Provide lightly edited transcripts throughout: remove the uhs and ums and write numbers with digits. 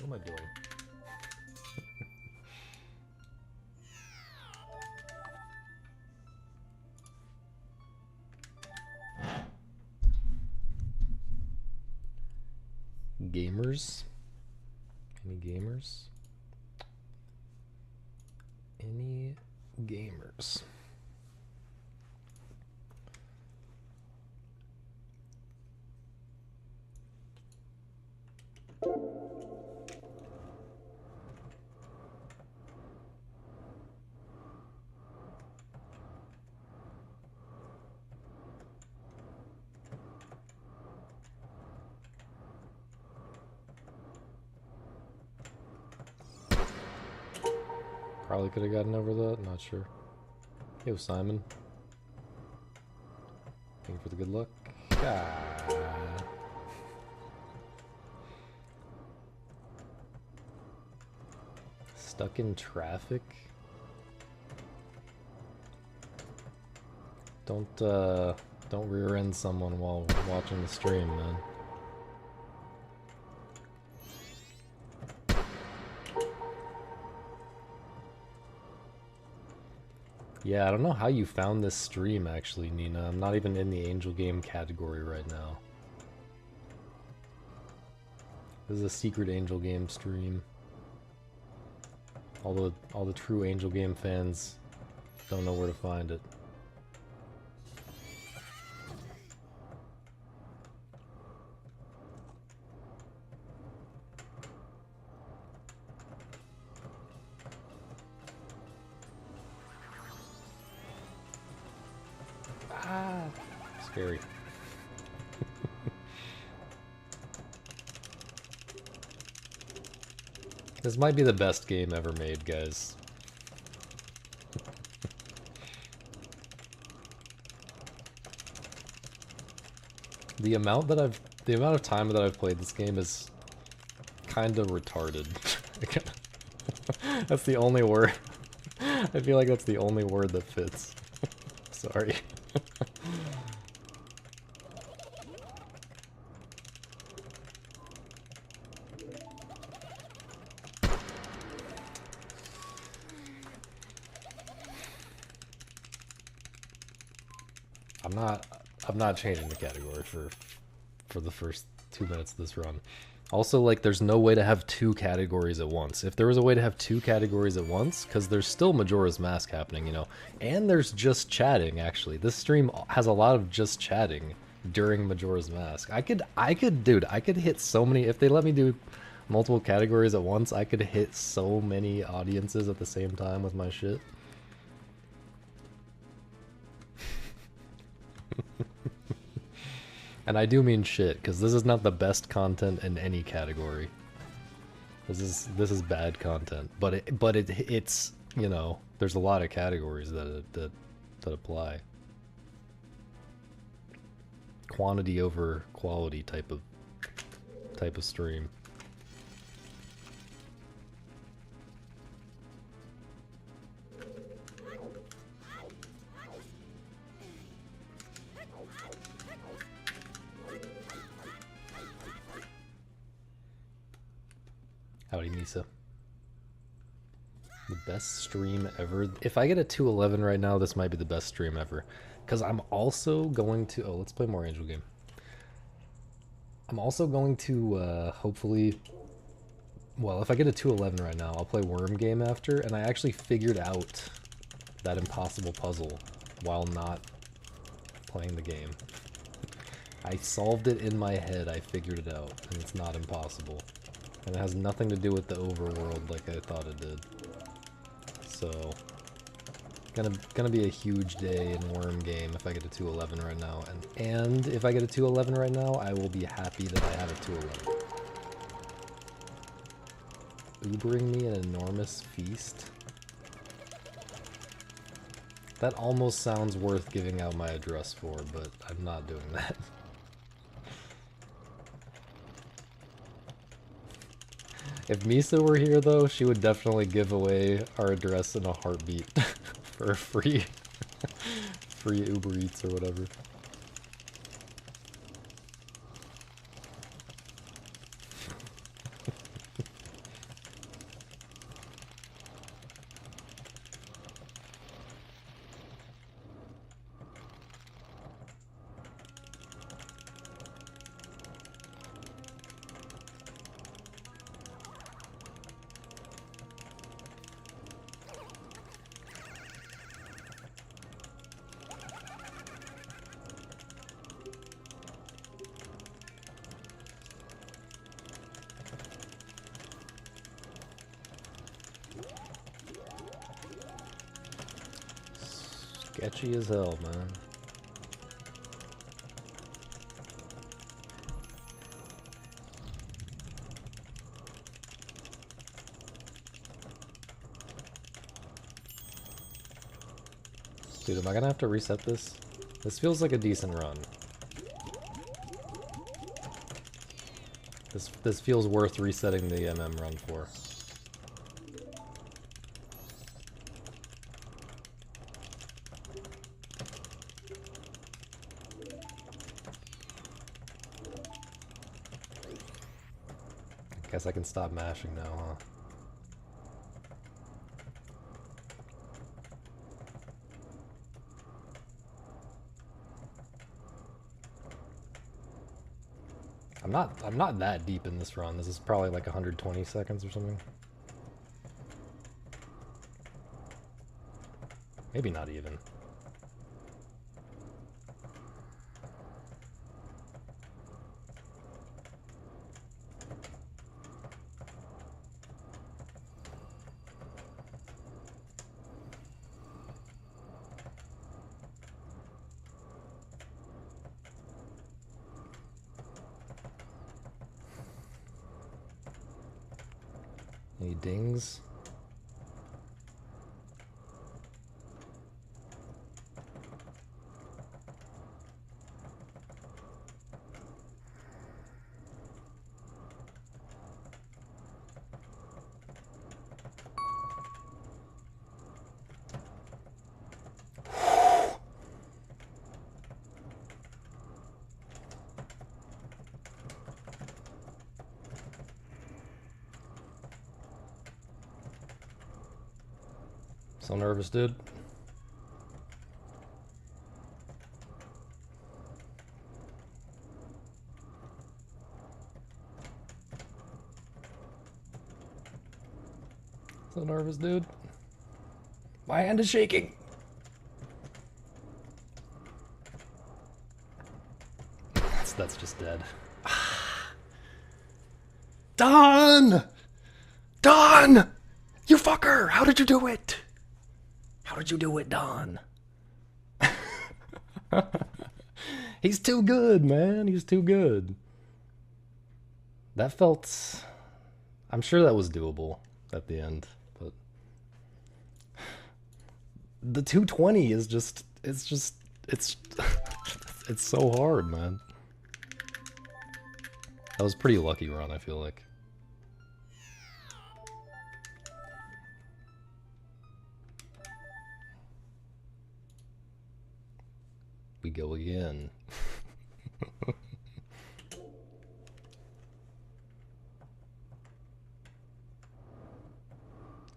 What am I doing? Gamers? Any gamers? Any gamers? Probably could have gotten over that, not sure. Yo, Simon. Thank you for the good luck. Ah. Stuck in traffic? Don't rear end someone while watching the stream, man. Yeah, I don't know how you found this stream, actually, Nina. I'm not even in the Angel Game category right now. This is a secret Angel Game stream. All the true Angel Game fans don't know where to find it. Ah, scary. This might be the best game ever made, guys. The amount of time that I've played this game is kind of retarded. That's the only word. I feel like that's the only word that fits. Sorry. I'm not changing the category for the first 2 minutes of this run. Also, like, there's no way to have 2 categories at once. If there was a way to have 2 categories at once, because there's still Majora's Mask happening, you know, and there's just chatting, actually. This stream has a lot of just chatting during Majora's Mask. Dude, I could hit so many, if they let me do multiple categories at once, I could hit so many audiences at the same time with my shit. And I do mean shit, because this is not the best content in any category. This is bad content, but it's, you know, there's a lot of categories that apply. Quantity over quality type of stream. Howdy, Misa. The best stream ever. If I get a 211 right now, this might be the best stream ever. Because I'm also going to... Oh, let's play more Angel Game. I'm also going to, hopefully... Well, if I get a 211 right now, I'll play Worm Game after, and I actually figured out that impossible puzzle while not playing the game. I solved it in my head, I figured it out, and it's not impossible. And it has nothing to do with the overworld like I thought it did. So, gonna be a huge day in Worm Game if I get a 211 right now. And if I get a 211 right now, I will be happy that I have a 211. Ubering me an enormous feast? That almost sounds worth giving out my address for, but I'm not doing that. If Misa were here, though, she would definitely give away our address in a heartbeat for a free Uber Eats or whatever. sketchy as hell, man. Dude, am I gonna have to reset this? This feels like a decent run. This feels worth resetting the MM run for. Guess I can stop mashing now, huh? I'm not that deep in this run. This is probably like 120 seconds or something. Maybe not even. Any dings? So nervous, dude. So nervous, dude. My hand is shaking. That's just dead. Don! Don! You fucker! How did you do it? How did you do it, Don? He's too good, man. He's too good. That felt... I'm sure that was doable at the end, but... The 220 is just... It's it's so hard, man. That was a pretty lucky run, I feel like. We go again.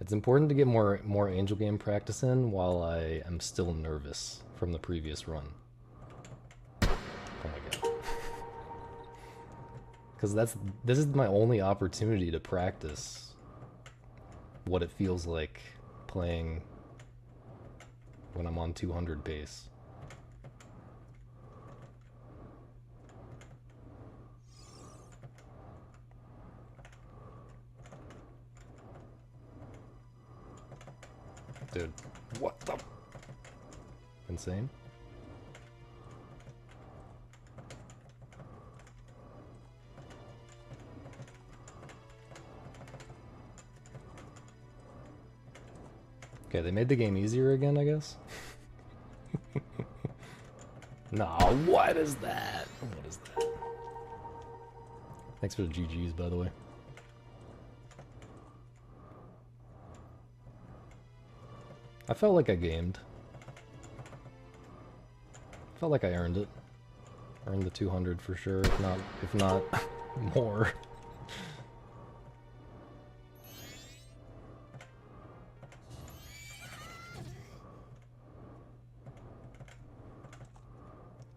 It's important to get more Angel Game practice in while I am still nervous from the previous run. Oh my god. Because this is my only opportunity to practice what it feels like playing when I'm on 200 pace. Dude, what the? Insane? Okay, they made the game easier again, I guess? No, what is that? What is that? Thanks for the GGs, by the way. I felt like I gamed. Felt like I earned it. Earned the 200 for sure, if not more.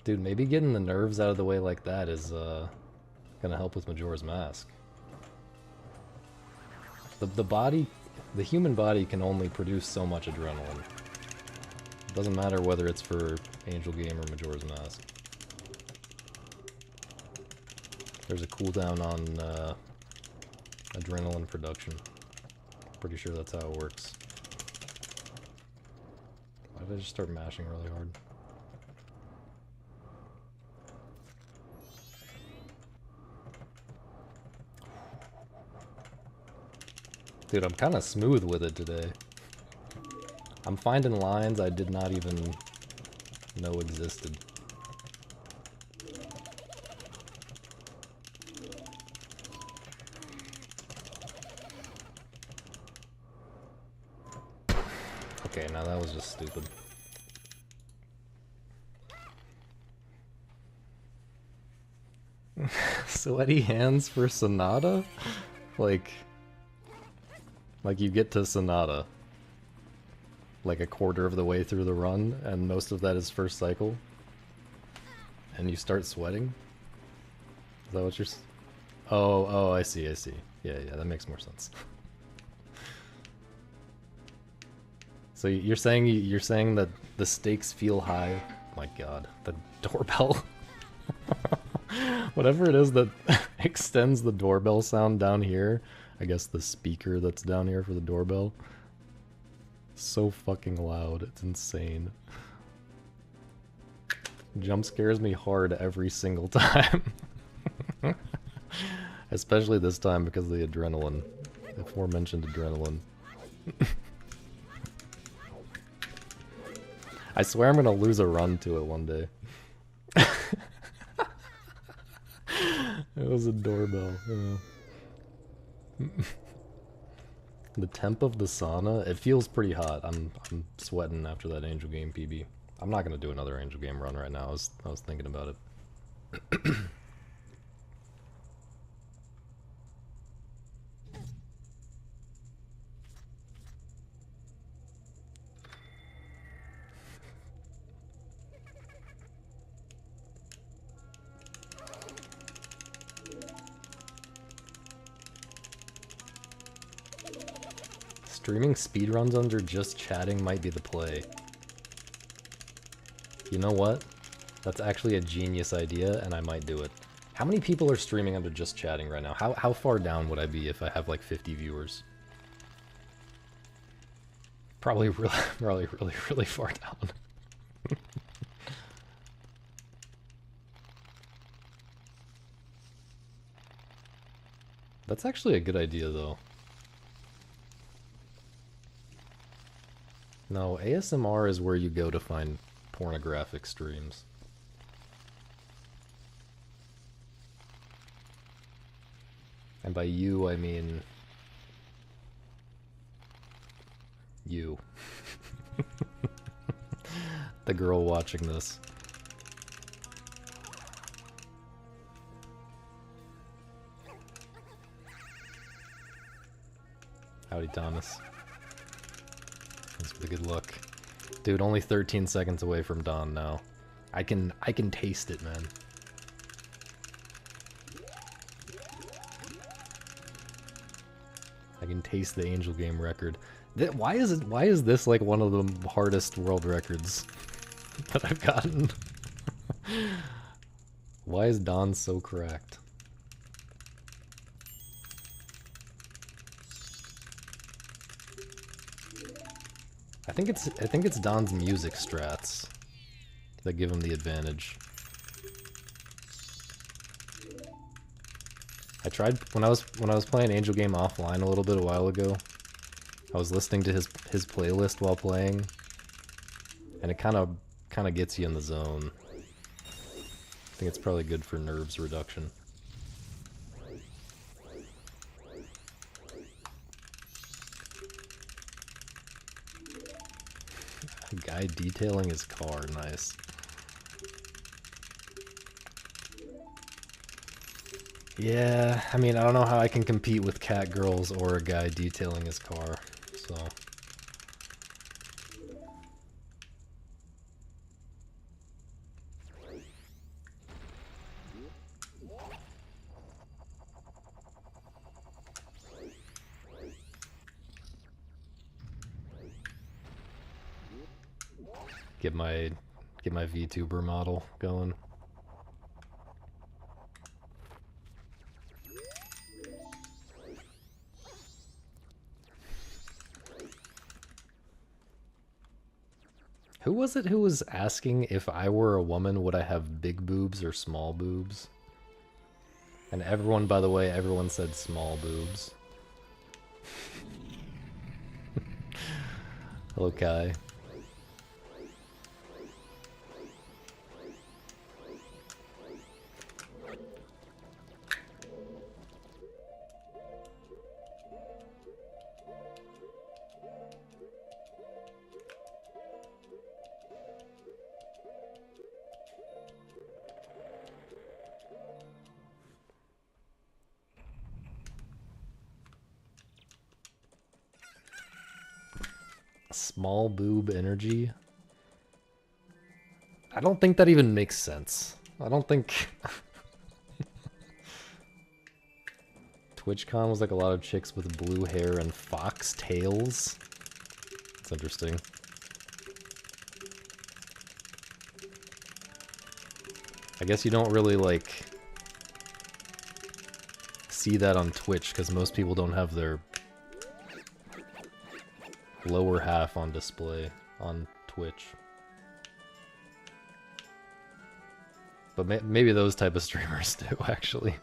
Dude, maybe getting the nerves out of the way like that is gonna help with Majora's Mask. The human body can only produce so much adrenaline. It doesn't matter whether it's for Angel Game or Majora's Mask. There's a cooldown on adrenaline production. Pretty sure that's how it works. did I just start mashing really hard? Dude, I'm kind of smooth with it today. I'm finding lines I did not even know existed. Okay, now that was just stupid. Sweaty hands for Sonata? Like you get to Sonata like a quarter of the way through the run, and most of that is first cycle, and you start sweating? Is that what you're... Oh, I see. Yeah, that makes more sense. So you're saying that the stakes feel high? My god, the doorbell. Whatever it is that extends the doorbell sound down here, I guess the speaker that's down here for the doorbell. So fucking loud, it's insane. Jump scares me hard every single time. Especially this time because of the adrenaline. The aforementioned adrenaline. I swear I'm gonna lose a run to it one day. It was a doorbell, yeah. The temp of the sauna, it feels pretty hot. I'm sweating after that Angel Game PB. I'm not gonna do another Angel Game run right now. I was thinking about it. Streaming speedruns under just chatting might be the play. You know what? That's actually a genius idea, and I might do it. How many people are streaming under just chatting right now? How far down would I be if I have like 50 viewers? Probably really far down. That's actually a good idea, though. No, ASMR is where you go to find pornographic streams. And by you, I mean... you. The girl watching this. Howdy, Thomas. Thanks for the good luck. Dude, only 13 seconds away from dawn now. I can taste it, man. I can taste the Angel Game record. Why is this like one of the hardest world records that I've gotten? Why is Dawn so cracked? I think it's Don's music strats that give him the advantage. I tried when I was playing Angel Game offline a little bit a while ago. I was listening to his playlist while playing, and it kind of gets you in the zone. I think it's probably good for nerves reduction. A guy detailing his car, nice. Yeah, I mean, I don't know how I can compete with cat girls or a guy detailing his car, so... Get my VTuber model going. Who was it who was asking if I were a woman, would I have big boobs or small boobs? And everyone, by the way, everyone said small boobs. Hello, Kai. Small boob energy? I don't think that even makes sense. I don't think... TwitchCon was like a lot of chicks with blue hair and fox tails. That's interesting. I guess you don't really, like, see that on Twitch, because most people don't have their lower half on display on Twitch. But maybe those type of streamers do, actually.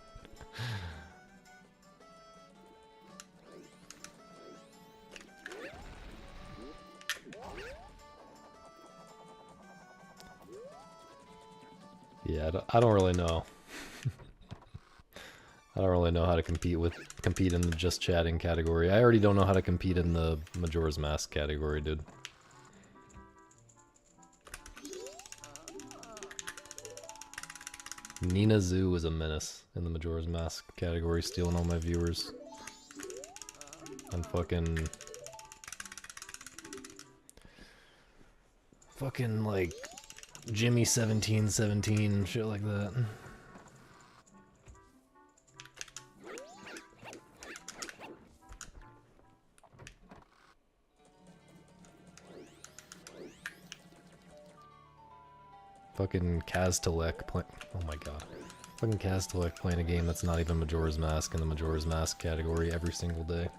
Yeah, I don't really know. I don't really know how to compete in the just chatting category. I already don't know how to compete in the Majora's Mask category, dude. Nina Zoo is a menace in the Majora's Mask category, stealing all my viewers. And fucking like Jimmy 1717, shit like that. Fucking Kaztalek oh my god. Fucking Kaztalek playing a game that's not even Majora's Mask in the Majora's Mask category every single day.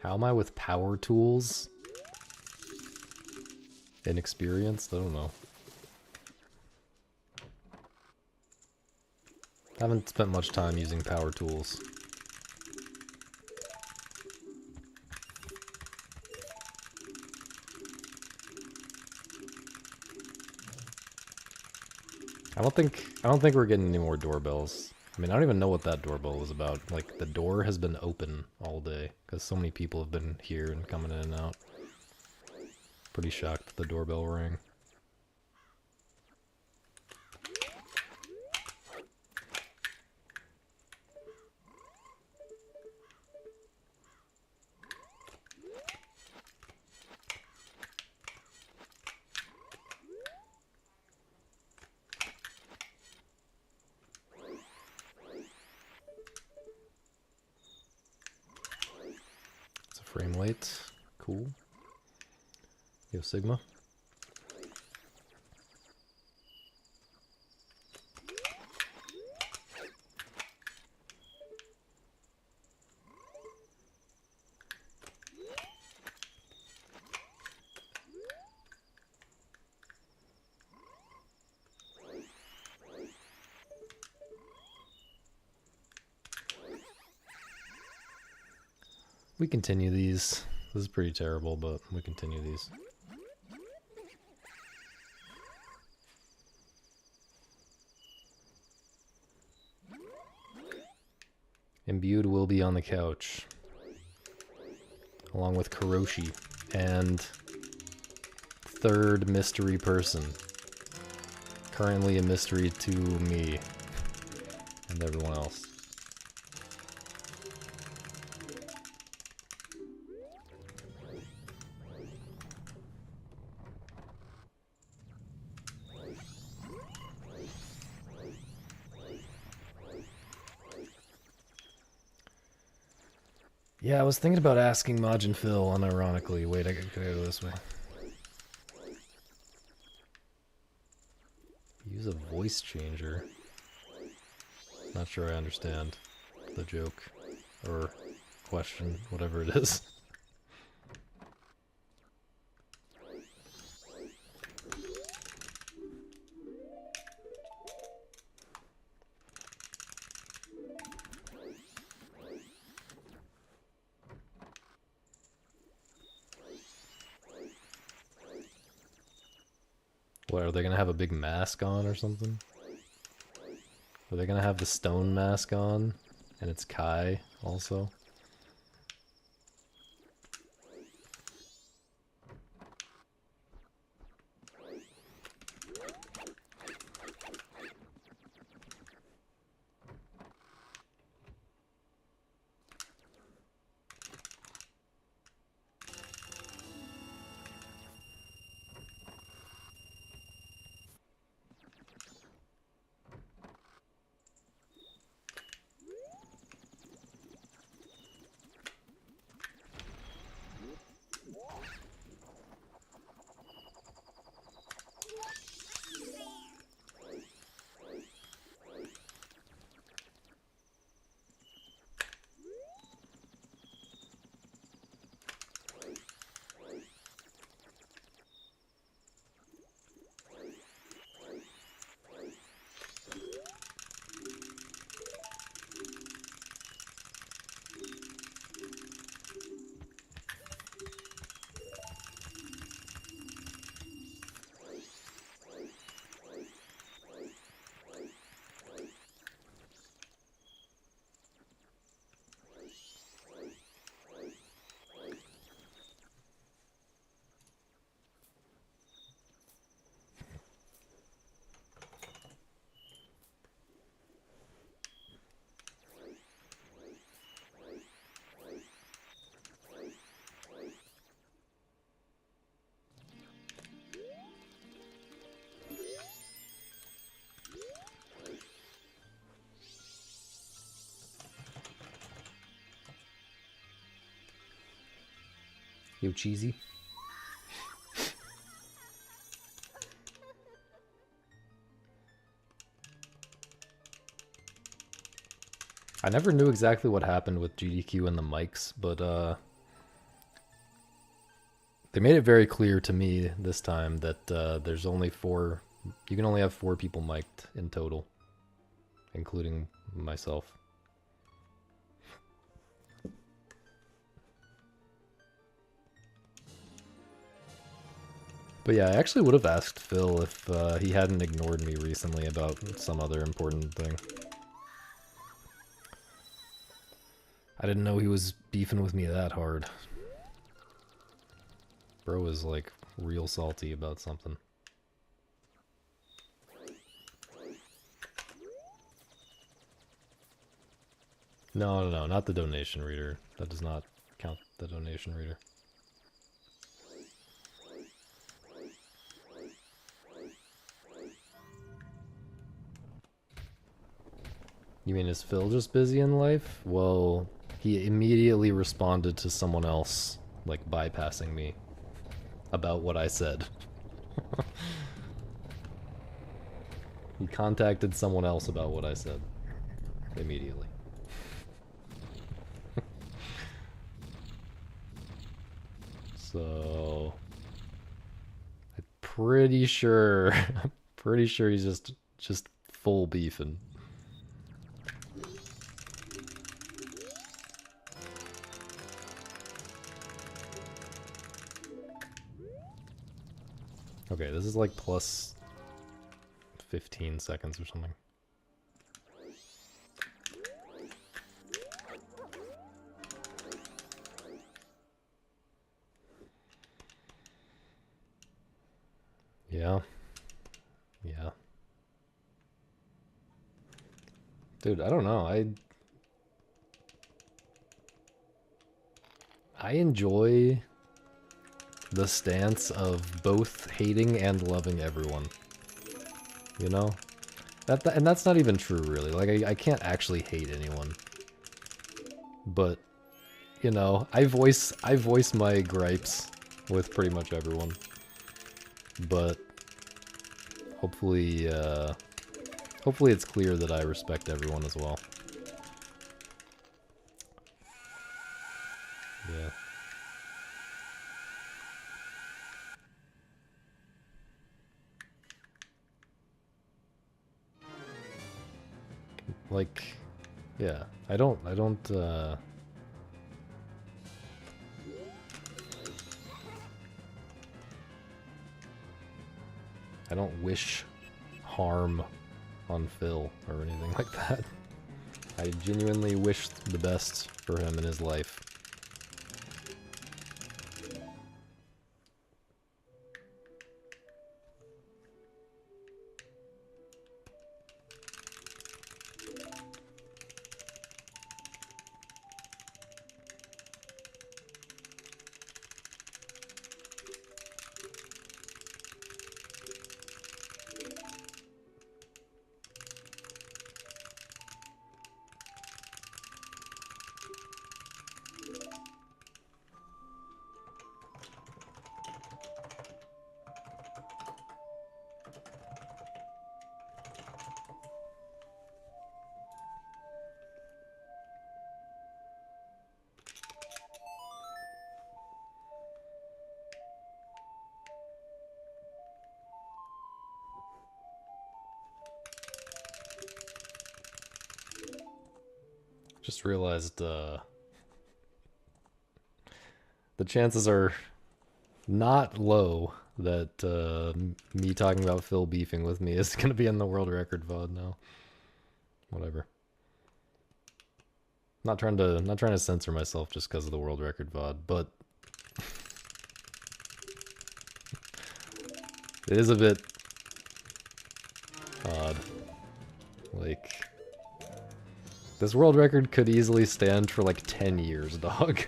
How am I with power tools? Inexperienced? I don't know. I haven't spent much time using power tools. I don't think we're getting any more doorbells. I mean, I don't even know what that doorbell was about. Like, the door has been open all day, because so many people have been here and coming in and out. Pretty shocked the doorbell rang. Frame rate, cool. Yo, Sigma. We continue these. This is pretty terrible, but we continue these. Imbued will be on the couch, along with Kuroshi and third mystery person. Currently a mystery to me and everyone else. Yeah, I was thinking about asking Maj and Phil, unironically. Wait, could I go this way? Use a voice changer. Not sure I understand the joke or question, whatever it is. What, are they gonna have a big mask on or something? Are they gonna have the stone mask on? And it's Kai also? Yo, cheesy. I never knew exactly what happened with GDQ and the mics, but they made it very clear to me this time that there's only 4. You can only have 4 people mic'd in total, including myself. But yeah, I actually would have asked Phil if he hadn't ignored me recently about some other important thing. I didn't know he was beefing with me that hard. Bro was like real salty about something. No, not the donation reader. That does not count the donation reader. You mean is Phil just busy in life? Well, he immediately responded to someone else, like bypassing me, about what I said. He contacted someone else about what I said. Immediately. So... I'm pretty sure... I'm pretty sure he's just full beefing. Okay, this is like plus 15 seconds or something. Yeah. Yeah. Dude, I don't know. I enjoy the stance of both hating and loving everyone. You know? And that's not even true, really. Like, I can't actually hate anyone. But you know, I voice my gripes with pretty much everyone. But hopefully hopefully it's clear that I respect everyone as well. Yeah. Like, yeah, I don't wish harm on Phil or anything like that. I genuinely wish the best for him in his life. Just realized the chances are not low that me talking about Phil beefing with me is going to be in the world record VOD now. Whatever. Not trying to censor myself just because of the world record VOD, but it is a bit odd. Like, this world record could easily stand for like 10 years, dog.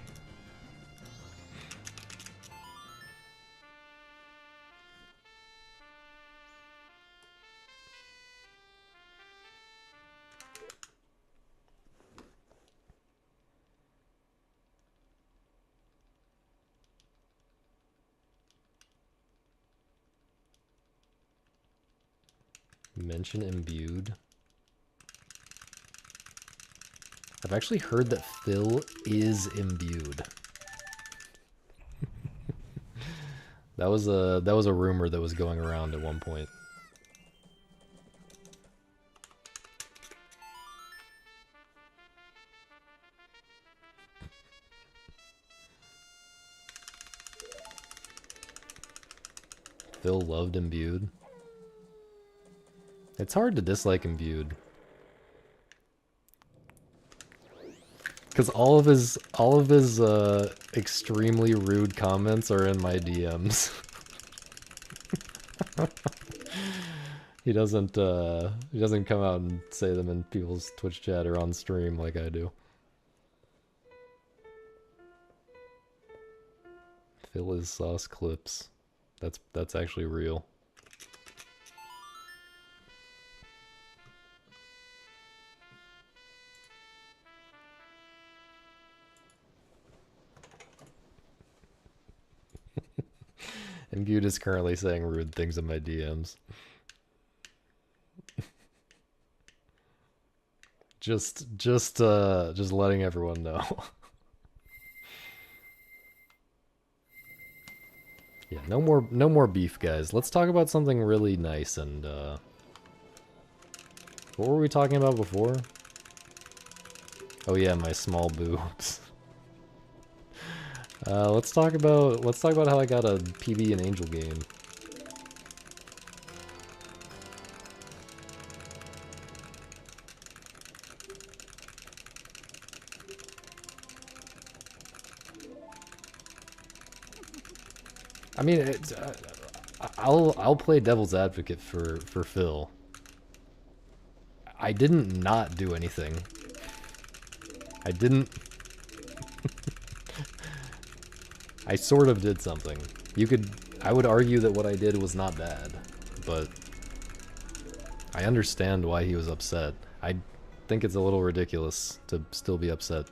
Mention imbued. I've actually heard that Phil is imbued. that was a rumor that was going around at one point. Phil loved imbued. It's hard to dislike imbued. Because all of his extremely rude comments are in my DMs. he doesn't come out and say them in people's Twitch chat or on stream like I do. Phil is sauce clips. That's actually real. Imbued is currently saying rude things in my DMs. just letting everyone know. Yeah, no more beef, guys. Let's talk about something really nice and what were we talking about before? Oh yeah, my small boobs. Let's talk about how I got a PB and Angel game. I mean, I'll play devil's advocate for Phil. I didn't not do anything. I didn't. I sort of did something. I would argue that what I did was not bad, but I understand why he was upset. I think it's a little ridiculous to still be upset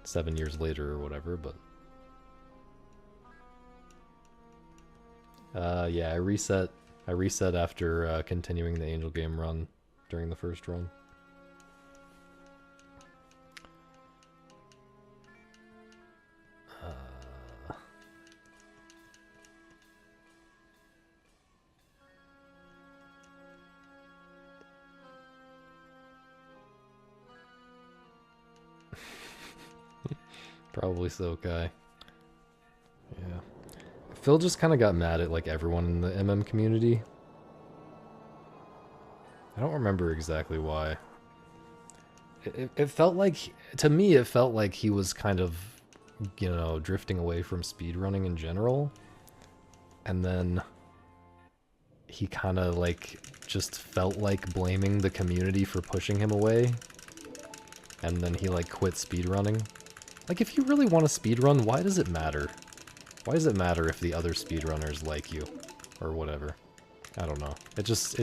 7 years later or whatever, but yeah, I reset after continuing the Angel game run during the first run. Probably so, Kai. Yeah. Phil just kind of got mad at like everyone in the MM community. I don't remember exactly why. It felt like, to me, it felt like he was kind of, you know, drifting away from speedrunning in general. And then he kind of like just felt like blaming the community for pushing him away. And then he like quit speedrunning. Like, if you really want to speedrun, why does it matter? Why does it matter if the other speedrunners like you? Or whatever. I don't know. It just...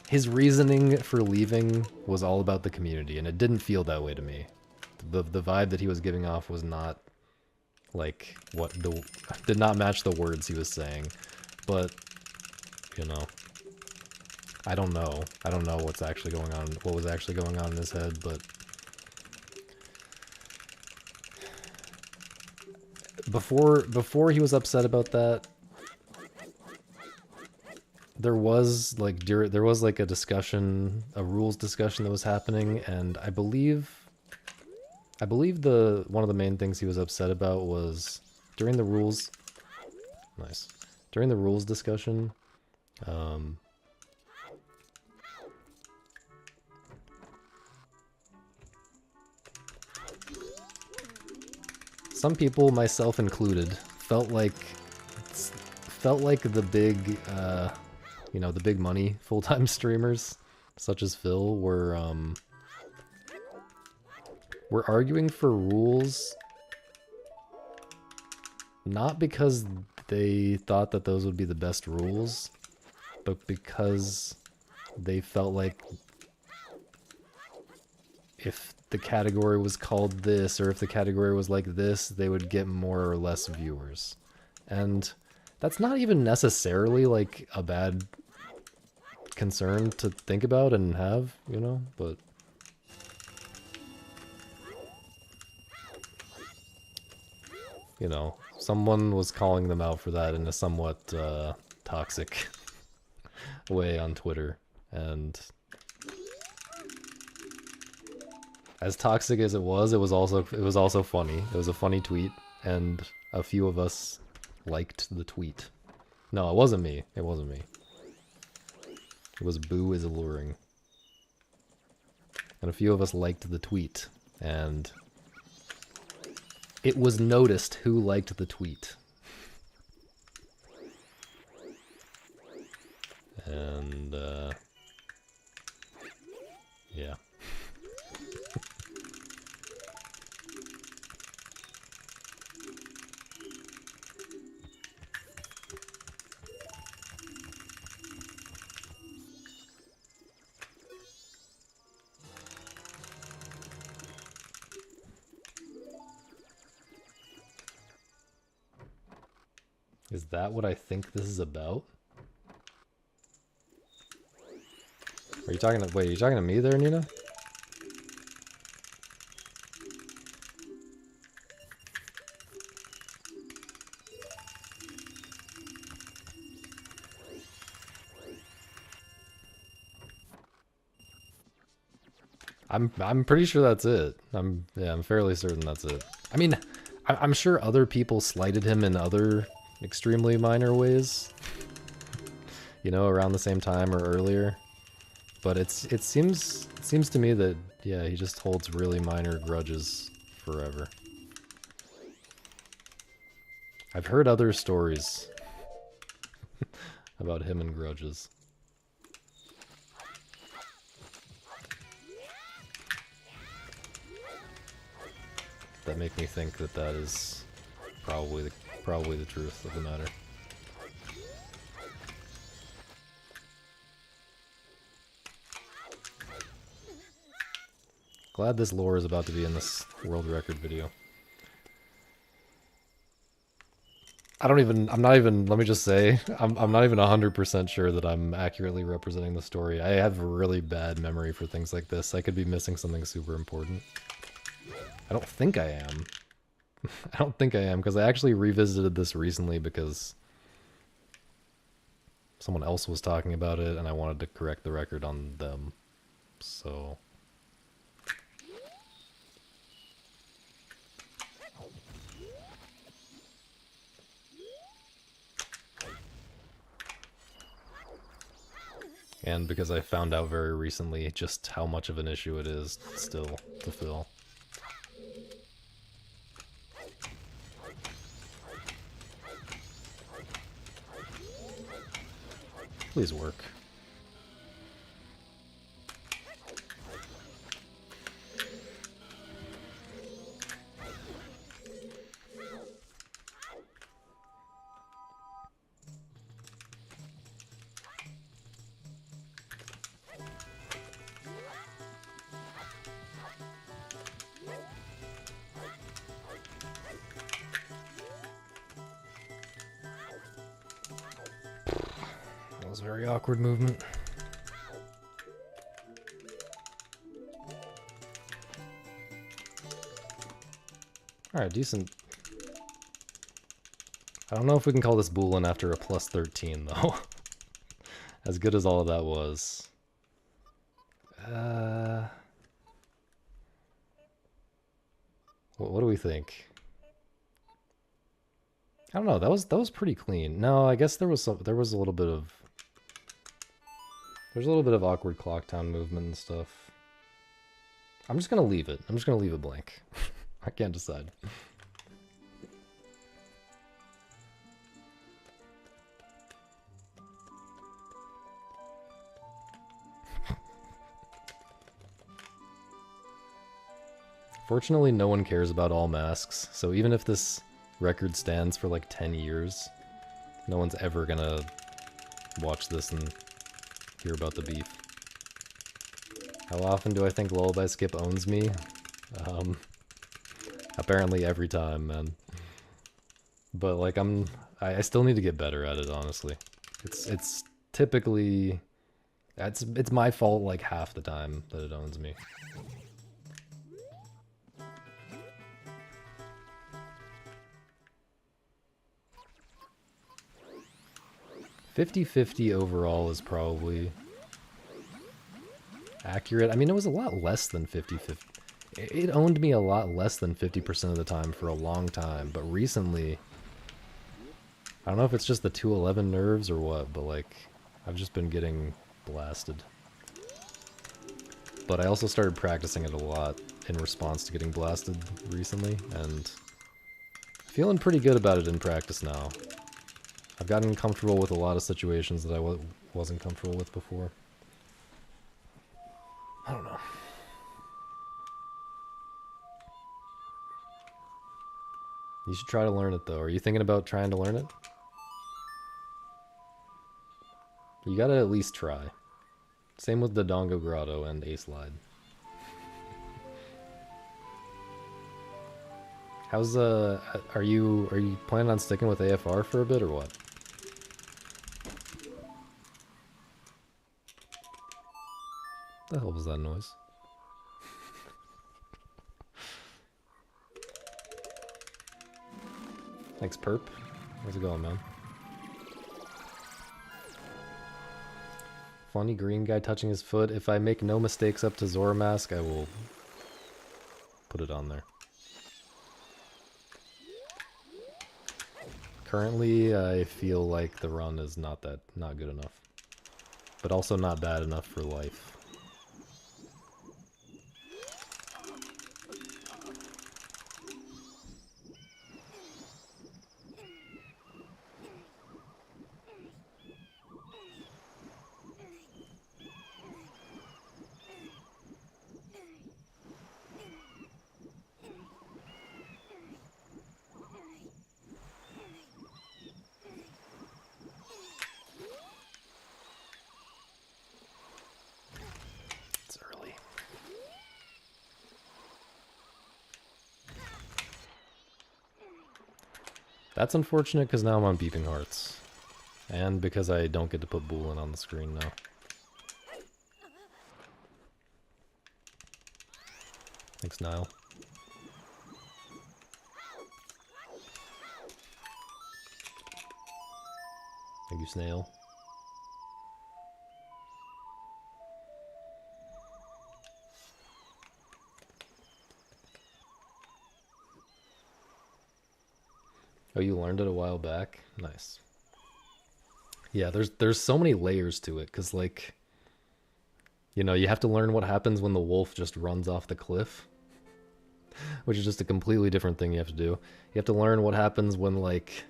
His reasoning for leaving was all about the community, and it didn't feel that way to me. The vibe that he was giving off was not, like, what the... did not match the words he was saying. But, you know... I don't know. I don't know what's actually going on, what was actually going on in his head, but... Before he was upset about that, there was like a discussion, a rules discussion that was happening, and I believe the one of the main things he was upset about was during the rules. Nice. During the rules discussion, some people, myself included, felt like the big, you know, the big money full-time streamers, such as Phil, were arguing for rules, not because they thought that those would be the best rules, but because they felt like if the category was called this, or if the category was like this, they would get more or less viewers. And that's not even necessarily like a bad concern to think about and have, you know, but you know, someone was calling them out for that in a somewhat toxic way on Twitter, and as toxic as it was also funny. It was a funny tweet, and a few of us liked the tweet. No, it wasn't me. It wasn't me. It was Boo is Alluring. And a few of us liked the tweet, and it was noticed who liked the tweet. And, yeah. Is that what I think this is about? Are you talking to, wait, are you talking to me there, Nina? I'm pretty sure that's it. I'm fairly certain that's it. I mean, I'm sure other people slighted him in other extremely minor ways. You know, around the same time or earlier. But it seems to me that, yeah, he just holds really minor grudges forever. I've heard other stories about him and grudges. That make me think that that is probably the truth of the matter. Glad this lore is about to be in this world record video. I'm not even, let me just say, I'm not even 100% sure that I'm accurately representing the story. I have a really bad memory for things like this. I could be missing something super important. I don't think I am. I don't think I am, because I actually revisited this recently because someone else was talking about it, and I wanted to correct the record on them. So... And because I found out very recently just how much of an issue it is still to fill. Please work. That was a very awkward movement. Alright, decent. I don't know if we can call this Boolean after a plus 13, though. As good as all of that was. What do we think? I don't know. That was pretty clean. No, I guess there was a little bit of awkward clock town movement and stuff. I'm just gonna leave it. I'm just gonna leave it blank. I can't decide. Fortunately, no one cares about all masks, so even if this record stands for like 10 years, no one's ever gonna watch this and hear about the beef. How often do I think Lullaby Skip owns me? Apparently every time, man. But like I still need to get better at it, honestly. It's typically it's my fault like half the time that it owns me. 50-50 overall is probably accurate. I mean, it was a lot less than 50-50. It owned me a lot less than 50% of the time for a long time, but recently, I don't know if it's just the 211 nerves or what, but like, I've just been getting blasted. But I also started practicing it a lot in response to getting blasted recently, and feeling pretty good about it in practice now. I've gotten comfortable with a lot of situations that I wasn't comfortable with before. I don't know. You should try to learn it, though. Are you thinking about trying to learn it? You gotta at least try. Same with the Dongo Grotto and A-Slide. How's are you planning on sticking with AFR for a bit or what? The hell was that noise? Thanks, Perp. How's it going, man? Funny green guy touching his foot. If I make no mistakes up to Zora Mask, I will put it on there. Currently, I feel like the run is not good enough. But also not bad enough for life. That's unfortunate because now I'm on beeping hearts. And because I don't get to put Boolin on the screen now. Thanks, Niall. Thank you, Snail. Oh, you learned it a while back? Nice. Yeah, there's so many layers to it, because, like, you know, you have to learn what happens when the wolf just runs off the cliff, which is just a completely different thing you have to do. You have to learn what happens when, like,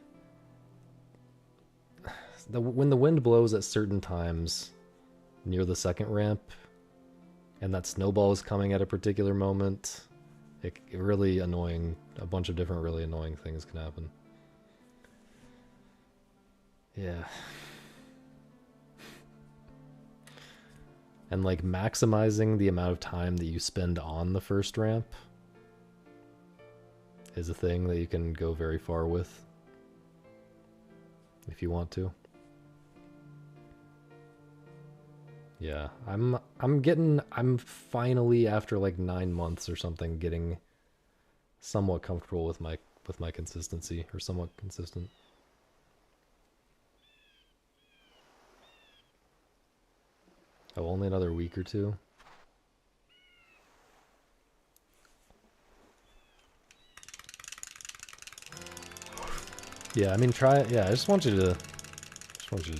when the wind blows at certain times near the second ramp, and that snowball is coming at a particular moment. It really annoying, a bunch of different really annoying things can happen. Yeah. And like maximizing the amount of time that you spend on the first ramp is a thing that you can go very far with if you want to. Yeah, I'm finally, after like 9 months or something, getting somewhat comfortable with my consistency, or somewhat consistent. Oh, only another week or two. Yeah, I mean, try it. Yeah, I just want you to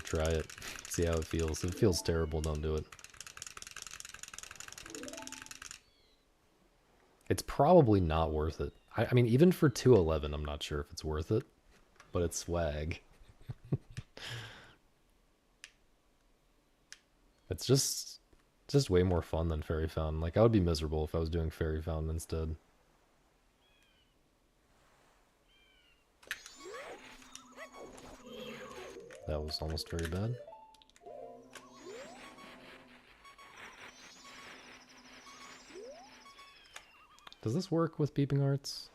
try it. See how it feels. If it feels terrible, don't do it. It's probably not worth it. I mean, even for 211, I'm not sure if it's worth it, but it's swag. It's just way more fun than Fairy Fountain. Like, I would be miserable if I was doing Fairy Fountain instead. That was almost very bad. Does this work with beeping hearts?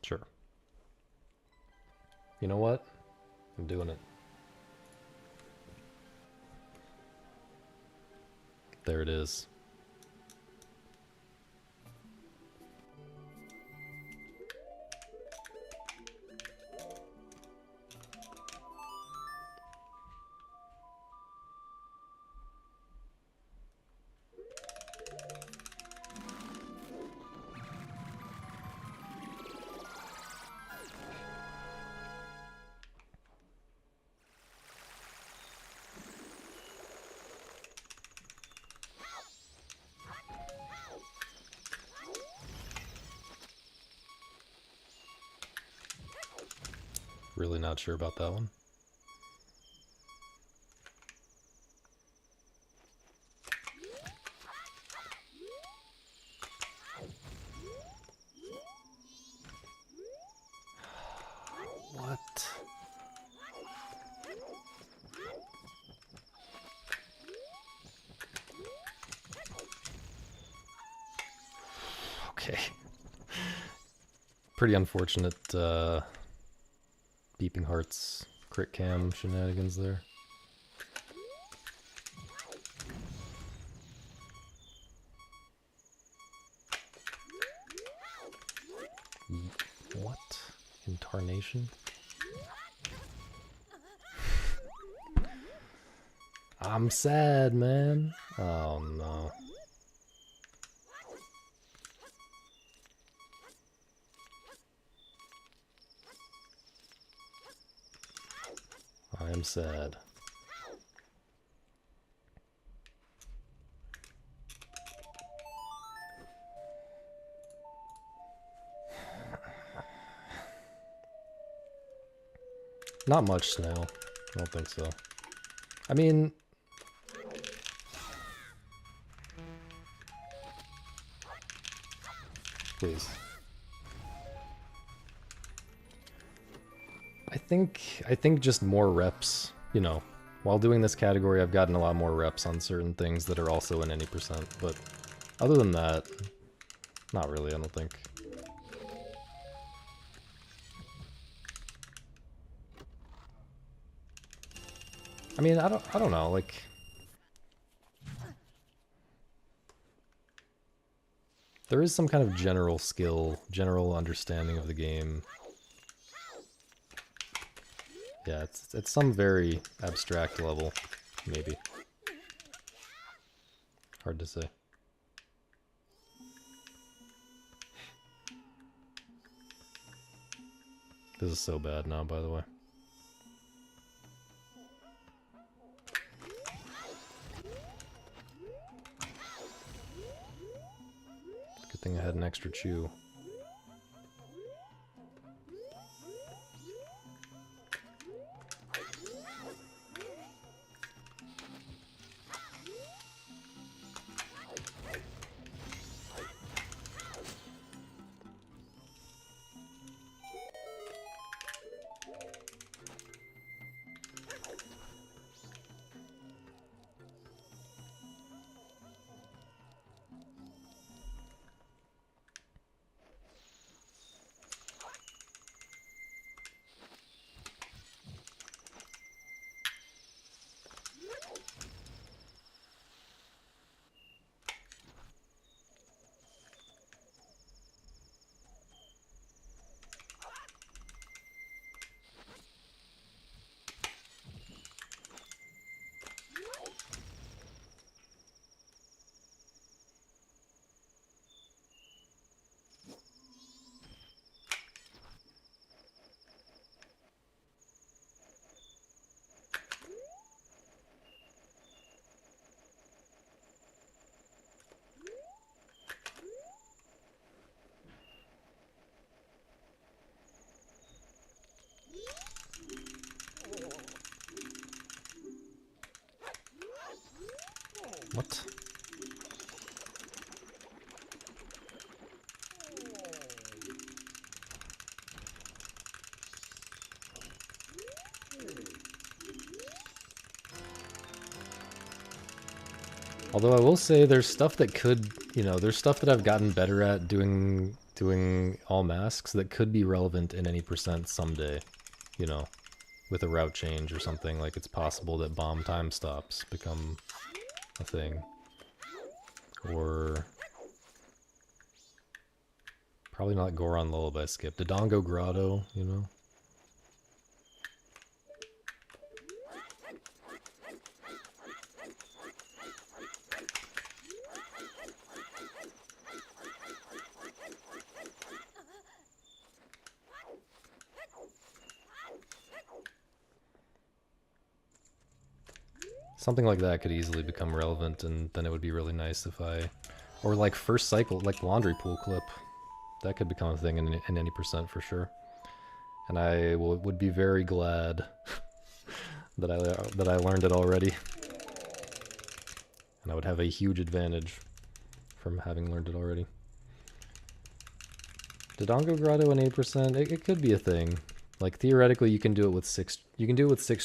Sure. You know what? I'm doing it. There it is. Really not sure about that one. What? Okay. Pretty unfortunate beeping hearts crit cam shenanigans there. What? Intarnation? I'm sad, man. Oh no. I am sad. Not much snail. I don't think so. I mean... Please. think just more reps, you know. While doing this category, I've gotten a lot more reps on certain things that are also in any percent, but other than that, not really, I don't think. I mean, I don't know, like there is some kind of general skill, general understanding of the game. Yeah, it's some very abstract level, maybe. Hard to say. This is so bad now, by the way. Good thing I had an extra chew. What? Although I will say there's stuff that could, you know, there's stuff that I've gotten better at doing all masks that could be relevant in any percent someday, you know, with a route change or something. Like it's possible that bomb time stops become a thing. Or probably not Goron Lullaby skip. Dodongo Grotto, you know? Something like that could easily become relevant, and then it would be really nice if I... Or like first cycle, like laundry pool clip. That could become a thing in any percent for sure. And I would be very glad that I learned it already. And I would have a huge advantage from having learned it already. Dodongo Grotto and 8%, it could be a thing. Like theoretically you can do it with 6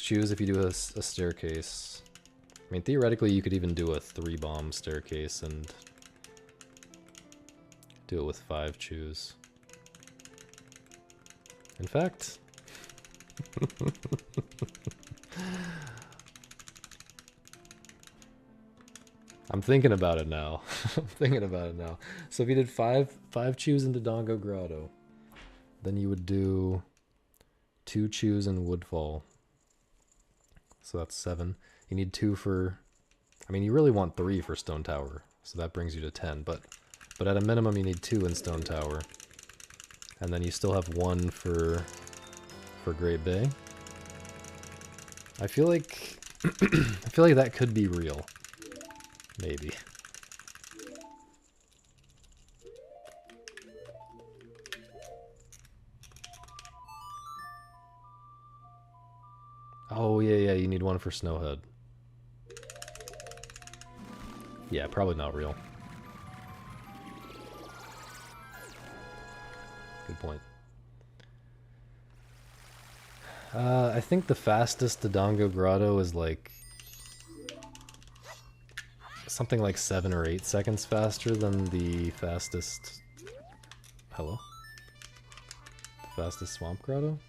chews if you do a staircase. I mean theoretically you could even do a 3-bomb staircase and do it with 5 chews. In fact, I'm thinking about it now. I'm thinking about it now. So if you did 5 chews into Dodongo Grotto, then you would do 2 chews in Woodfall. So that's 7. You need 2 for... I mean, you really want 3 for Stone Tower, so that brings you to 10, but at a minimum you need 2 in Stone Tower. And then you still have 1 for Great Bay. I feel like I feel like that could be real. Maybe. Oh yeah, you need 1 for Snowhead. Yeah, probably not real. Good point. I think the fastest Dodongo Grotto is like something like 7 or 8 seconds faster than the fastest... Hello? The fastest Swamp Grotto?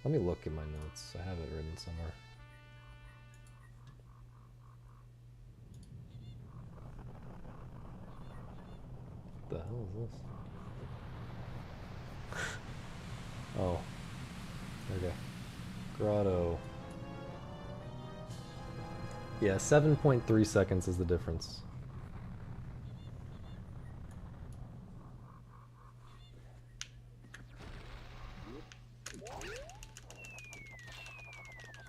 Let me look in my notes. I have it written somewhere. What the hell is this? Oh. Okay. Grotto. Yeah, 7.3 seconds is the difference.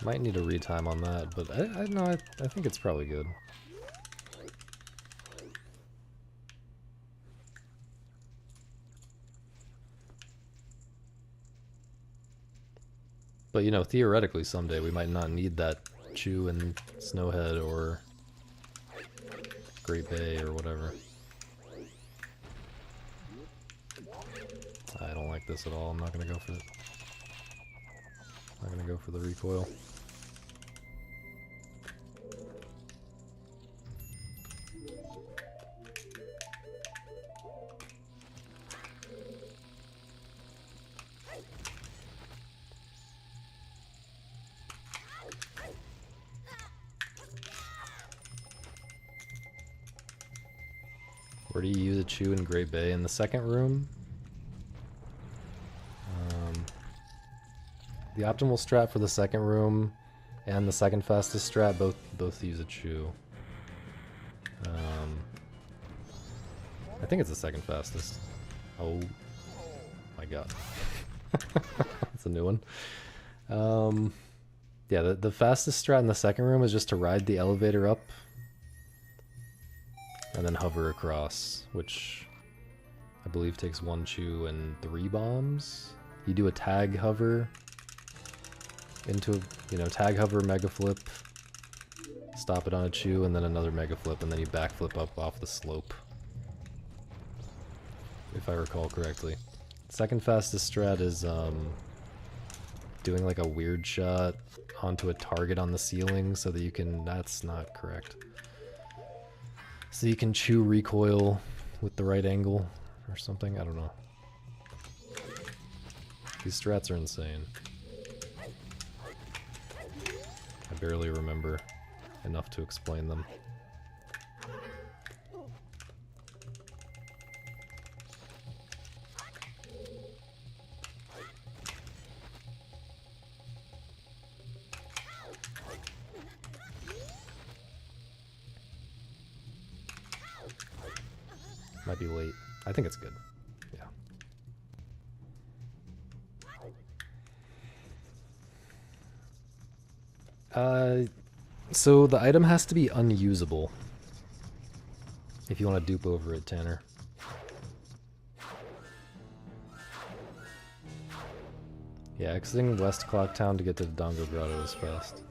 Might need a retime on that, but I think it's probably good. But you know, theoretically someday we might not need that Chew and Snowhead or Great Bay or whatever. I don't like this at all. I'm not gonna go for it. I'm not gonna go for the recoil. Where do you use a Chew in Great Bay? In the second room? The optimal strat for the second room and the second fastest strat both use a Chew. I think it's the second fastest. Oh my god. That's a new one. Yeah, the fastest strat in the second room is just to ride the elevator up and then hover across, which I believe takes 1 Chew and 3 bombs. You do a tag hover into, you know, tag hover, mega flip, stop it on a Chew, and then another mega flip, and then you backflip up off the slope, if I recall correctly. Second fastest strat is doing like a weird shot onto a target on the ceiling so that you can... That's not correct. So you can Chew recoil with the right angle or something. I don't know. These strats are insane. I barely remember enough to explain them. Might be late. I think it's good. Yeah. So the item has to be unusable if you want to dupe over it, Tanner. Yeah, exiting West Clocktown to get to Dodongo Grotto is fast.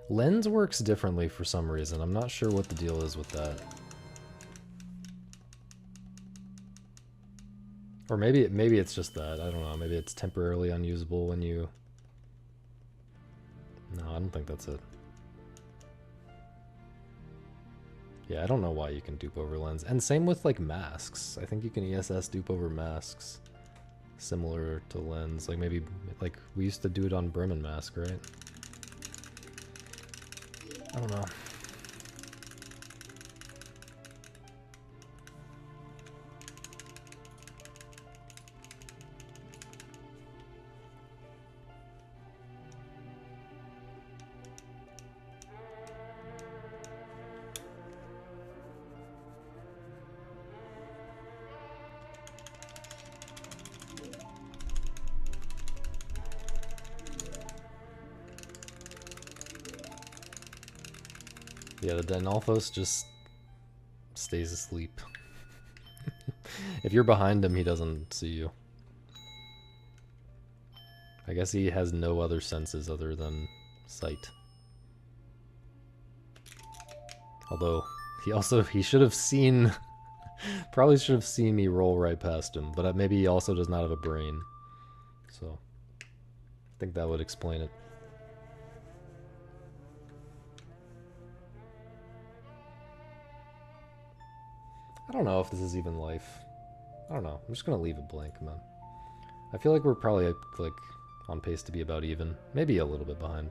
Lens works differently for some reason. I'm not sure what the deal is with that. Or maybe it's just that. I don't know. Maybe it's temporarily unusable when you... No, I don't think that's it. Yeah, I don't know why you can dupe over lens. And same with like masks. I think you can ESS dupe over masks. Similar to lens. Like maybe, like we used to do it on Bremen mask, right? I don't know. Yeah, the Dinalphos just stays asleep. If you're behind him, he doesn't see you. I guess he has no other senses other than sight. Although, he should have seen... probably should have seen me roll right past him, but maybe he also does not have a brain. So, I think that would explain it. I don't know if this is even life. I don't know. I'm just gonna leave it blank, man. I feel like we're probably, like, on pace to be about even. Maybe a little bit behind.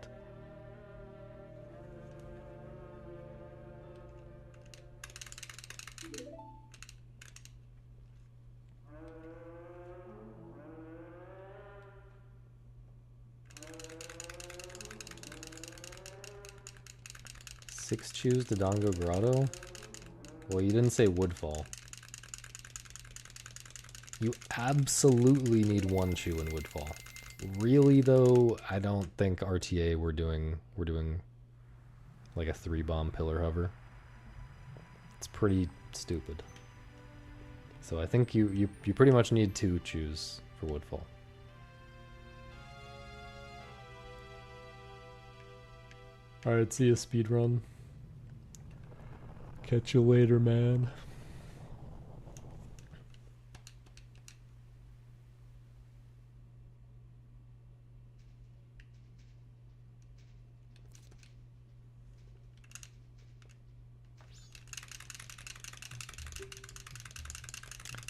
Six choose Dodongo Grotto? Well, you didn't say Woodfall. You absolutely need one chew in Woodfall. Really though, I don't think RTA we're doing like a 3-bomb pillar hover. It's pretty stupid. So I think you pretty much need 2 chews for Woodfall. Alright, see you speedrun. Catch you later, man.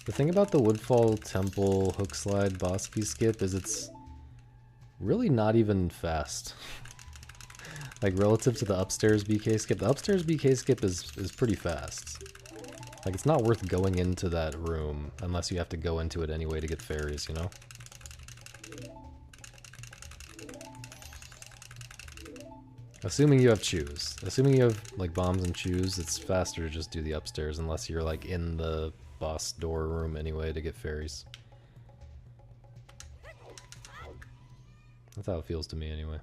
The thing about the Woodfall Temple hook slide boss key skip is it's really not even fast. Like relative to the upstairs BK skip, the upstairs BK skip is pretty fast. Like it's not worth going into that room unless you have to go into it anyway to get fairies, you know? Assuming you have chews. Assuming you have like bombs and chews, it's faster to just do the upstairs unless you're like in the boss door room anyway to get fairies. That's how it feels to me anyway.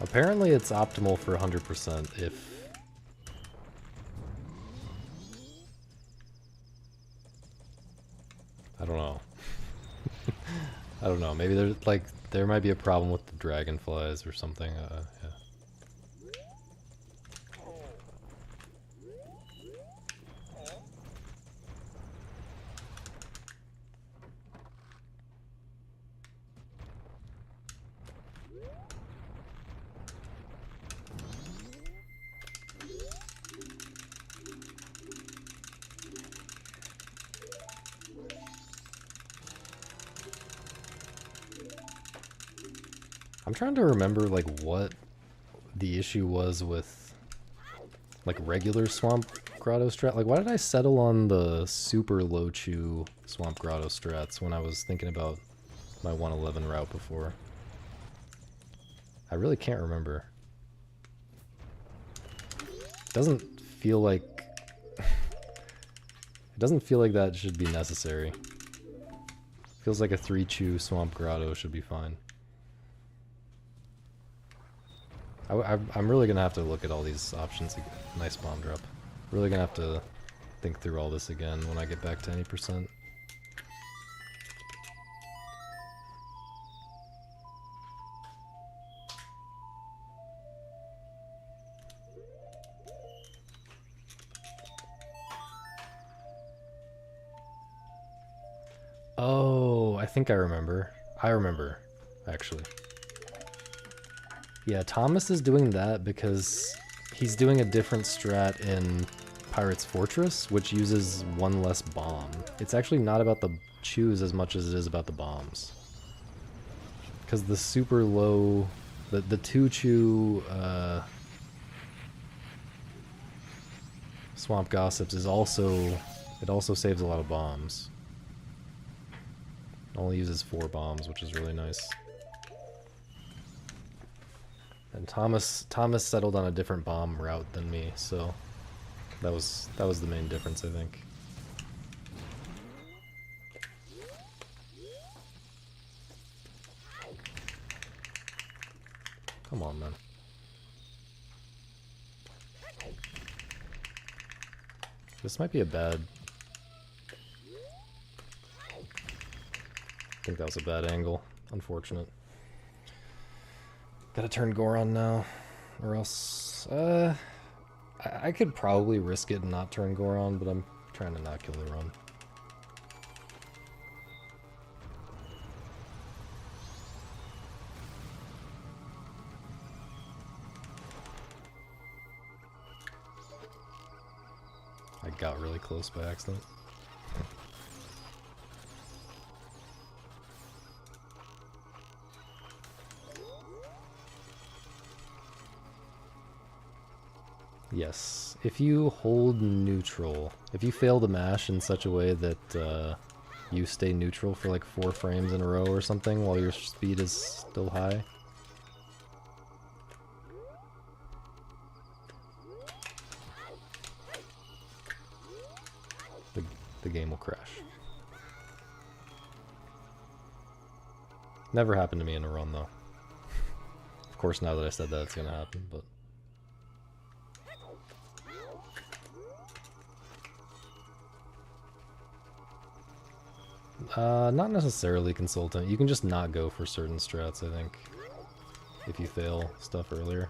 Apparently it's optimal for 100% if... I don't know. I don't know, maybe there's like, there might be a problem with the dragonflies or something, yeah. I'm trying to remember like what the issue was with like regular Swamp Grotto strat. Like why did I settle on the super low chew Swamp Grotto strats when I was thinking about my 111 route before? I really can't remember. It doesn't feel like it doesn't feel like that should be necessary. Feels like a 3 chew Swamp Grotto should be fine. I'm really gonna have to look at all these options again. Nice bomb drop. Really gonna have to think through all this again when I get back to any percent. Oh, I think I remember. I remember, actually. Yeah, Thomas is doing that because he's doing a different strat in Pirate's Fortress, which uses one less bomb. It's actually not about the chews as much as it is about the bombs. Because the super low, the 2 chew Swamp Gossips is also, it also saves a lot of bombs. It only uses 4 bombs, which is really nice. And Thomas settled on a different bomb route than me, so that was the main difference, I think. Come on, man. This might be a bad... I think that was a bad angle. Unfortunate. Gotta turn Goron now, or else... I could probably risk it and not turn Goron, but I'm trying to not kill the run. I got really close by accident. Yes, if you hold neutral, if you fail to mash in such a way that you stay neutral for like 4 frames in a row or something while your speed is still high, the game will crash. Never happened to me in a run though. Of course, now that I said that, it's gonna happen, but... not necessarily consultant. You can just not go for certain strats, I think, if you fail stuff earlier.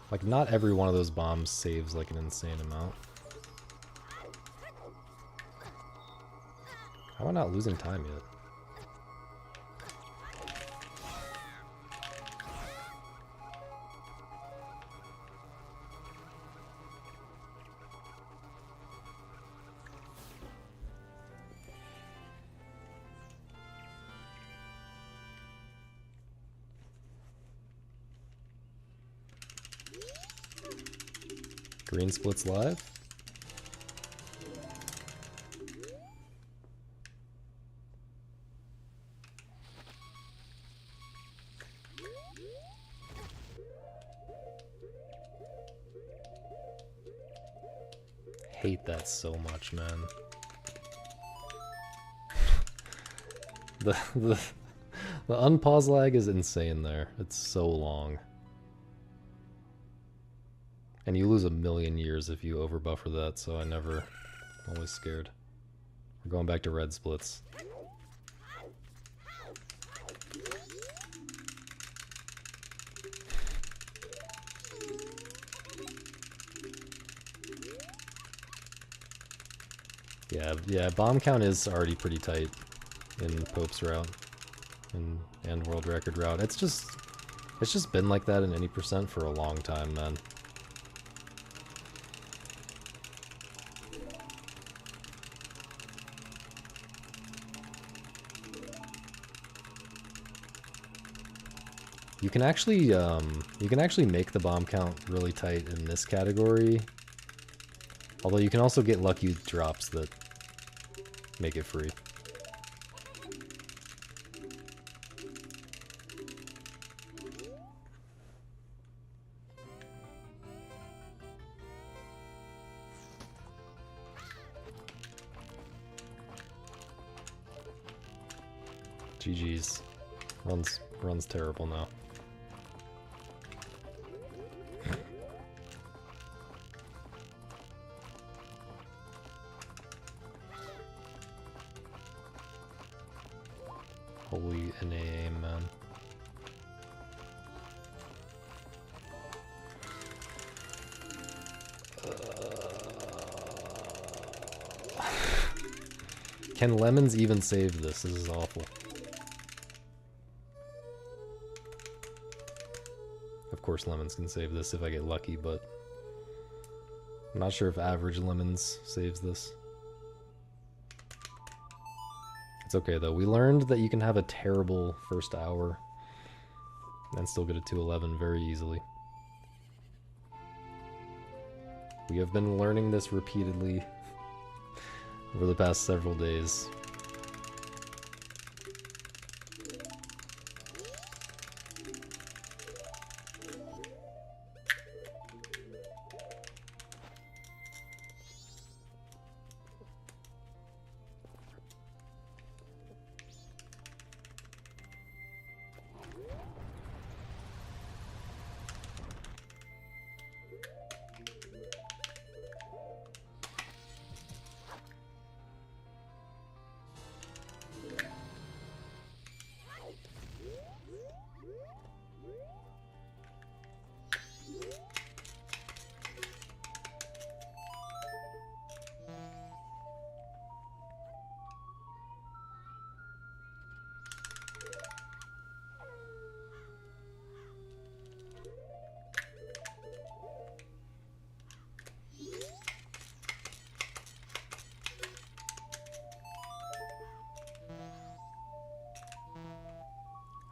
Like, not every one of those bombs saves, like, an insane amount. How am I not losing time yet? Green splits live. Hate that so much, man. The unpause lag is insane there. It's so long. And you lose a million years if you overbuffer that, so I'm always scared. We're going back to red splits. Yeah, bomb count is already pretty tight in Pope's route and world record route. It's just been like that in any percent for a long time, man. You can actually make the bomb count really tight in this category. Although you can also get lucky drops that make it free. GG's. Run's terrible now. Holy NAA, man. Can lemons even save this? This is awful. course lemons can save this if I get lucky, but I'm not sure if average lemons saves this. It's okay though. We learned that you can have a terrible first hour and still get a 211 very easily. We have been learning this repeatedly over the past several days.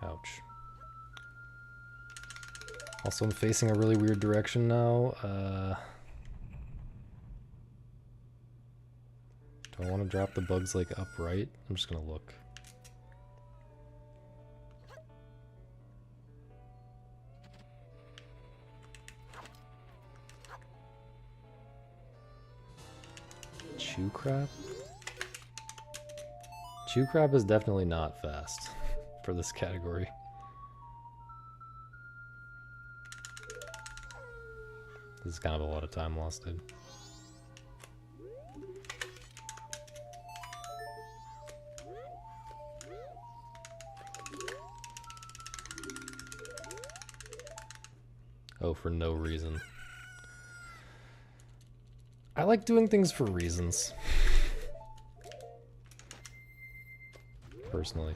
Ouch. Also, I'm facing a really weird direction now. Do I want to drop the bugs like upright? I'm just gonna look. Chew crab? Chew crab is definitely not fast for this category. This is kind of a lot of time lost, dude. Oh, for no reason. I like doing things for reasons. Personally.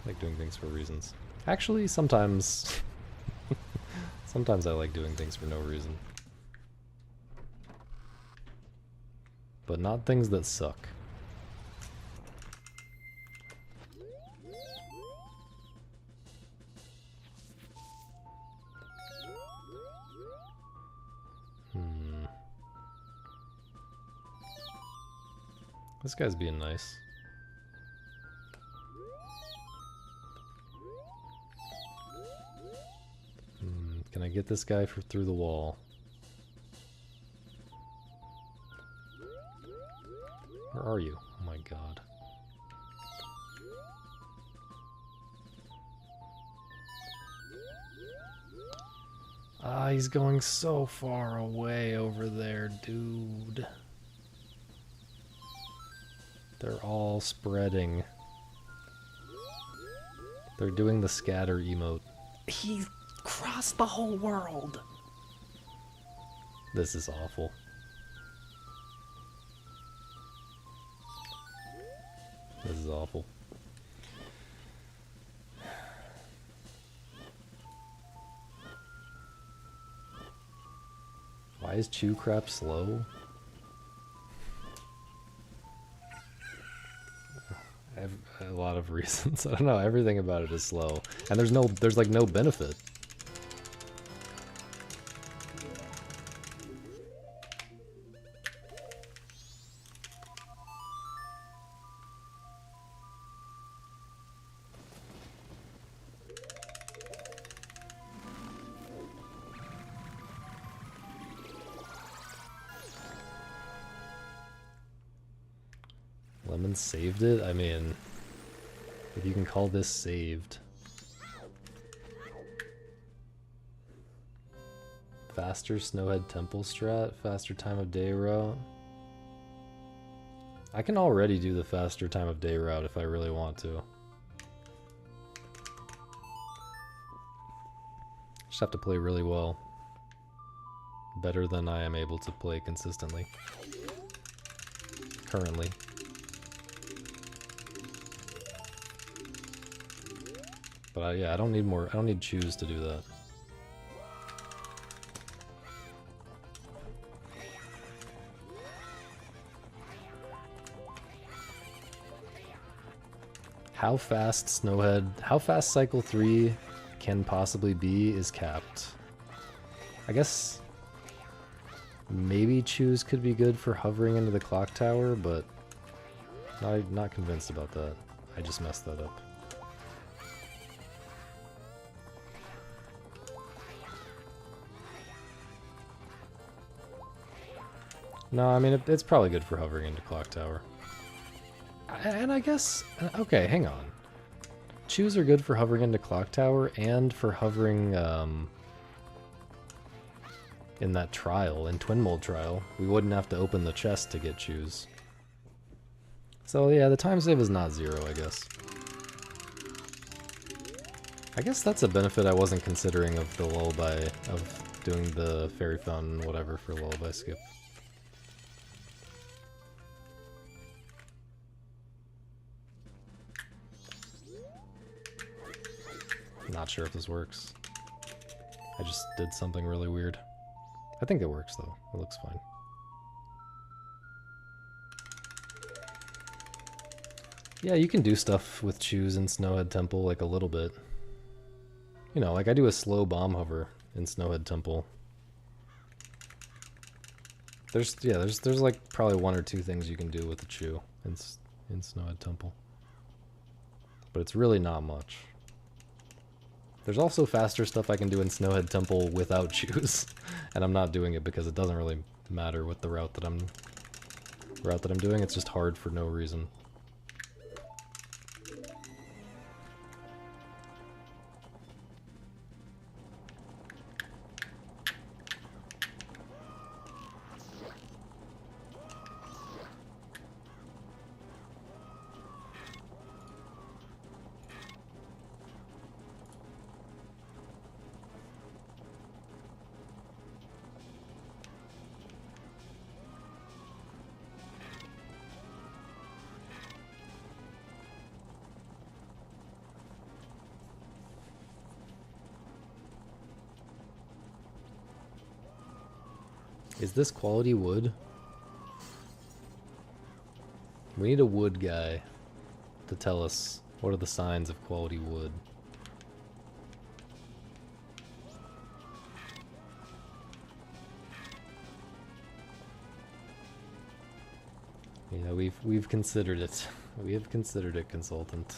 I like doing things for reasons. Actually, sometimes... sometimes I like doing things for no reason. But not things that suck. This guy's being nice. Can I get this guy through the wall? Where are you? Oh my god. Ah, he's going so far away over there, dude. They're all spreading. They're doing the scatter emote. He crossed the whole world! This is awful. This is awful. Why is Chew Crap slow? A lot of reasons. I don't know, everything about it is slow. And there's like no benefit. Lemon saved it? I mean, if you can call this saved. Faster Snowhead Temple strat, faster time of day route. I can already do the faster time of day route if I really want to. Just have to play really well. Better than I am able to play consistently. Currently. But yeah, I don't need chews to do that. How fast how fast Cycle 3 can possibly be is capped. I guess maybe Choose could be good for hovering into the clock tower, but not convinced about that. I just messed that up. No, I mean, it's probably good for hovering into clock tower. And I guess... Okay, hang on. Choose are good for hovering into clock tower and for hovering in that trial, in Twin Mold trial. We wouldn't have to open the chest to get Choose. So yeah, the time save is not 0, I guess. I guess that's a benefit I wasn't considering of the lullaby, of doing the fairy fountain whatever for lullaby skip. Not sure if this works. I just did something really weird. I think it works though. It looks fine. Yeah, you can do stuff with Choose in Snowhead Temple, like a little bit. You know, like I do a slow bomb hover in Snowhead Temple. There's like probably 1 or 2 things you can do with the Chew in Snowhead Temple. But it's really not much. There's also faster stuff I can do in Snowhead Temple without Choose, and I'm not doing it because it doesn't really matter with the route that I'm doing. It's just hard for no reason. Is this quality wood? We need a wood guy to tell us what are the signs of quality wood. Yeah, we've considered it. We have considered it, consultant.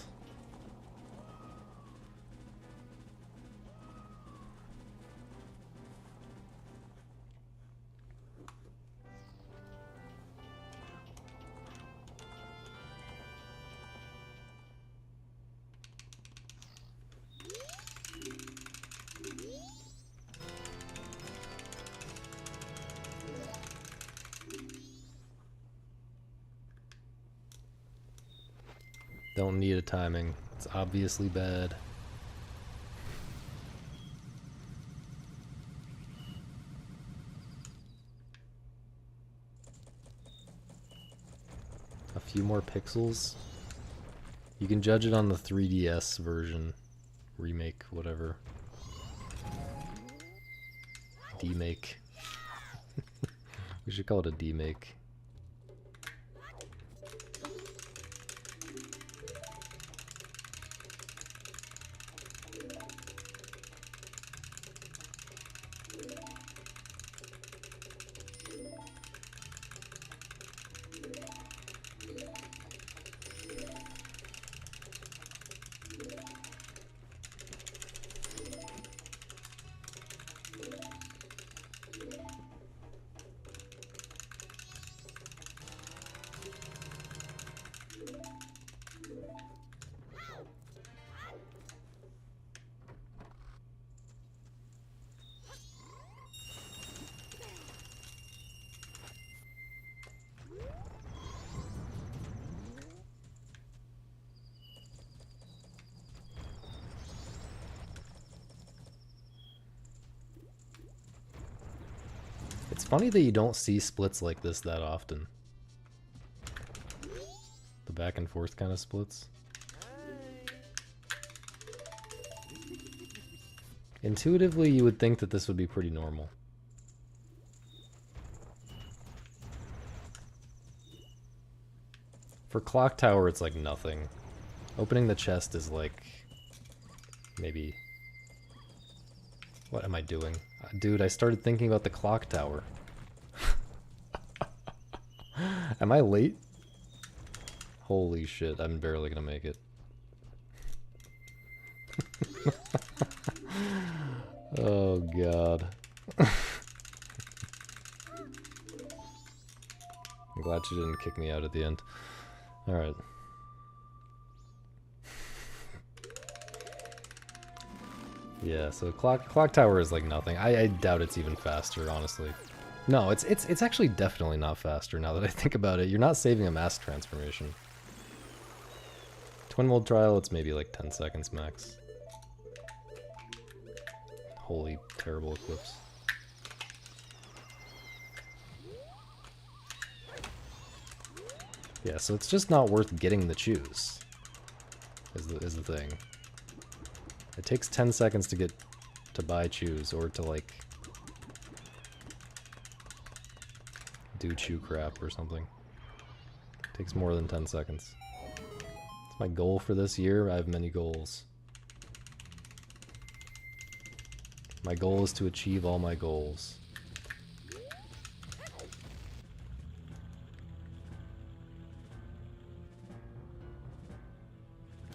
Don't need a timing. It's obviously bad. A few more pixels. You can judge it on the 3DS version. Remake, whatever. Demake. We should call it a demake. It's funny that you don't see splits like this that often. The back and forth kind of splits. Intuitively, you would think that this would be pretty normal. For Clock Tower, it's like nothing. Opening the chest is like... maybe... What am I doing? Dude, I started thinking about the clock tower. Am I late? Holy shit, I'm barely gonna make it. Oh god. I'm glad she didn't kick me out at the end. Alright. Yeah, so clock tower is like nothing. I doubt it's even faster, honestly. No, it's actually definitely not faster now that I think about it. You're not saving a mass transformation. Twin mold trial, it's maybe like 10 seconds max. Holy terrible eclipse. Yeah, so it's just not worth getting the choose. Is the thing. It takes 10 seconds to get to buy choose or to like do chew crap or something. It takes more than 10 seconds. It's my goal for this year. I have many goals. My goal is to achieve all my goals.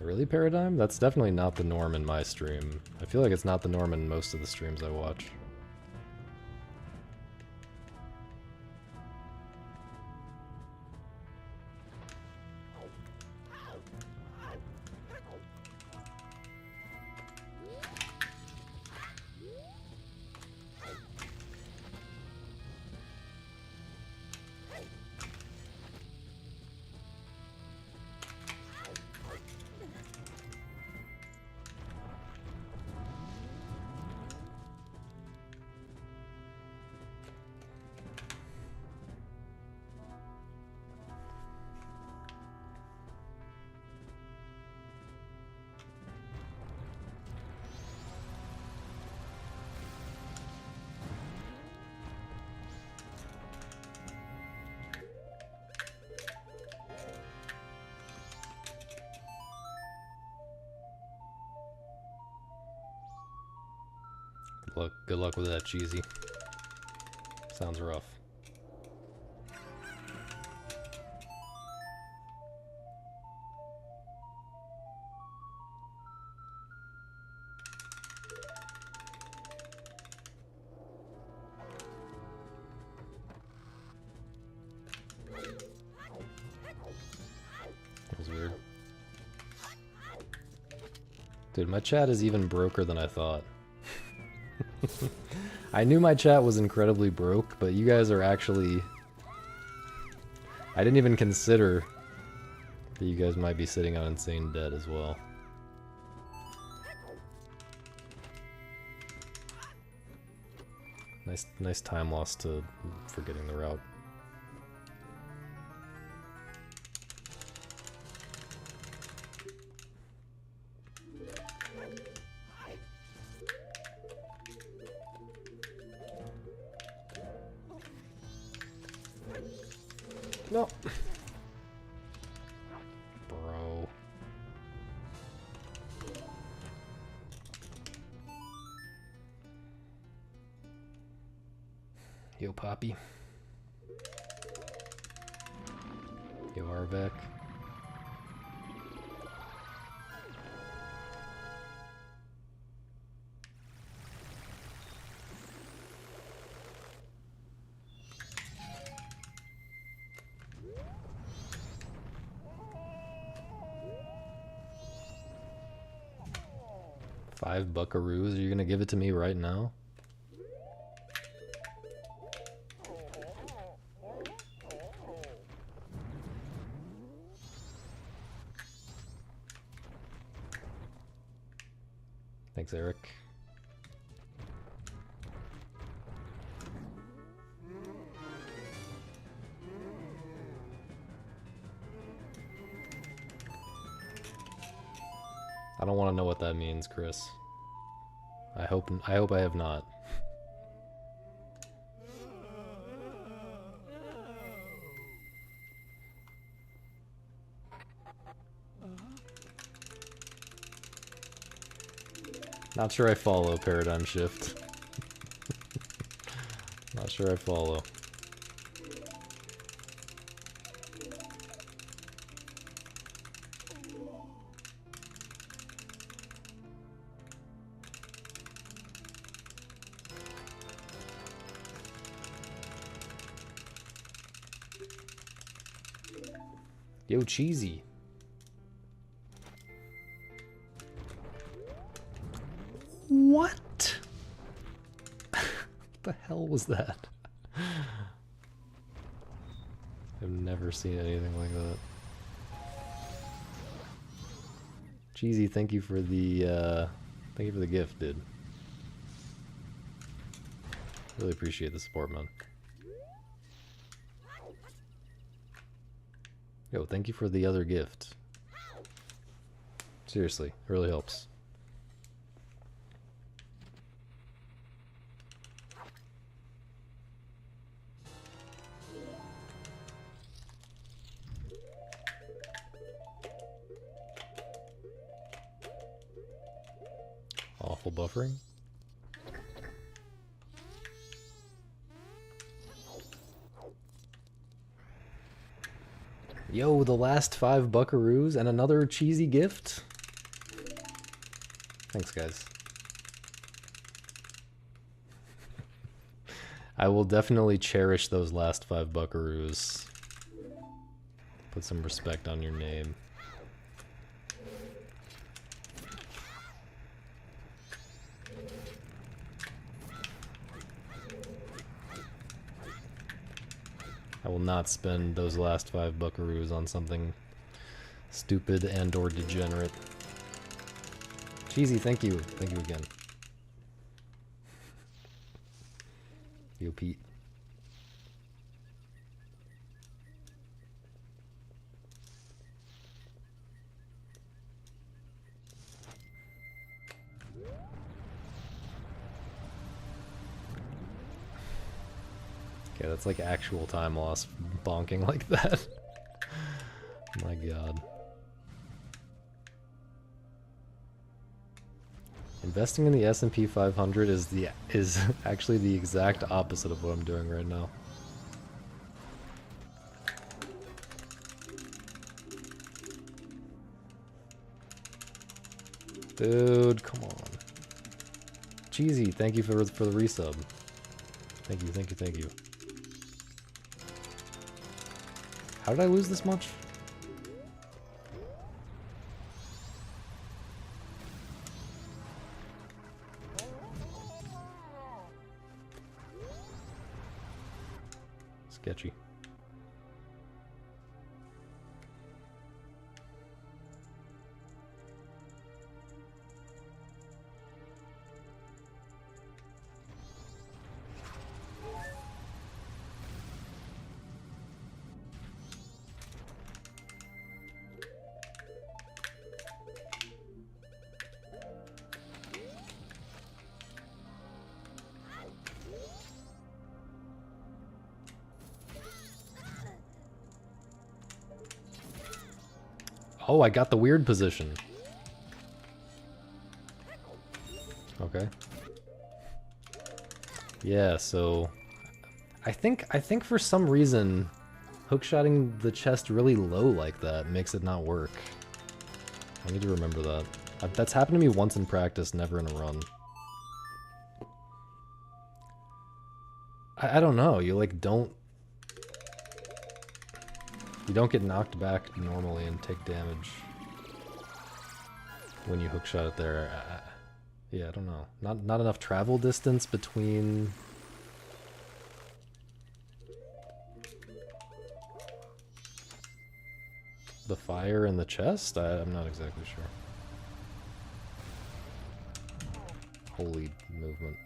Really, Paradigm? That's definitely not the norm in my stream. I feel like it's not the norm in most of the streams I watch. Good luck with that, cheesy. Sounds rough. That was weird. Dude, my chat is even broker than I thought. I knew my chat was incredibly broke, but you guys are actually... I didn't even consider that you guys might be sitting on insane debt as well. Nice time loss to forgetting the route. No. Bro. Yo, Poppy. Yo, Arvek. $5 buckaroos? Are you gonna give it to me right now? Thanks, Eric. I don't want to know what that means, Chris. I hope I have not. Not sure I follow Paradigm Shift. Not sure I follow. Yo, Cheesy. What? What the hell was that? I've never seen anything like that. Cheesy, thank you for the gift, dude. Really appreciate the support, man. Yo, thank you for the other gift. Seriously, it really helps. Awful buffering. Yo, the last 5 buckaroos and another cheesy gift. Thanks, guys. I will definitely cherish those last 5 buckaroos. Put some respect on your name. I will not spend those last 5 buckaroos on something stupid and or degenerate. Cheesy, thank you. Thank you again. Yo, Pete. Okay, that's like actual time loss bonking like that. My god. Investing in the S&P 500 is actually the exact opposite of what I'm doing right now. Dude, come on. Cheesy, thank you for the resub. Thank you, thank you, thank you. How did I lose this much? Sketchy. Oh, I got the weird position. Okay. Yeah, so I think for some reason hookshotting the chest really low like that makes it not work. I need to remember that. That's happened to me once in practice, never in a run. I don't know, you like don't get knocked back normally and take damage when you hookshot it there. Yeah, I don't know. Not enough travel distance between the fire and the chest? I'm not exactly sure. Holy movement.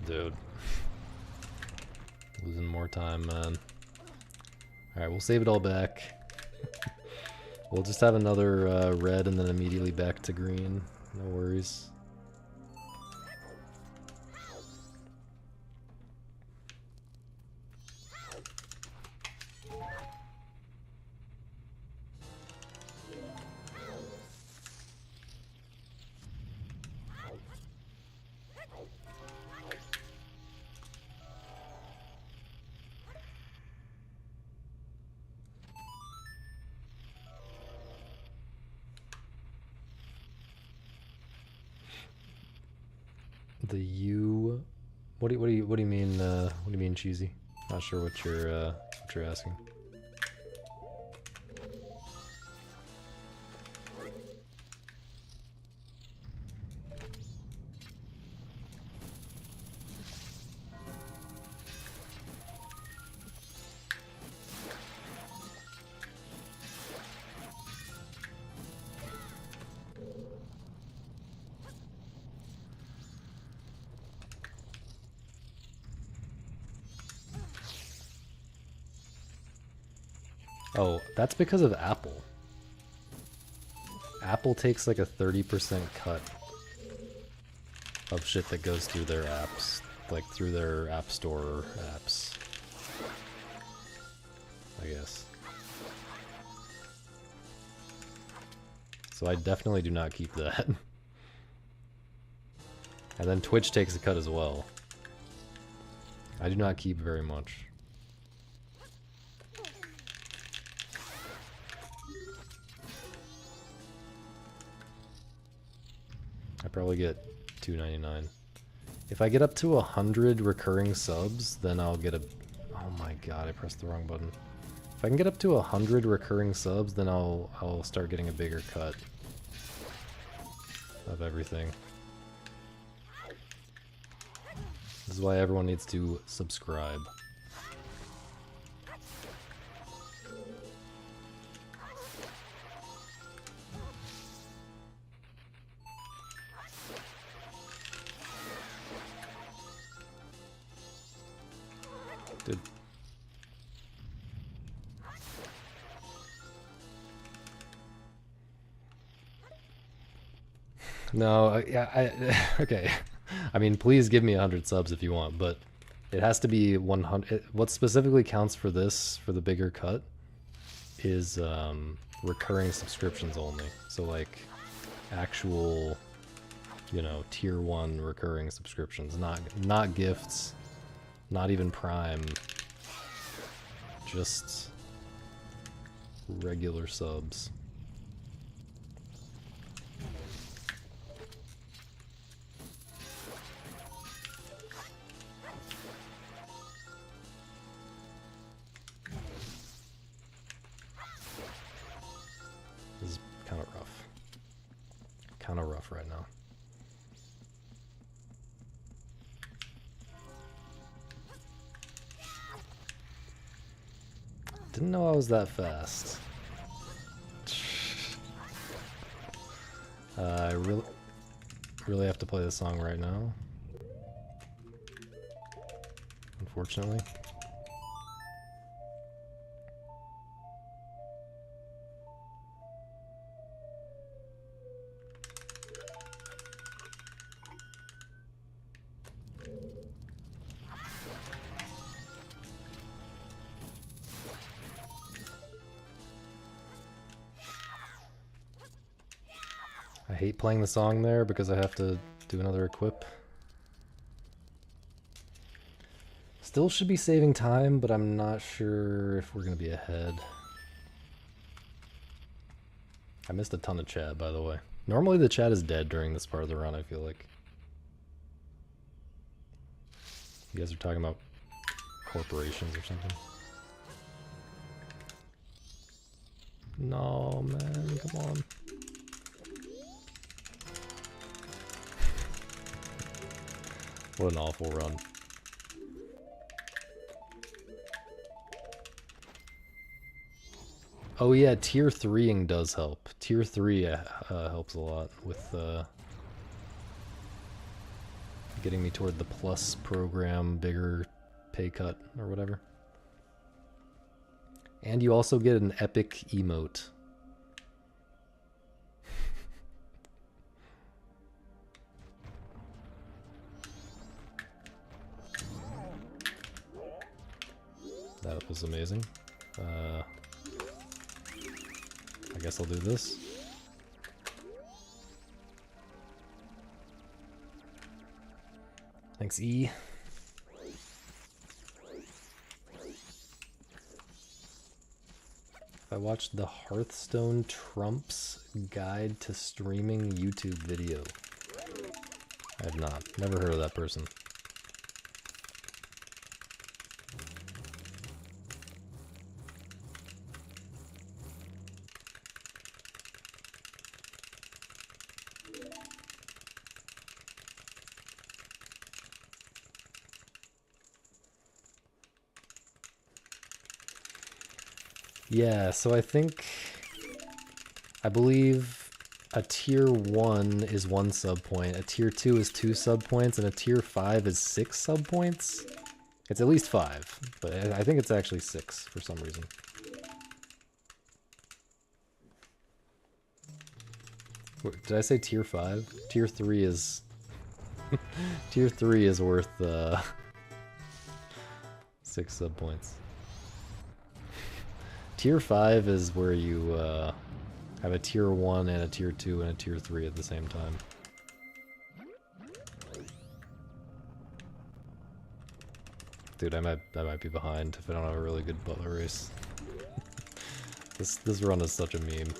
Dude. Losing more time, man. Alright, we'll save it all back. We'll just have another red and then immediately back to green. No worries. The U. What do you mean? What do you mean cheesy? Not sure what you're asking. Oh, that's because of Apple. Apple takes like a 30% cut of shit that goes through their apps, like through their App Store apps, I guess. So I definitely do not keep that. And then Twitch takes a cut as well. I do not keep very much. I probably get $2.99. If I get up to 100 recurring subs, then I'll get a... Oh my god, I pressed the wrong button. If I can get up to 100 recurring subs, then I'll start getting a bigger cut of everything. This is why everyone needs to subscribe. Dude. No, okay. I mean, please give me 100 subs if you want, but it has to be 100. What specifically counts for this, for the bigger cut, is recurring subscriptions only. So like actual, you know, tier 1 recurring subscriptions, not gifts, not even Prime, just regular subs. This is kind of rough. Kind of rough right now. Didn't know I was that fast. I really have to play this song right now. Unfortunately. I hate playing the song there because I have to do another equip. Still should be saving time, but I'm not sure if we're gonna be ahead. I missed a ton of chat, by the way. Normally the chat is dead during this part of the run, I feel like. You guys are talking about corporations or something. No, man, come on. What an awful run. Oh yeah, tier 3ing does help. Tier 3 helps a lot with getting me toward the plus program, bigger pay cut or whatever. And you also get an epic emote. That was amazing. I guess I'll do this. Thanks, E. I watched the Hearthstone Trump's Guide to Streaming YouTube video. I have not. Never heard of that person. Yeah, so I believe a tier 1 is 1 sub point, a tier 2 is 2 sub points, and a tier 5 is 6 sub points. It's at least 5, but I think it's actually 6 for some reason. Wait, did I say tier 5? Tier 3 is... tier 3 is worth 6 sub points. Tier 5 is where you have a tier 1 and a tier 2 and a tier 3 at the same time. Dude, I might be behind if I don't have a really good butler race. This run is such a meme.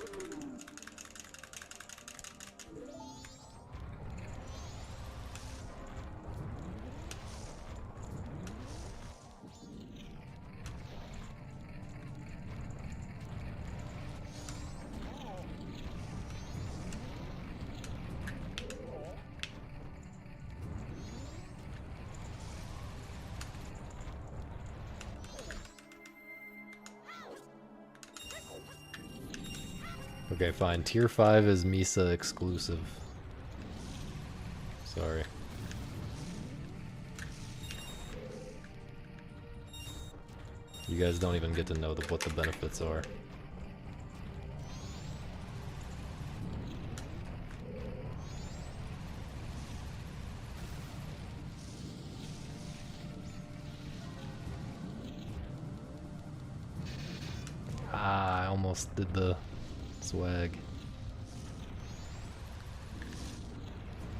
Okay, fine. Tier 5 is Misa exclusive. Sorry. You guys don't even get to know what the benefits are. Ah, I almost did the swag.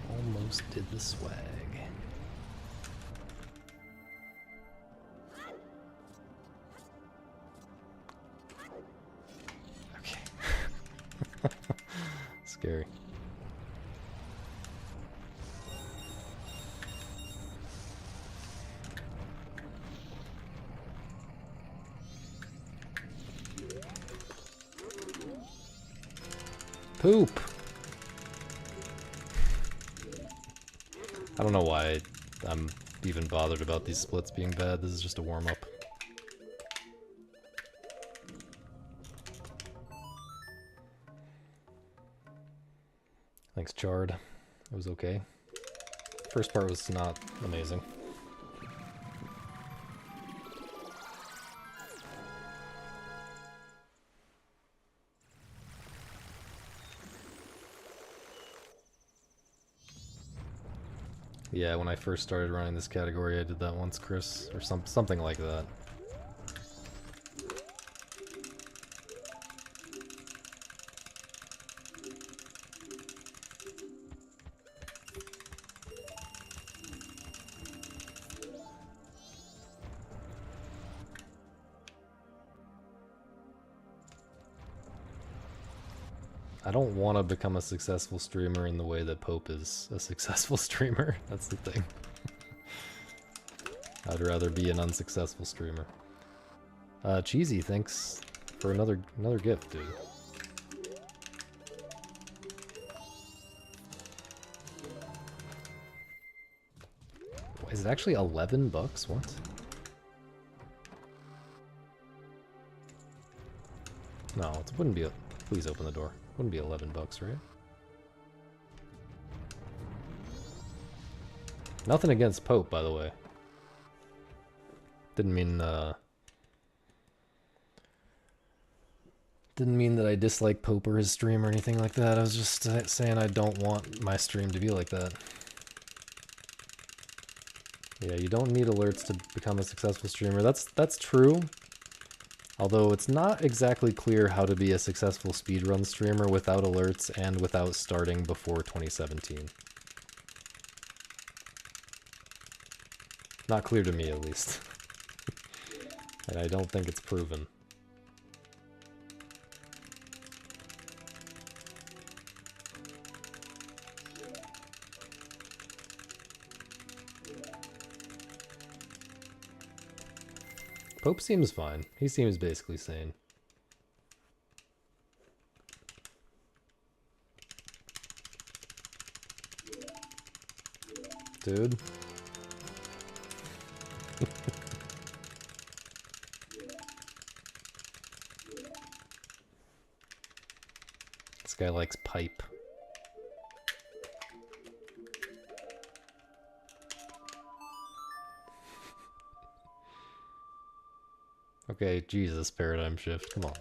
Almost did the swag. Okay. Scary. Poop! I don't know why I'm even bothered about these splits being bad. This is just a warm-up. Thanks, Chard. It was okay. First part was not amazing. Yeah, when I first started running this category, I did that once, Chris, or something like that. I don't want to become a successful streamer in the way that Pope is a successful streamer. That's the thing. I'd rather be an unsuccessful streamer. Cheesy, thanks for another gift, dude. Is it actually 11 bucks? What? No, it wouldn't be a... Please open the door. Wouldn't be 11 bucks, right? Nothing against Pope, by the way. Didn't mean that I dislike Pope or his stream or anything like that. I was just saying I don't want my stream to be like that. Yeah, you don't need alerts to become a successful streamer. That's true. Although it's not exactly clear how to be a successful speedrun streamer without alerts and without starting before 2017. Not clear to me, at least. And I don't think it's proven. Pope seems fine. He seems basically sane. Dude. This guy likes pipe. Okay, Jesus, paradigm shift, come on.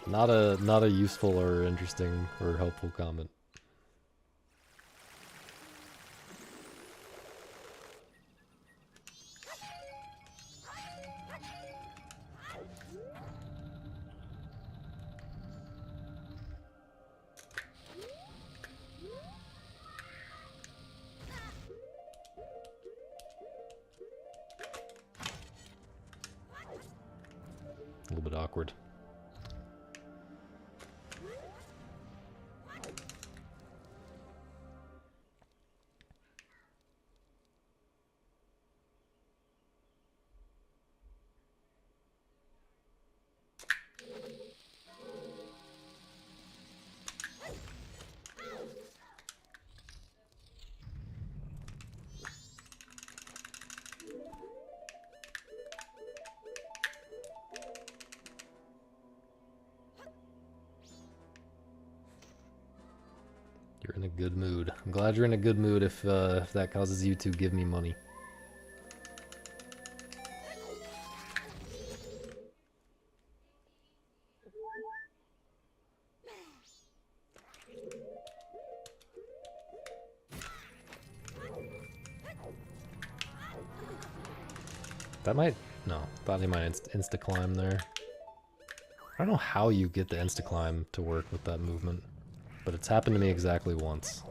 Not a useful or interesting or helpful comment. A little bit awkward. You're in a good mood. I'm glad you're in a good mood if that causes you to give me money. That might... no, thought he might insta-climb there. I don't know how you get the insta-climb to work with that movement, but it's happened to me exactly once.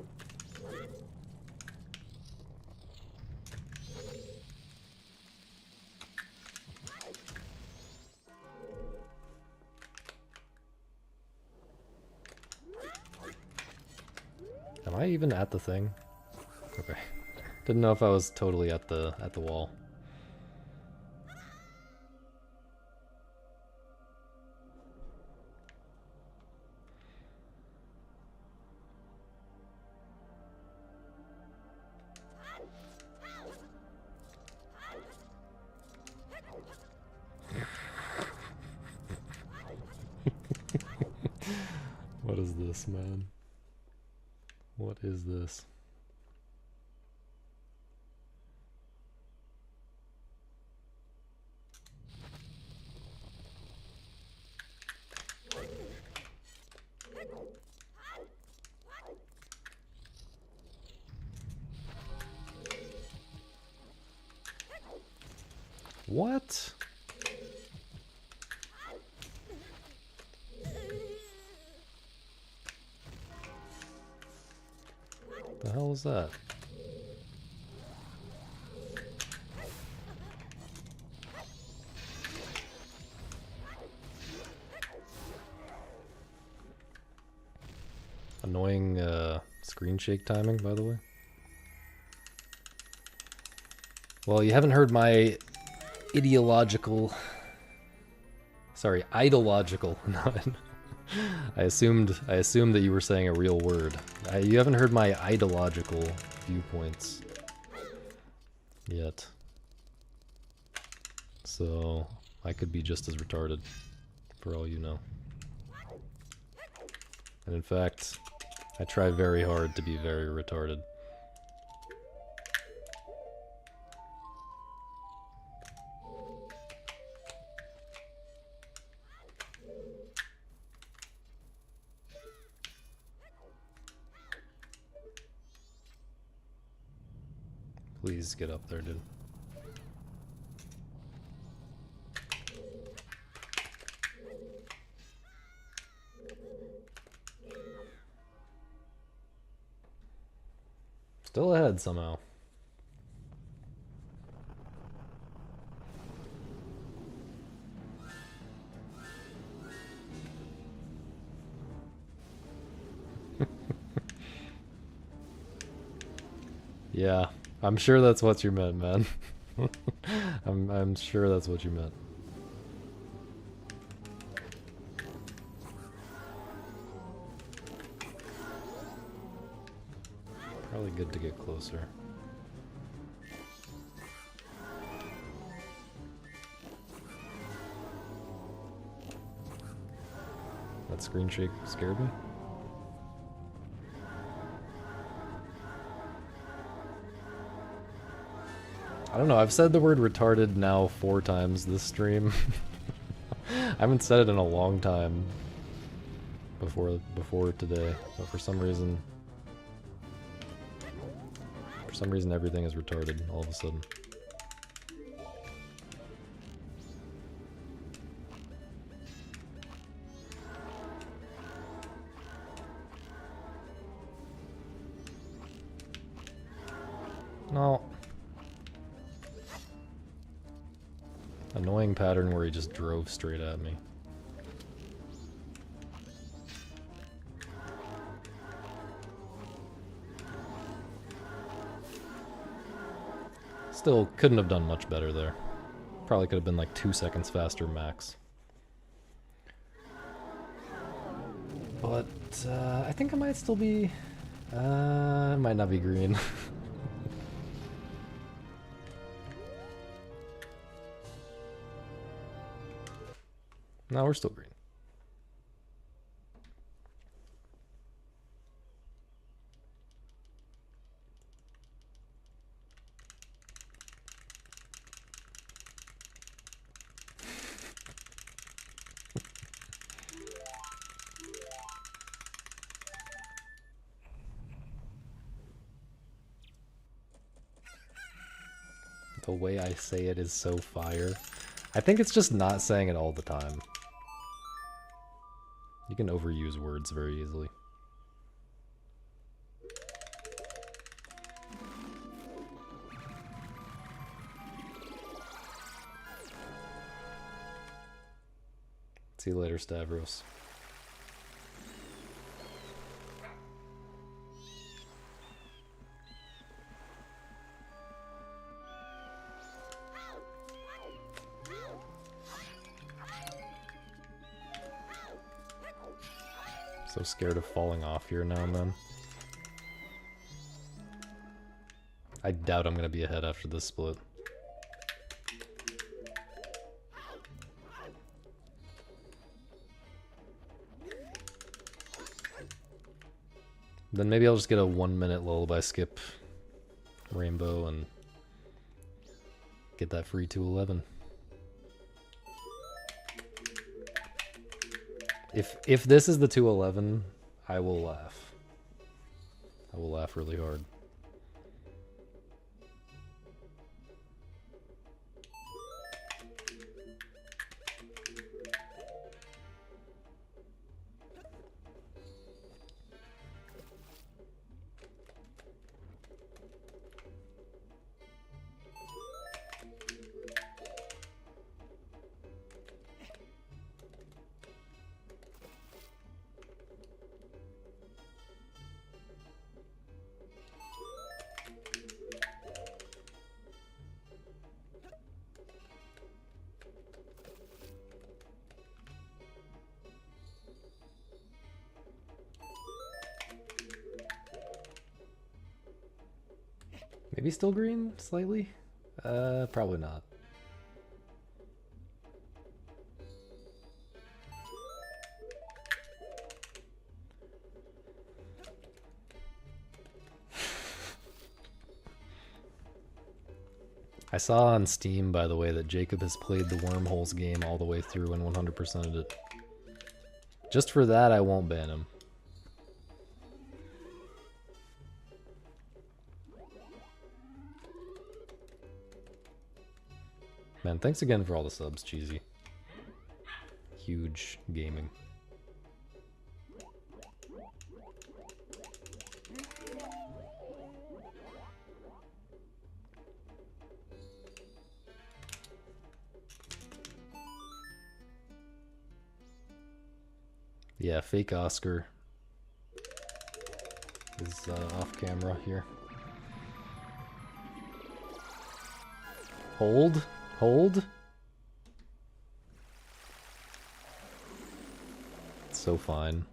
Am I even at the thing? Okay. Didn't know if I was totally at the wall. What is this, man? What is this? What? The hell is that? Annoying screen shake timing, by the way. Well, you haven't heard my ideological... Sorry, ideological. I assumed that you were saying a real word. You haven't heard my ideological viewpoints yet. So, I could be just as retarded, for all you know. And in fact, I try very hard to be very retarded. Please get up there, dude. Still ahead somehow. Yeah, I'm sure that's what you meant, man. I'm sure that's what you meant. Probably good to get closer. That screen shake scared me. I don't know, I've said the word retarded now 4 times this stream. I haven't said it in a long time before today, but for some reason everything is retarded all of a sudden. No. Annoying pattern where he just drove straight at me. Still couldn't have done much better there. Probably could have been like 2 seconds faster max. But I think I might still be... it might not be green. No, we're still green. The way I say it is so fire. I think it's just not saying it all the time. You can overuse words very easily. See you later, Stavros. So scared of falling off here now and then. I doubt I'm gonna be ahead after this split. Then maybe I'll just get a 1-minute lullaby skip rainbow and get that free 211. If this is the 211, I will laugh. I will laugh really hard. Maybe still green, slightly? Probably not. I saw on Steam, by the way, that Jacob has played the Wormholes game all the way through and 100%ed it. Just for that, I won't ban him. Man, thanks again for all the subs, Cheesy. Huge gaming. Yeah, fake Oscar is off camera here. Hold. Hold. It's so fine.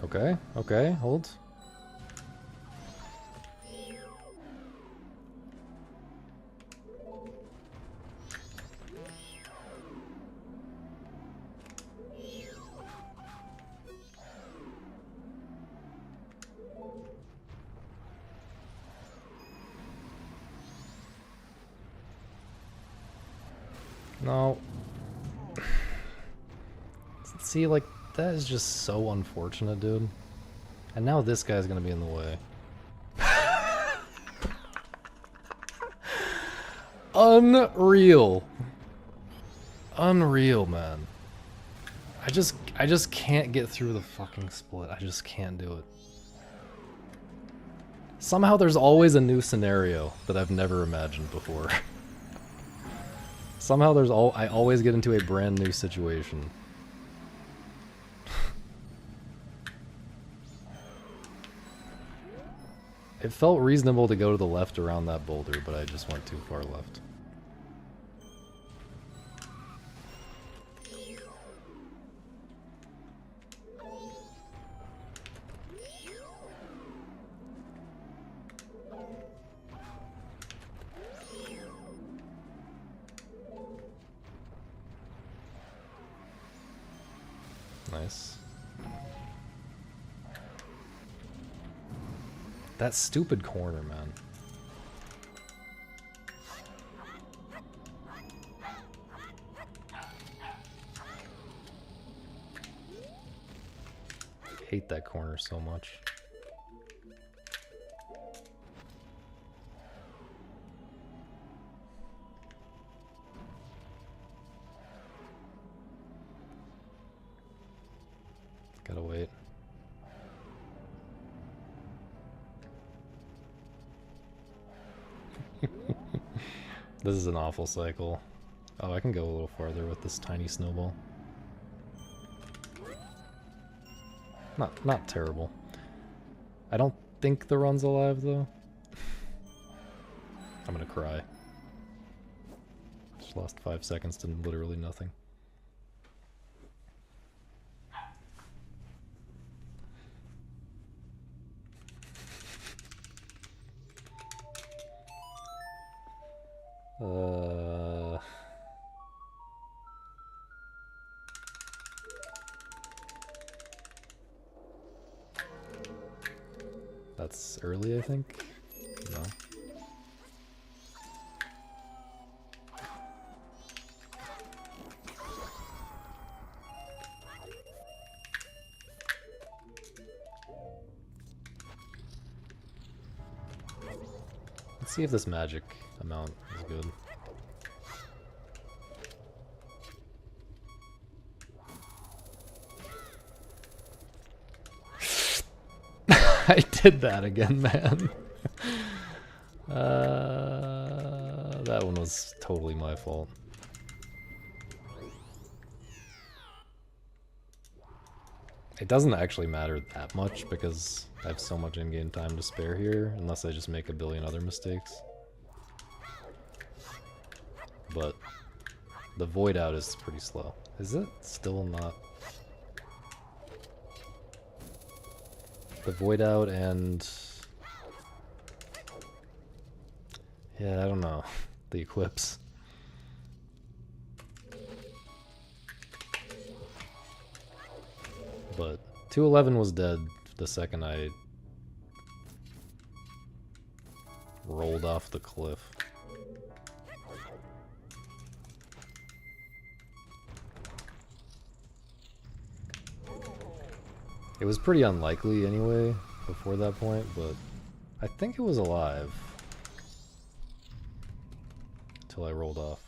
Okay, okay, hold. No. See, like, that is just so unfortunate, dude. And now this guy's gonna be in the way. Unreal. Unreal, man. I just can't get through the fucking split. I just can't do it. Somehow there's always a new scenario that I've never imagined before. Somehow I always get into a brand new situation. It felt reasonable to go to the left around that boulder, but I just went too far left. Nice. That stupid corner, man. I hate that corner so much. Gotta wait. This is an awful cycle. Oh, I can go a little farther with this tiny snowball. Not terrible. I don't think the run's alive, though. I'm gonna cry. Just lost 5 seconds to literally nothing. That's early, I think? No. Let's see if this magic amount is good. I did that again, man. That one was totally my fault. It doesn't actually matter that much because I have so much in-game time to spare here, unless I just make a billion other mistakes. But the void out is pretty slow. Is it still not? The void out and... yeah, I don't know. The eclipse. But 211 was dead the second I rolled off the cliff. It was pretty unlikely anyway before that point, but I think it was alive until I rolled off.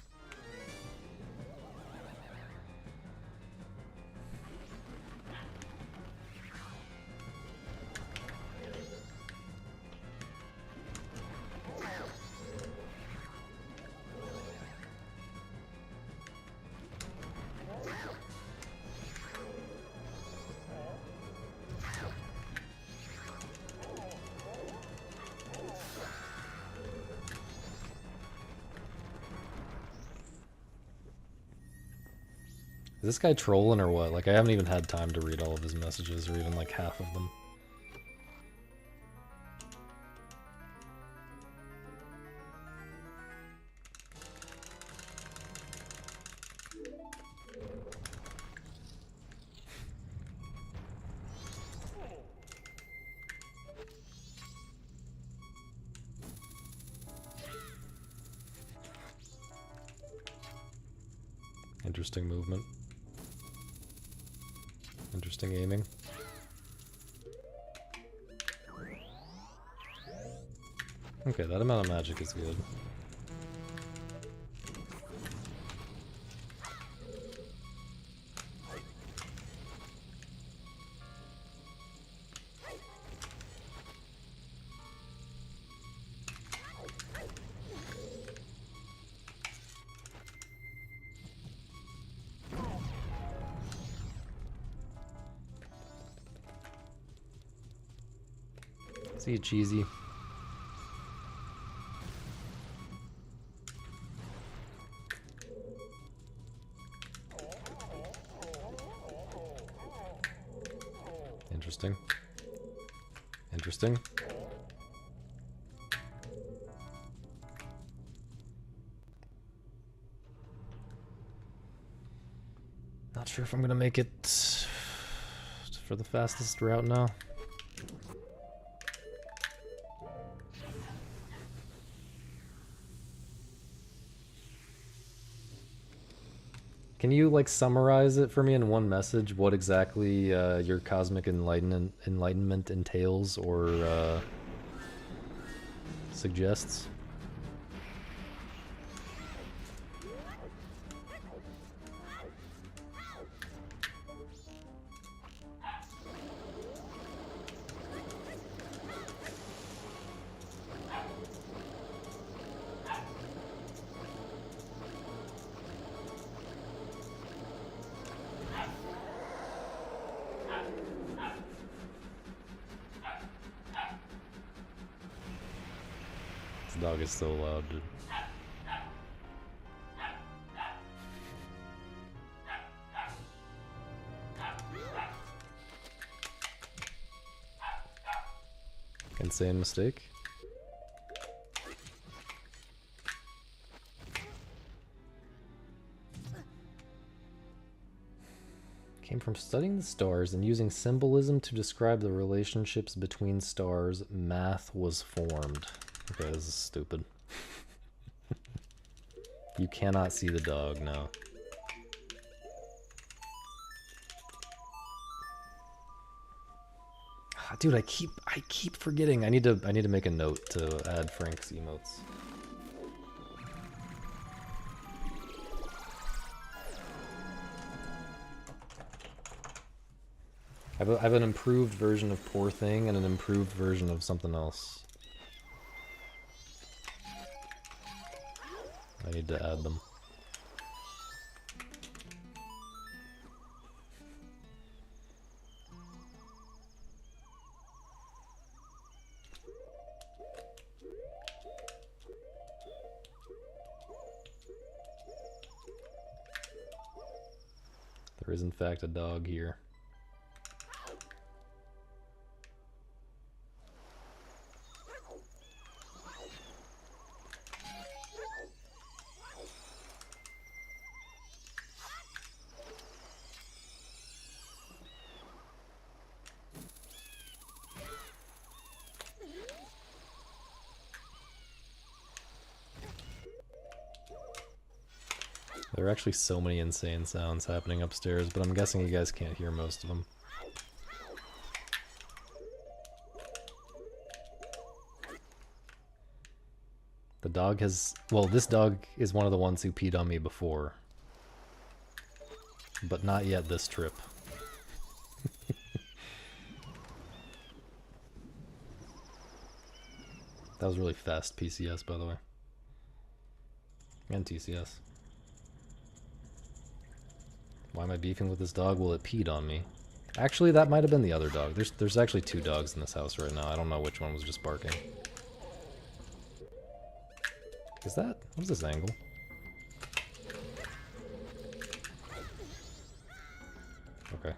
Is this guy trolling or what? Like, I haven't even had time to read all of his messages, or even like half of them. Interesting movement. Interesting aiming. Okay, that amount of magic is good. See you, cheesy. Interesting. Interesting. Not sure if I'm gonna make it for the fastest route now. Can you, like, summarize it for me in one message, what exactly your cosmic enlightenment entails or suggests? This dog is so loud, dude. Insane mistake. Came from studying the stars and using symbolism to describe the relationships between stars, math was formed. Okay, this is stupid. You cannot see the dog now. Dude, I keep forgetting. I need to make a note to add Frank's emotes. I have an improved version of Poor Thing and an improved version of something else. I need to add them. There is in fact a dog here. There are actually so many insane sounds happening upstairs, but I'm guessing you guys can't hear most of them. The dog has... Well, this dog is one of the ones who peed on me before. But not yet this trip. That was really fast PCS, by the way. And TCS. Why am I beefing with this dog? Well, it peed on me. Actually, that might have been the other dog. There's actually two dogs in this house right now. I don't know which one was just barking. Is that... What is this angle? Okay.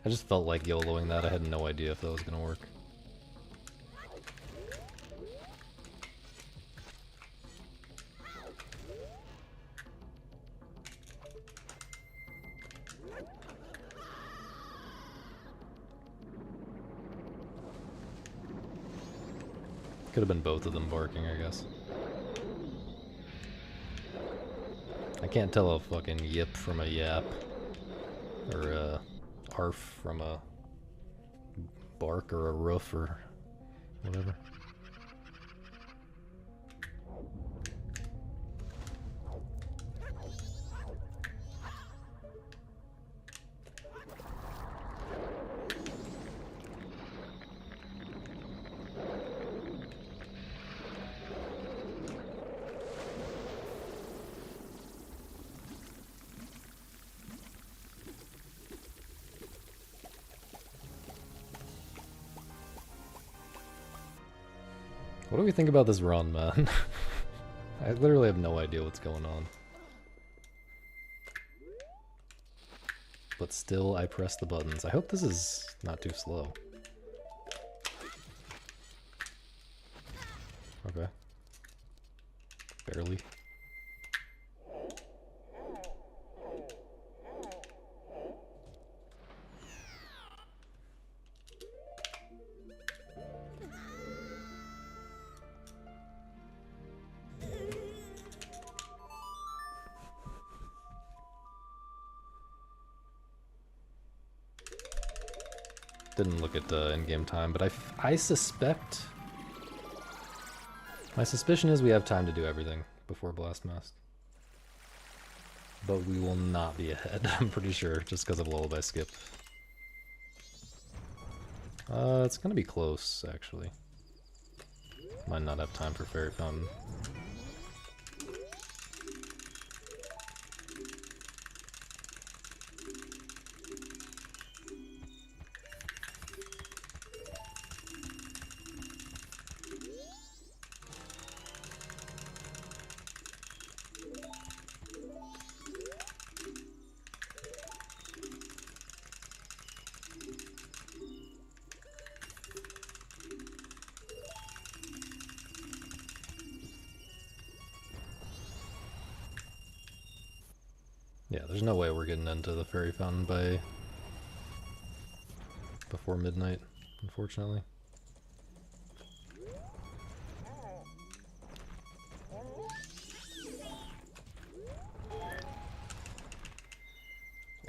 I just felt like YOLOing that. I had no idea if that was gonna work. Could have been both of them barking, I guess. I can't tell a fucking yip from a yap. Or a arf from a bark or a roof or whatever. What do we think about this run, man? I literally have no idea what's going on. But still, I press the buttons. I hope this is not too slow. Okay. Barely. Didn't look at the in-game time, but I suspect... My suspicion is we have time to do everything before Blastmast. But we will not be ahead, I'm pretty sure, just because of Lullaby Skip. It's gonna be close, actually. Might not have time for Fairy Fountain. Yeah, there's no way we're getting into the Fairy Fountain by... before midnight, unfortunately.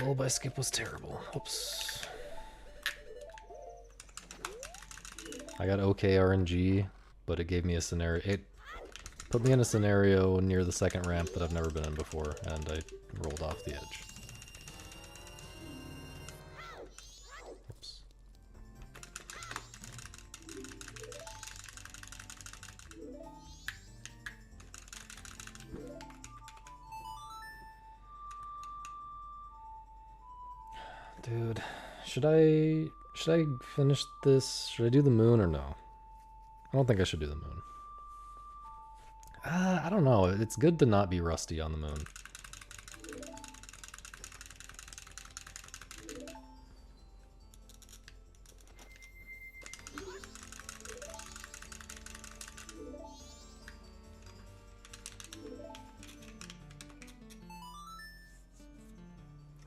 Lullaby Skip was terrible. Oops. I got okay RNG, but it gave me a scenario... It put me in a scenario near the second ramp that I've never been in before, and I rolled off the edge. Oops. Dude, should I finish this? Should I do the moon or no? I don't think I should do the moon. I don't know. It's good to not be rusty on the moon.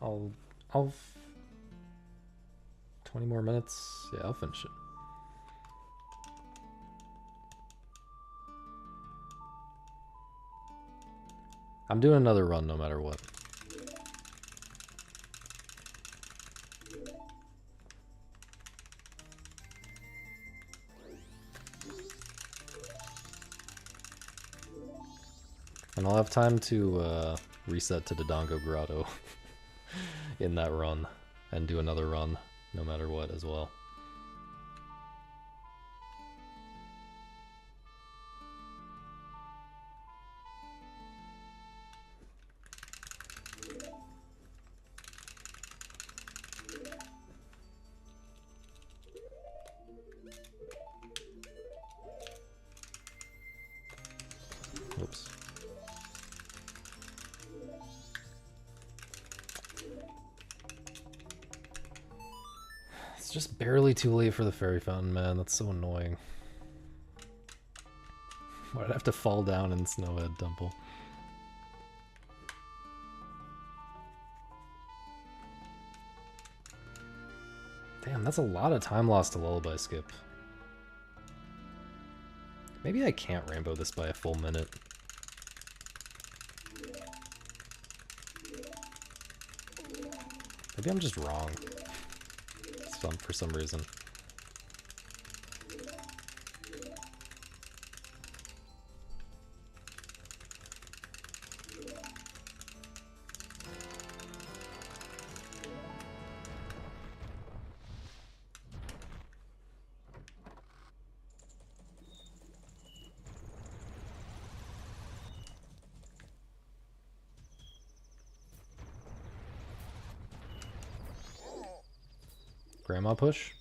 I'll 20 more minutes. Yeah, I'll finish it. I'm doing another run no matter what. And I'll have time to reset to Dodongo Grotto in that run and do another run no matter what as well. Oops. It's just barely too late for the fairy fountain, man. That's so annoying. Why'd I have to fall down in Snowhead Temple? Damn, that's a lot of time lost to Lullaby Skip. Maybe I can't rainbow this by a full minute. Maybe I'm just wrong. For some reason. Grandma push?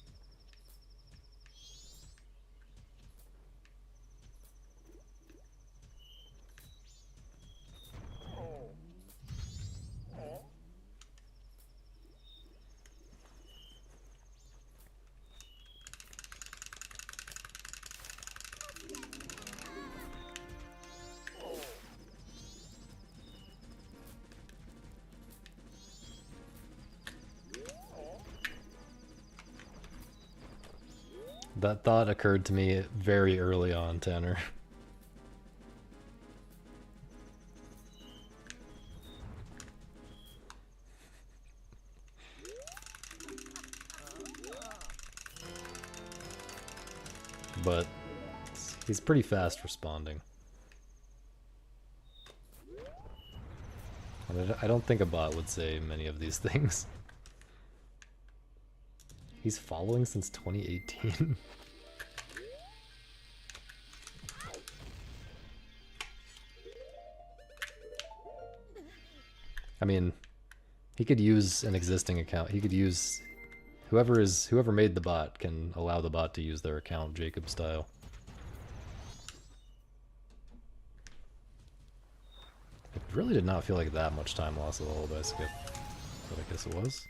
That thought occurred to me very early on, Tanner. But he's pretty fast responding. I don't think a bot would say many of these things. He's following since 2018. I mean, he could use an existing account. He could use whoever made the bot can allow the bot to use their account, Jacob style. It really did not feel like that much time lost with the Lullaby Skip, but I guess it was.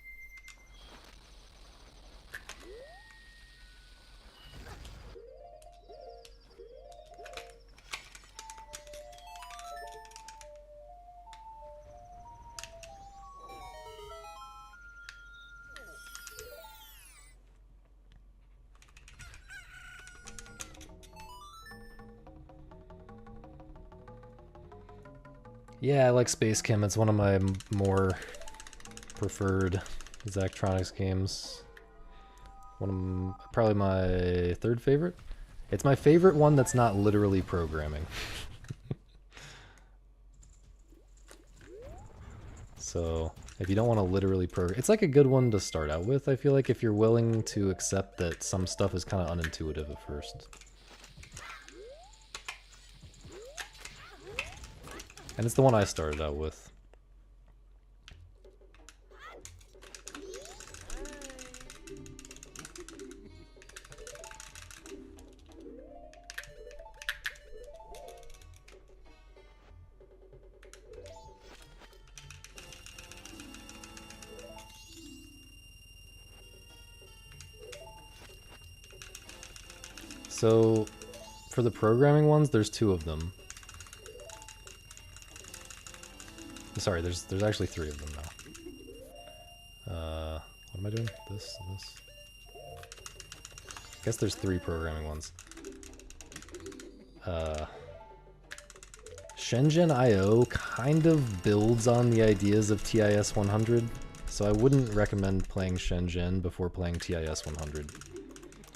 Yeah, I like Space Kim. It's one of my more preferred Zachtronics games. Probably my third favorite. It's my favorite one that's not literally programming. So, if you don't want to literally program... It's like a good one to start out with, I feel like, if you're willing to accept that some stuff is kind of unintuitive at first. And it's the one I started out with. So, for the programming ones, there's two of them. Sorry, there's actually three of them now. this and this. I guess there's 3 programming ones. Shenzhen IO kind of builds on the ideas of TIS 100, so I wouldn't recommend playing Shenzhen before playing TIS 100.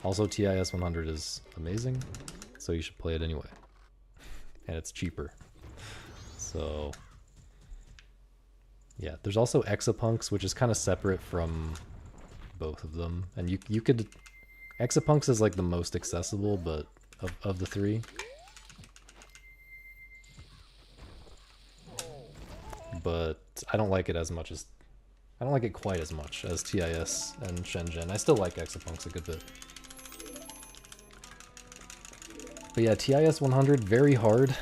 Also, TIS 100 is amazing, so you should play it anyway. And it's cheaper. So, yeah, there's also Exapunks, which is kind of separate from both of them. And you could... Exapunks is like the most accessible, but of the 3. But I don't like it as much as... I don't like it quite as much as TIS and Shenzhen. I still like Exapunks a good bit. But yeah, TIS 100, very hard,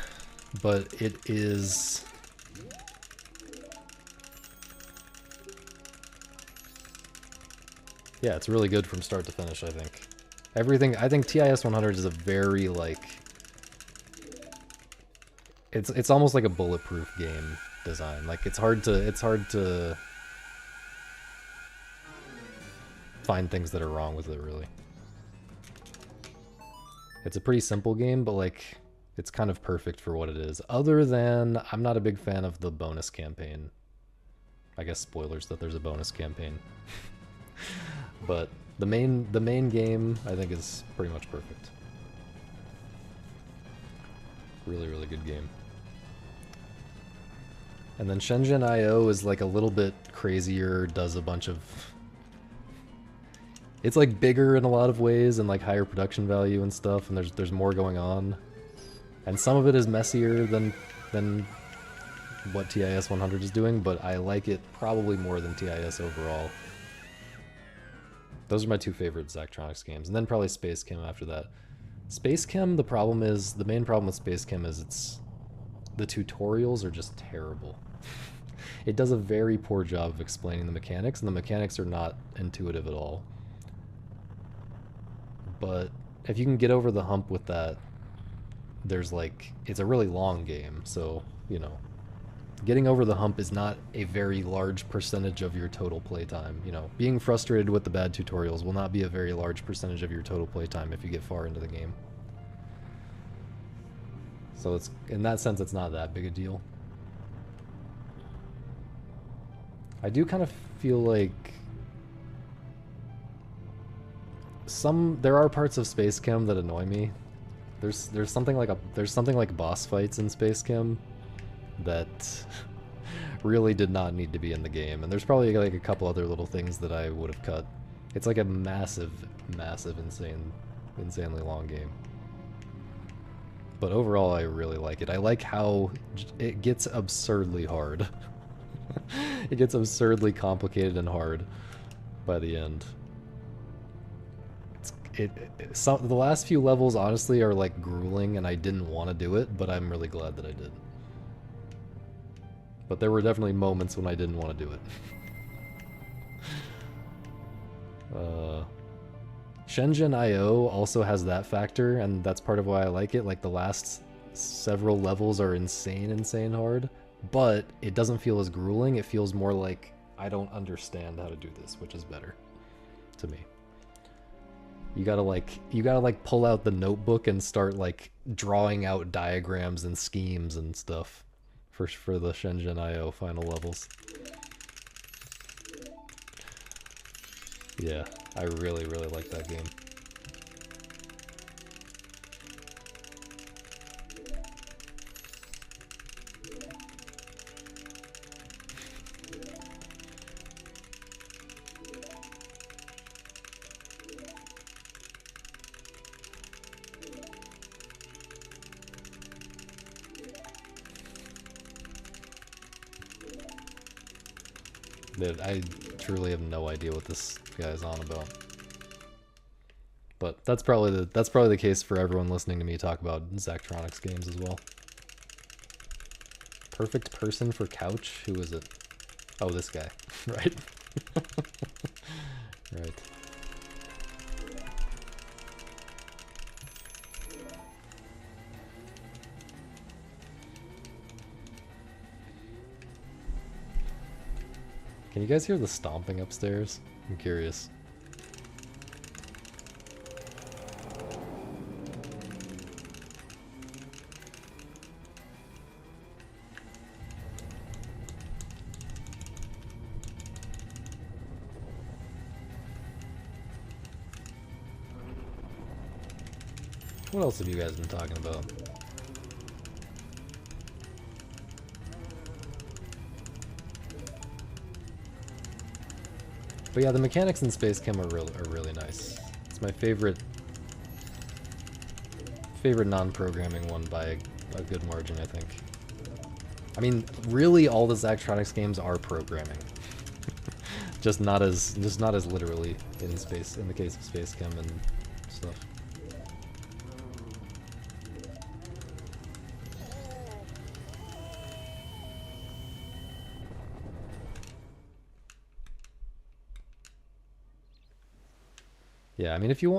but it is... Yeah, it's really good from start to finish, I think. Everything, I think TIS 100 is a very, like... It's almost like a bulletproof game design. Like, it's hard to find things that are wrong with it, really. It's a pretty simple game, but, like, it's kind of perfect for what it is. Other than, I'm not a big fan of the bonus campaign. I guess spoilers that there's a bonus campaign. But the main game, I think, is pretty much perfect. Really, really good game. And then Shenzhen IO is like a little bit crazier, does a bunch of... It's like bigger in a lot of ways and like higher production value and stuff, and there's more going on. And some of it is messier than what TIS 100 is doing, but I like it probably more than TIS overall. Those are my 2 favorite Zachtronics games, and then probably Space Chem after that. Space Chem, the main problem with Space Chem is the tutorials are just terrible. It does a very poor job of explaining the mechanics, and the mechanics are not intuitive at all. But if you can get over the hump with that, there's like, it's a really long game, so, you know, getting over the hump is not a very large percentage of your total playtime. You know, being frustrated with the bad tutorials will not be a very large percentage of your total playtime if you get far into the game. So it's, in that sense, it's not that big a deal. I do kind of feel like there are parts of Space Chem that annoy me. There's something like boss fights in Space Chem that really did not need to be in the game, and there's probably like a couple other little things that I would have cut. It's like a massive, insanely long game. But overall, I really like it. I like how it gets absurdly hard. It gets absurdly complicated and hard by the end. The last few levels, honestly, are like grueling, and I didn't want to do it, but I'm really glad that I did. But there were definitely moments when I didn't want to do it. Shenzhen IO also has that factor, and that's part of why I like it. Like, the last several levels are insane hard, but it doesn't feel as grueling. It feels more like I don't understand how to do this, which is better to me. You gotta like pull out the notebook and start like drawing out diagrams and schemes and stuff for the Shenzhen IO final levels. Yeah, I really like that game. Dude, I truly have no idea what this guy's on about. But that's probably the case for everyone listening to me talk about Zachtronics games as well. Perfect person for couch? Who is it? Oh, this guy. Right. Right. Can you guys hear the stomping upstairs? I'm curious. What else have you guys been talking about? But yeah, the mechanics in Space Chem are really nice. It's my favorite non-programming one by a good margin, I think. I mean, really, all the Zachtronics games are programming, just not as literally in the case of Space Chem and stuff. Yeah, I mean, if you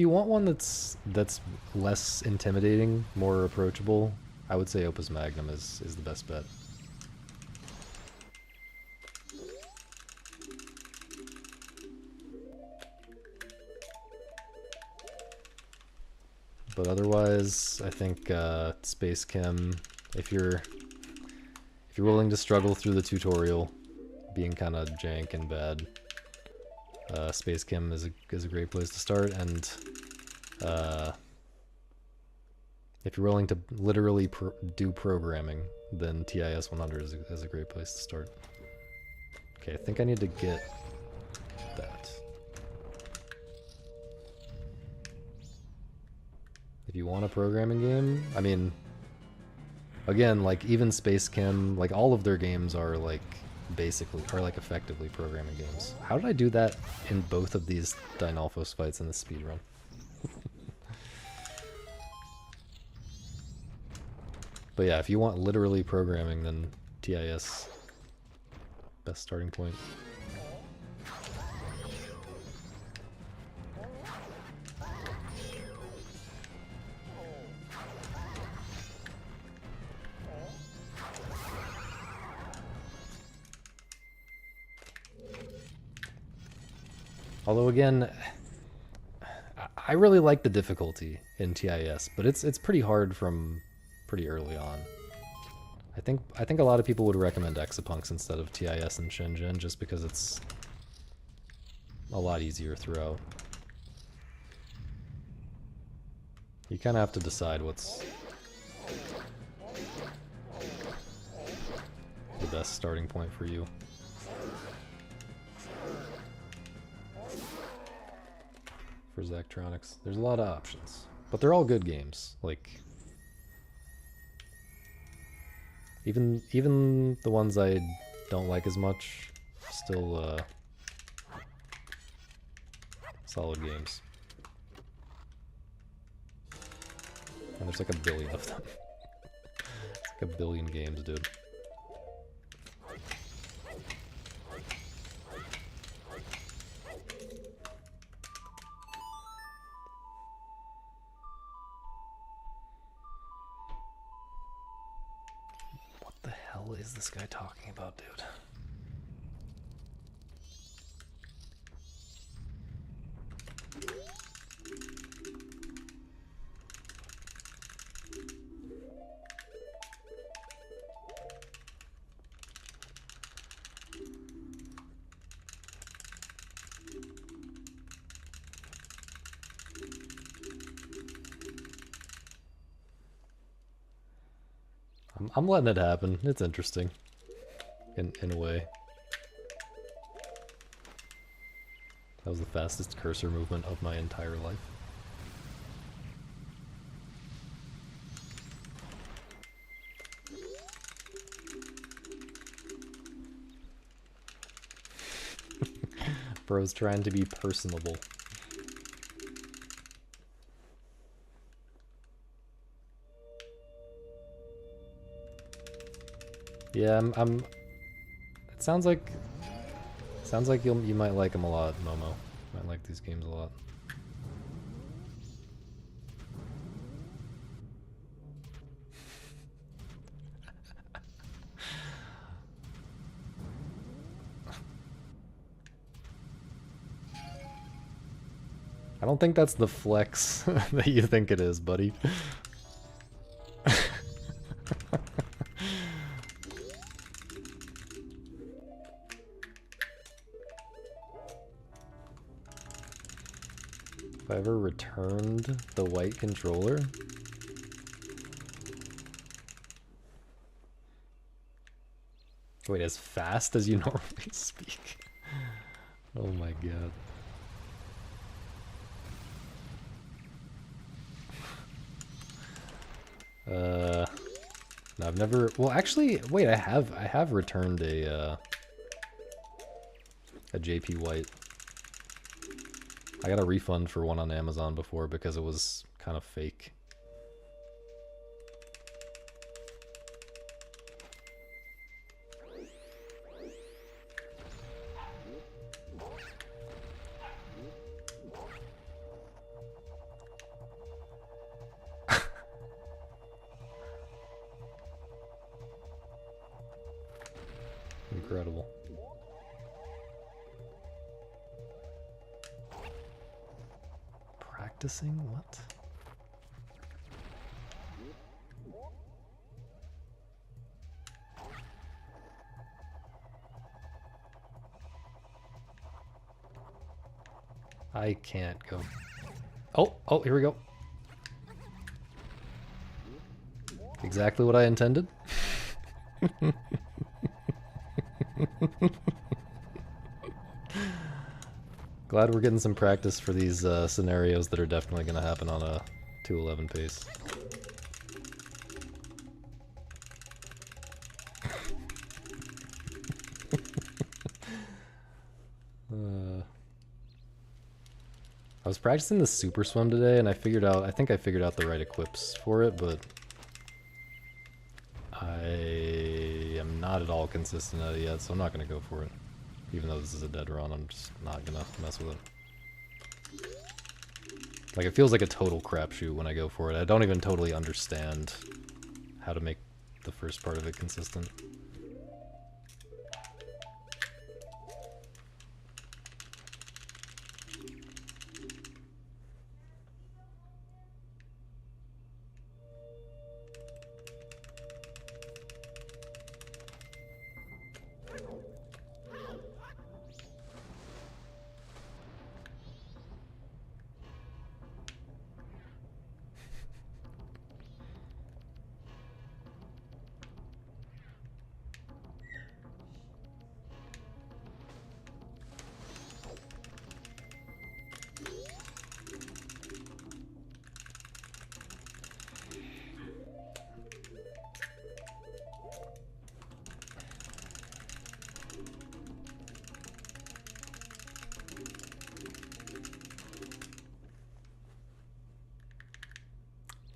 want one that's less intimidating, more approachable, I would say Opus Magnum is the best bet. But otherwise, I think Space Chem, if you're willing to struggle through the tutorial, being kind of jank and bad, Space Chem is a great place to start, and if you're willing to literally do programming, then TIS 100 is a great place to start. Okay, I think I need to get that. If you want a programming game, I mean, again, like even Space Chem, like all of their games are like effectively programming games. How did I do that in both of these Dynalphos fights in the speedrun? But yeah, if you want literally programming, then TIS, best starting point. Although again, I really like the difficulty in TIS, but it's pretty hard from pretty early on. I think a lot of people would recommend Exapunks instead of TIS and Shenzhen just because it's a lot easier throughout. You kind of have to decide what's the best starting point for you. For Zachtronics, there's a lot of options, but they're all good games. Like even the ones I don't like as much, still solid games. And there's like a billion of them. It's like a billion games, dude. What the hell is this guy talking about, dude? I'm letting it happen. It's interesting. In a way. That was the fastest cursor movement of my entire life. Bro's trying to be personable. Yeah, it sounds like you might like them a lot, Momo. Might like these games a lot. I don't think that's the flex that you think it is, buddy. If I ever returned the white controller... Wait, as fast as you normally speak? Oh my god. No, I've never... Well, actually, wait, I have returned a JP White. I got a refund for one on Amazon before because it was kind of fake. Incredible. Practicing? What? I can't go. Oh, here we go. Exactly what I intended. Glad we're getting some practice for these scenarios that are definitely going to happen on a 2:11 pace. I was practicing the super swim today, and I think I figured out the right equips for it, but I am not at all consistent at it yet, so I'm not going to go for it. Even though this is a dead run, I'm just not going to mess with it. Like, it feels like a total crapshoot when I go for it. I don't even totally understand how to make the first part of it consistent.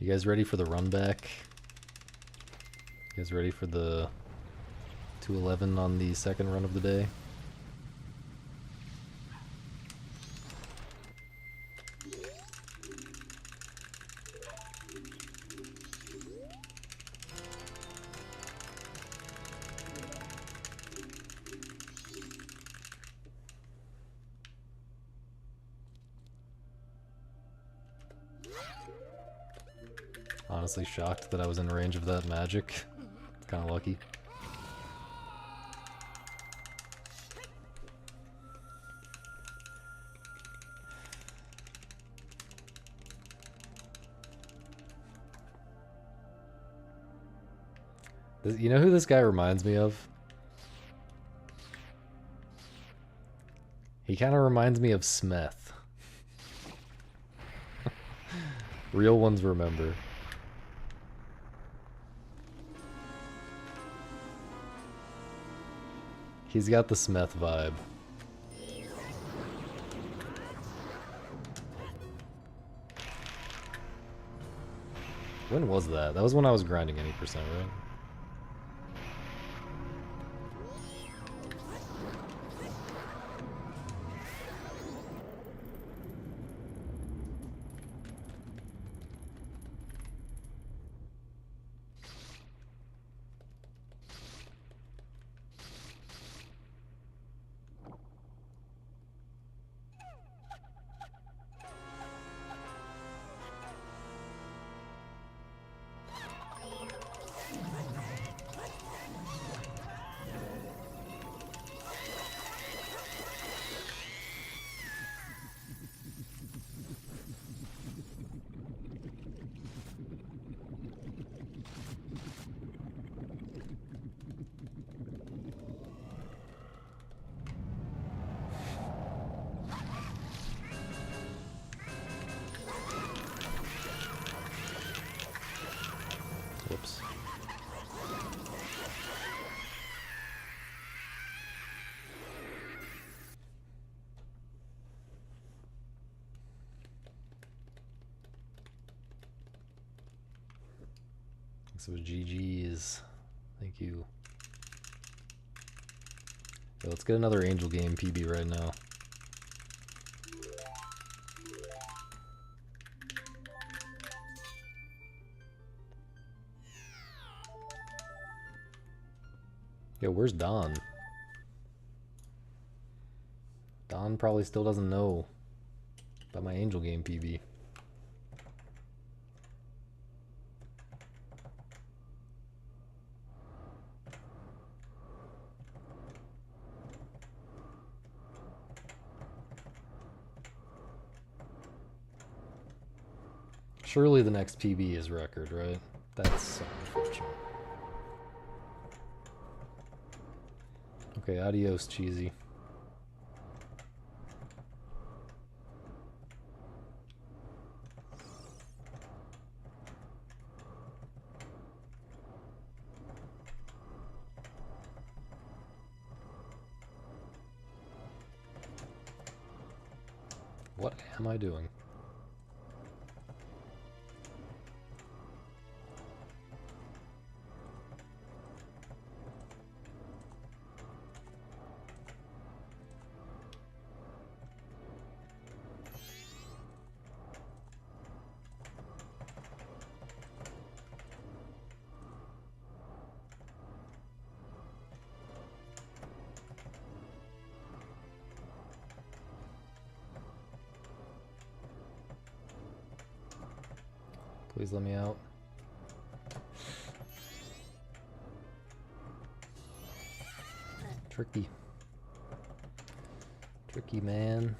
You guys ready for the run back? You guys ready for the 2:11 on the second run of the day? Honestly shocked that I was in range of that magic. It's kind of lucky. You know who this guy reminds me of? He kind of reminds me of Smeth. Real ones remember. He's got the Smeth vibe. When was that? That was when I was grinding any percent, right? So GG's. Thank you. Yo, let's get another Angel game PB right now. Yo, where's Don? Don probably still doesn't know about my Angel game PB. Surely the next PB is record, right? That's so unfortunate. Okay, adios, cheesy. What am I doing? Please let me out. Tricky. Tricky, man.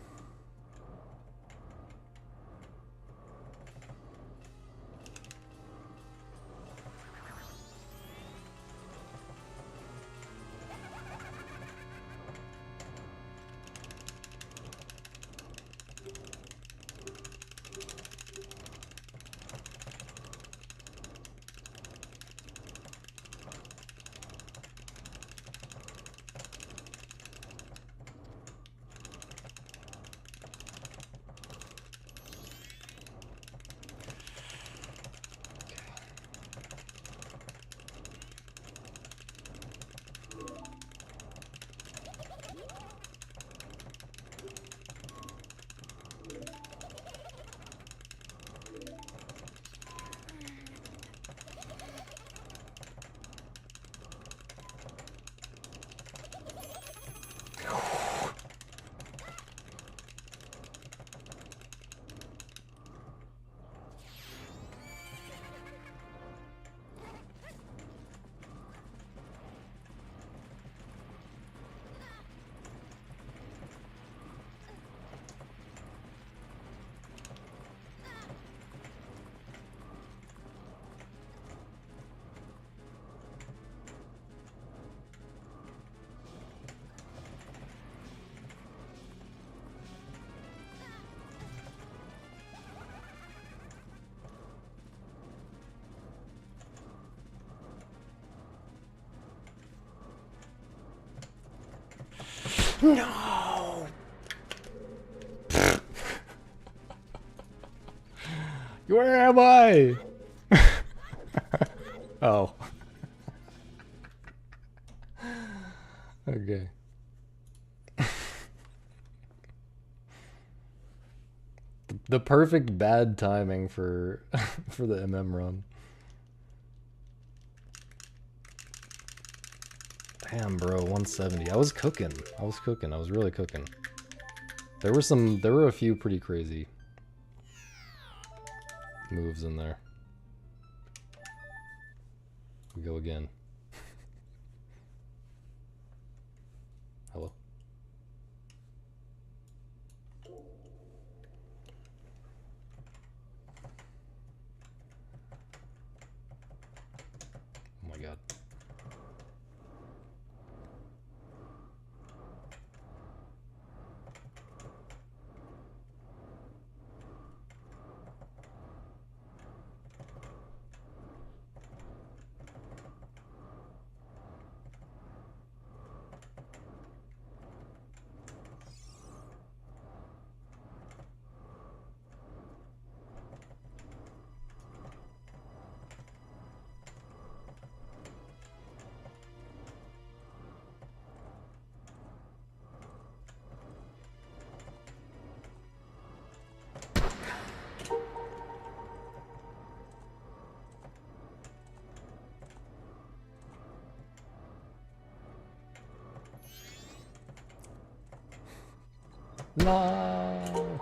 No! Where am I? Oh. Okay. The perfect bad timing for for the MM run. Damn, bro, 170. I was cooking. I was really cooking. There were a few pretty crazy moves in there. We go again. Hello? Oh my god. No.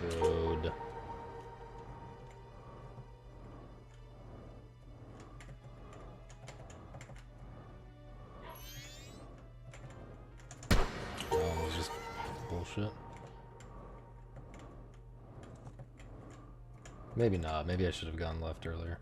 Good. That was just bullshit. Maybe not. Maybe I should have gone left earlier.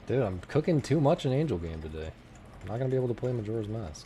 Dude, I'm cooking too much in Angel Game today. I'm not gonna be able to play Majora's Mask.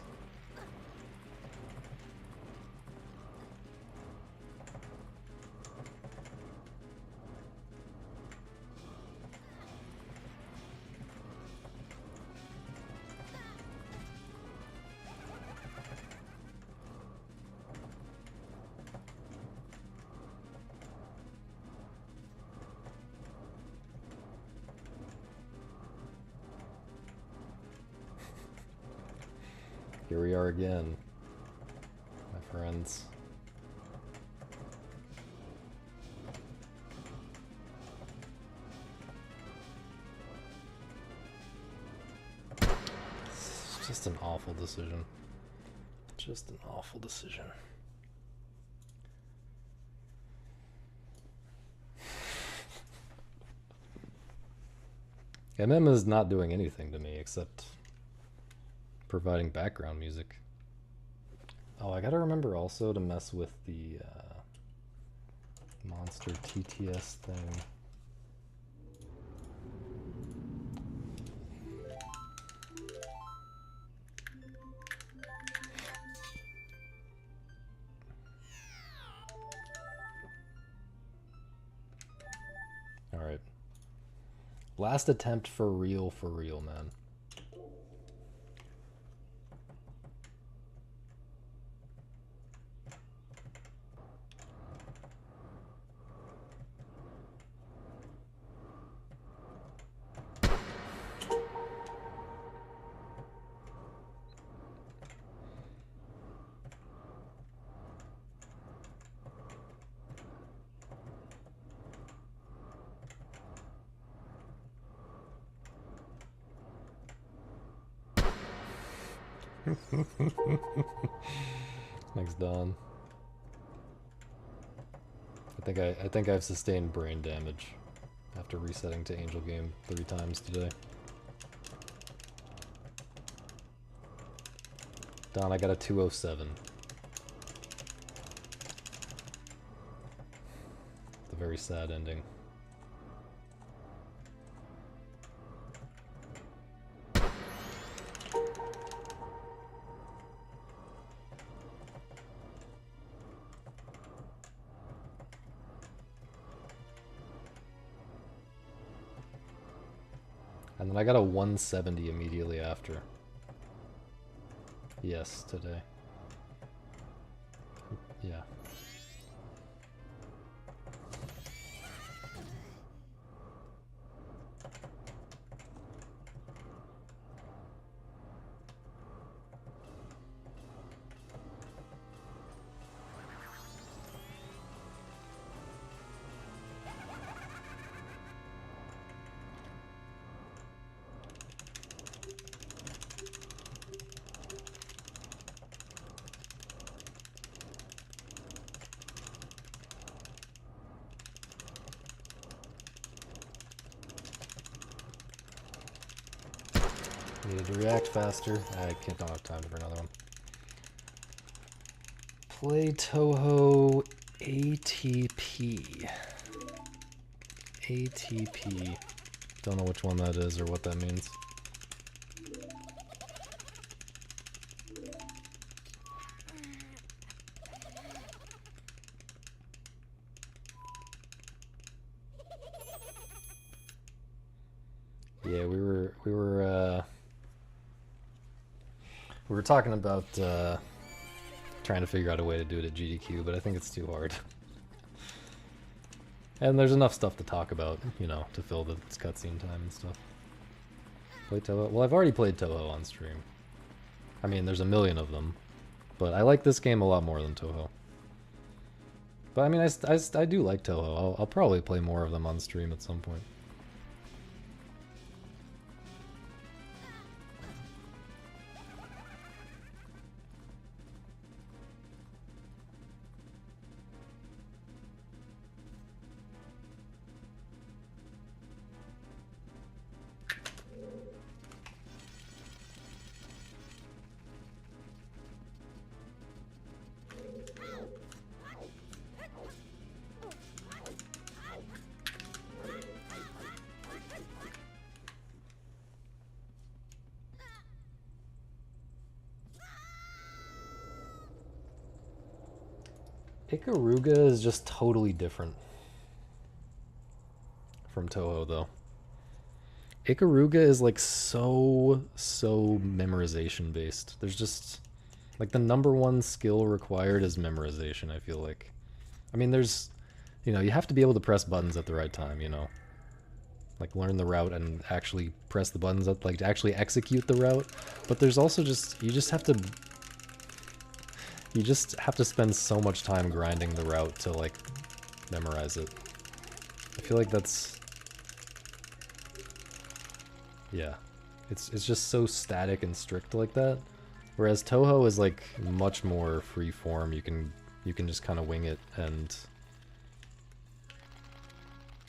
Here we are again, my friends. It's just an awful decision. Just an awful decision. MM is not doing anything to me except providing background music. Oh, I gotta remember also to mess with the monster TTS thing. Alright. Last attempt for real, man. Thanks, Don. I think I've sustained brain damage after resetting to Angel Game 3 times today. Don, I got a 207. It's a very sad ending. And then I got a 170 immediately after. Yes, today. Yeah. Needed to react faster. I don't have time for another one. Play Toho ATP. ATP. Don't know which one that is or what that means. Yeah, we were talking about trying to figure out a way to do it at GDQ, but I think it's too hard. And there's enough stuff to talk about, you know, to fill the cutscene time and stuff. Play Toho? Well, I've already played Toho on stream. I mean, there's a million of them, but I like this game a lot more than Toho. But I mean, I do like Toho. I'll probably play more of them on stream at some point. Ikaruga is just totally different from Toho, though. Ikaruga is like so memorization based. There's just like the #1 skill required is memorization, I feel like. I mean, there's, you know, you have to be able to press buttons at the right time, you know. Like learn the route and actually press the buttons up, like to actually execute the route. But there's also just, you just have to spend so much time grinding the route to like memorize it. I feel like that's, yeah, it's just so static and strict like that. Whereas Toho is like much more free form. You can just kind of wing it, and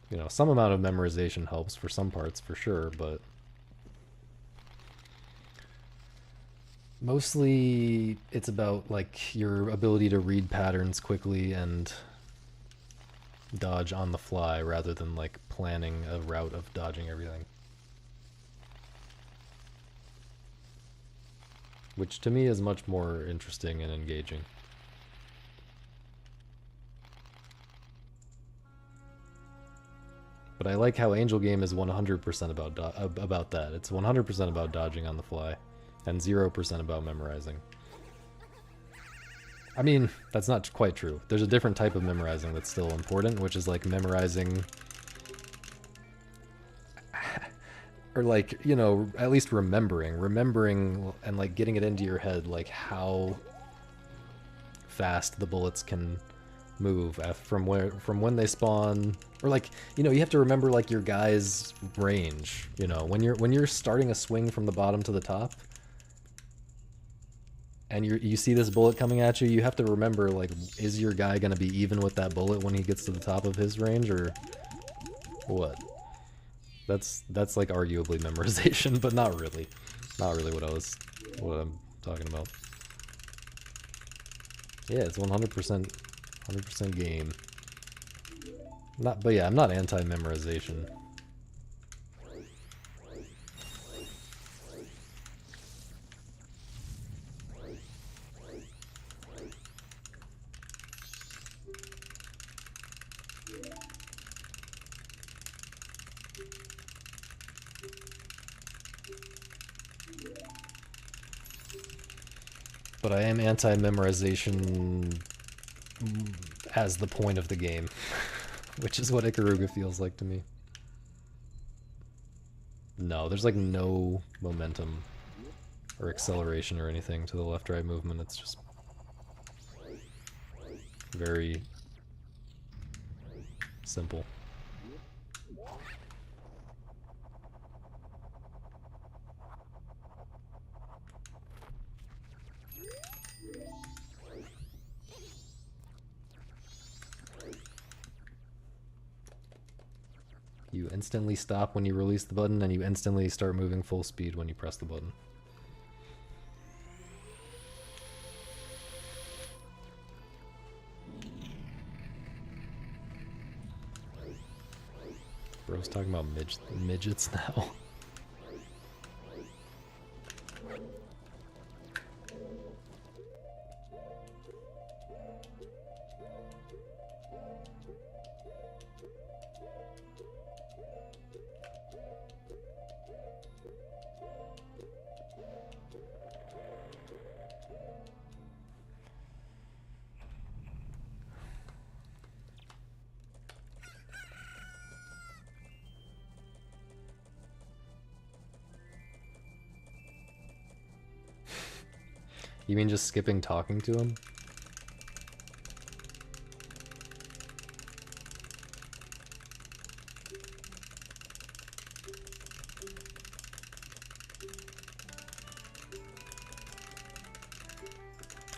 you know, some amount of memorization helps for some parts for sure, but mostly it's about like your ability to read patterns quickly and dodge on the fly rather than like planning a route of dodging everything. Which to me is much more interesting and engaging. But I like how Angel Game is 100% about that. It's 100% about dodging on the fly, and 0% about memorizing. I mean, that's not quite true. There's a different type of memorizing that's still important, which is like memorizing, or like, you know, at least remembering and like getting it into your head, like how fast the bullets can move from when they spawn, or like, you know, you have to remember like your guy's range, you know, when you're starting a swing from the bottom to the top and you see this bullet coming at you, you have to remember, like, is your guy gonna be even with that bullet when he gets to the top of his range, or what? That's like arguably memorization, but not really what I'm talking about. Yeah, it's 100% game. But yeah, I'm not anti-memorization. But I am anti-memorization as the point of the game, which is what Ikaruga feels like to me. No, there's like no momentum or acceleration or anything to the left-right movement. It's just very simple. You instantly stop when you release the button, and you instantly start moving full speed when you press the button. Bro's talking about midgets now. You mean just skipping talking to him?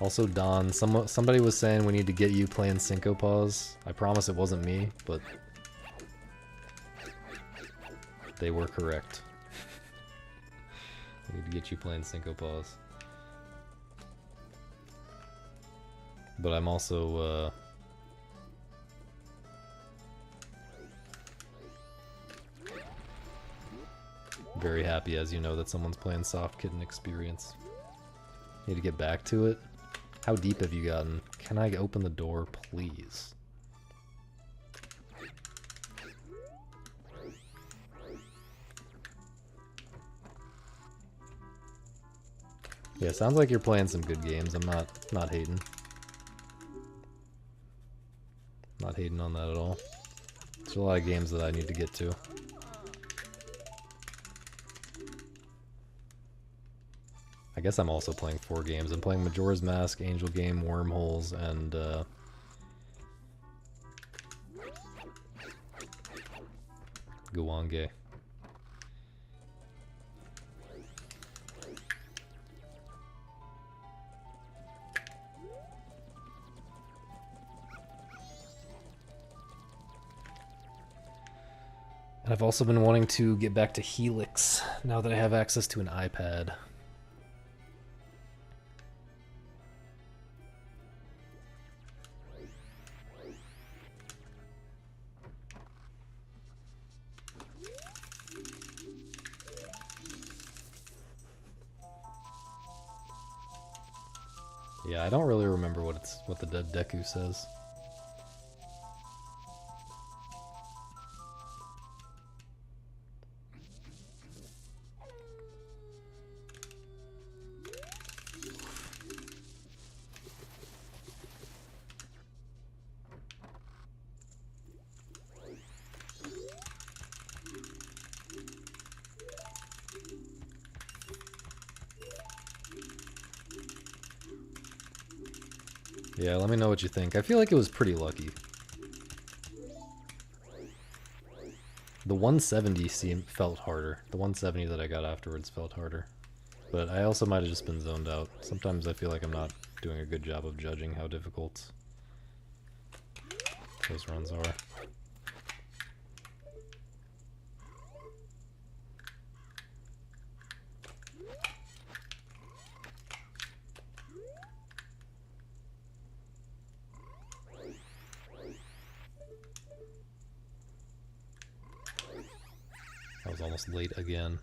Also, Don, somebody was saying we need to get you playing Cinco Paws. I promise it wasn't me, but they were correct. We need to get you playing Cinco Paws. But I'm also, very happy, as you know, that someone's playing Soft Kitten Experience. Need to get back to it. How deep have you gotten? Can I open the door, please? Yeah, sounds like you're playing some good games. I'm not hating. Not hating on that at all. There's a lot of games that I need to get to. I guess I'm also playing 4 games. I'm playing Majora's Mask, Angel Game, Wormholes, and Guwange. And I've also been wanting to get back to Helix now that I have access to an iPad. Yeah, I don't really remember what the Dead Deku says. Yeah, let me know what you think. I feel like it was pretty lucky. The 170 felt harder. The 170 that I got afterwards felt harder. But I also might have just been zoned out. Sometimes I feel like I'm not doing a good job of judging how difficult those runs are. I was almost late again.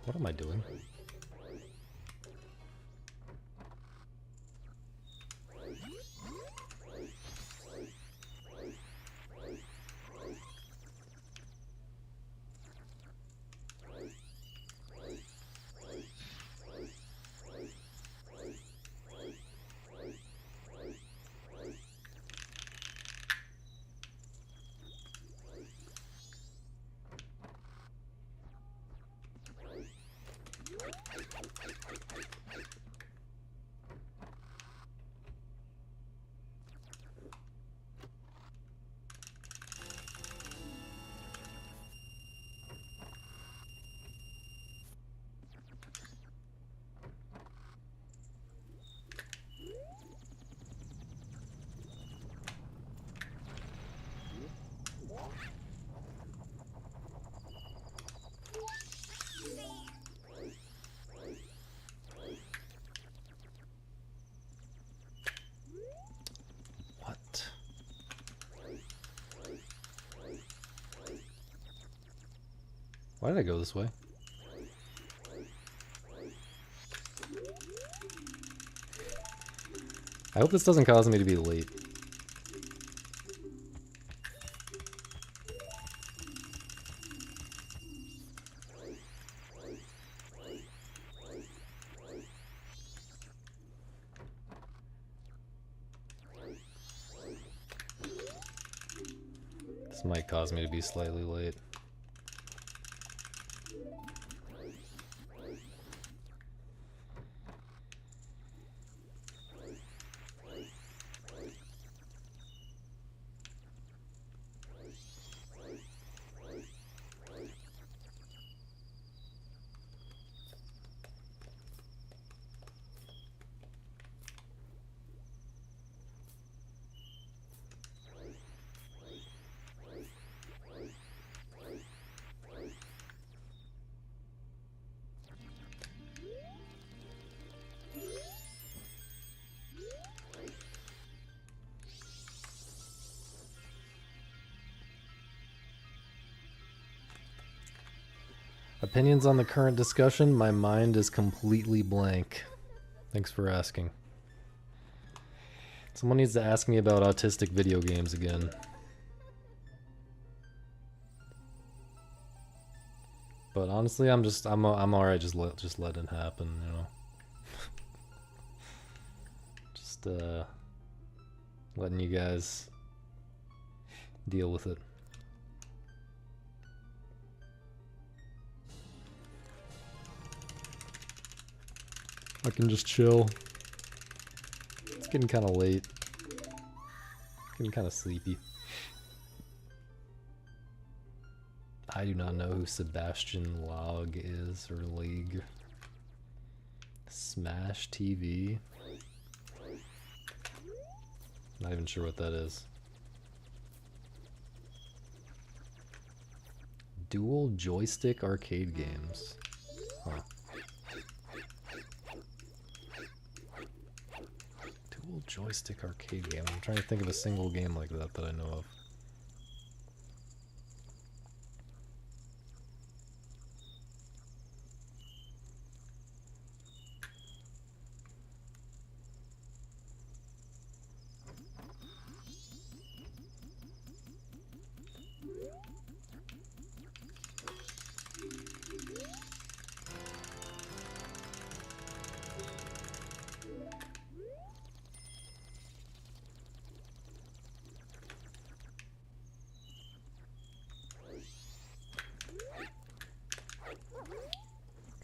What am I doing? Why did I go this way? I hope this doesn't cause me to be late. This might cause me to be slightly late. Opinions on the current discussion? My mind is completely blank. Thanks for asking. Someone needs to ask me about autistic video games again. But honestly, I'm alright just letting it happen, you know. Just letting you guys deal with it. I can just chill. It's getting kind of late. Getting kind of sleepy. I do not know who Sebastian Log is, or League. Smash TV. Not even sure what that is. Dual joystick arcade games. Huh. Dual joystick arcade game. I'm trying to think of a single game like that that I know of.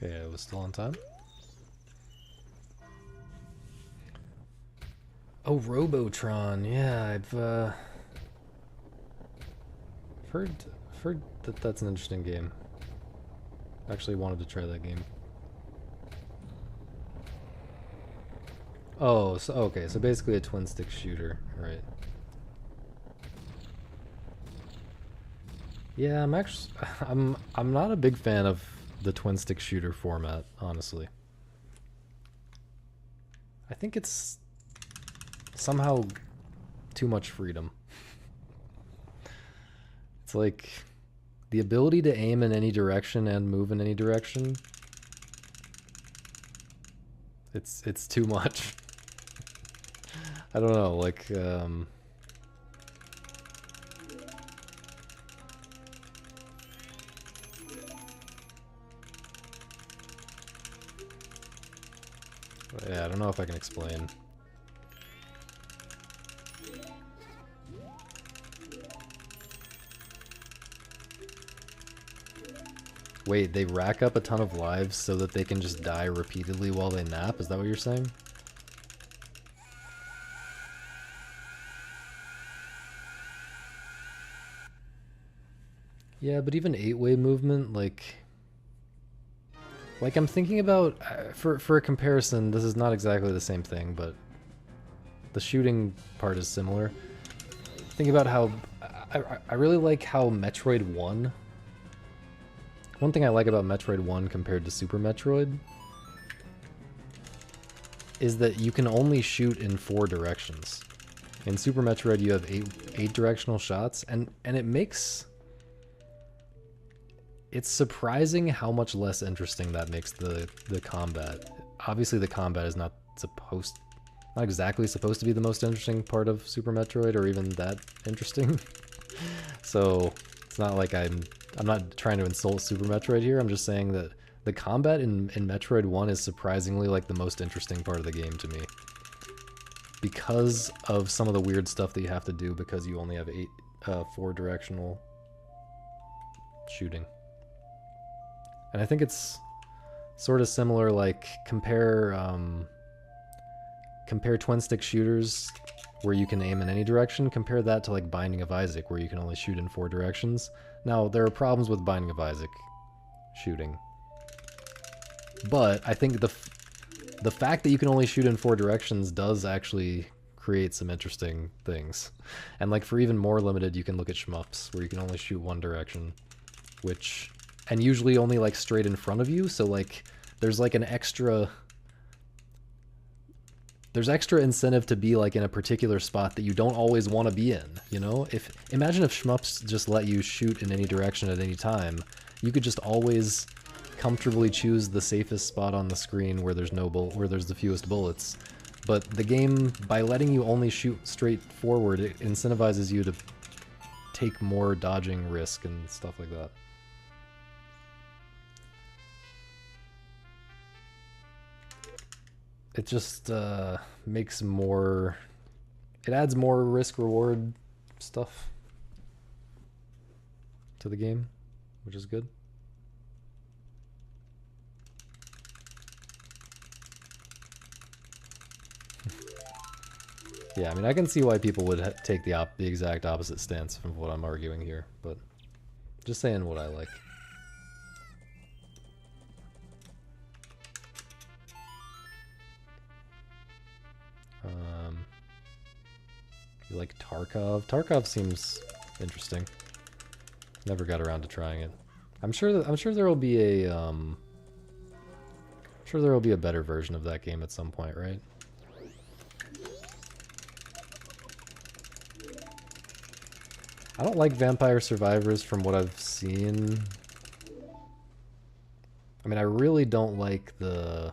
Okay, I was still on time. Oh, Robotron. Yeah, I've heard that that's an interesting game. Actually wanted to try that game. Oh, so okay, so basically a twin stick shooter, right? Yeah, I'm not a big fan of the twin stick shooter format, honestly. I think it's somehow too much freedom. It's like the ability to aim in any direction and move in any direction. It's too much. I don't know, like yeah, I don't know if I can explain. Wait, they rack up a ton of lives so that they can just die repeatedly while they nap? Is that what you're saying? Yeah, but even 8-way movement, like I'm thinking about, for a comparison, this is not exactly the same thing, but the shooting part is similar. Think about how, I really like how Metroid 1, one thing I like about Metroid 1 compared to Super Metroid is that you can only shoot in 4 directions. In Super Metroid you have 8 directional shots, and it makes it's surprising how much less interesting that makes the combat. Obviously, the combat is not exactly supposed to be the most interesting part of Super Metroid, or even that interesting. So it's not like I'm not trying to insult Super Metroid here. I'm just saying that the combat in Metroid 1 is surprisingly like the most interesting part of the game to me, because of some of the weird stuff that you have to do, because you only have 4 directional shooting. And I think it's sort of similar, like compare twin stick shooters where you can aim in any direction, compare that to like Binding of Isaac where you can only shoot in 4 directions. Now, there are problems with Binding of Isaac shooting, but I think the fact that you can only shoot in 4 directions does actually create some interesting things. And like for even more limited, you can look at shmups where you can only shoot 1 direction, and usually only like straight in front of you, so like there's like an extra incentive to be like in a particular spot that you don't always want to be in, you know? Imagine if shmups just let you shoot in any direction at any time, you could just always comfortably choose the safest spot on the screen where there's the fewest bullets. But the game, by letting you only shoot straight forward, it incentivizes you to take more dodging risk and stuff like that. It just makes more... It adds more risk-reward stuff to the game, which is good. Yeah, I mean, I can see why people would take the exact opposite stance from what I'm arguing here, but just saying what I like. You like Tarkov? Tarkov seems interesting. Never got around to trying it. I'm sure there will be a better version of that game at some point, right? I don't like Vampire Survivors from what I've seen. I mean, I really don't like the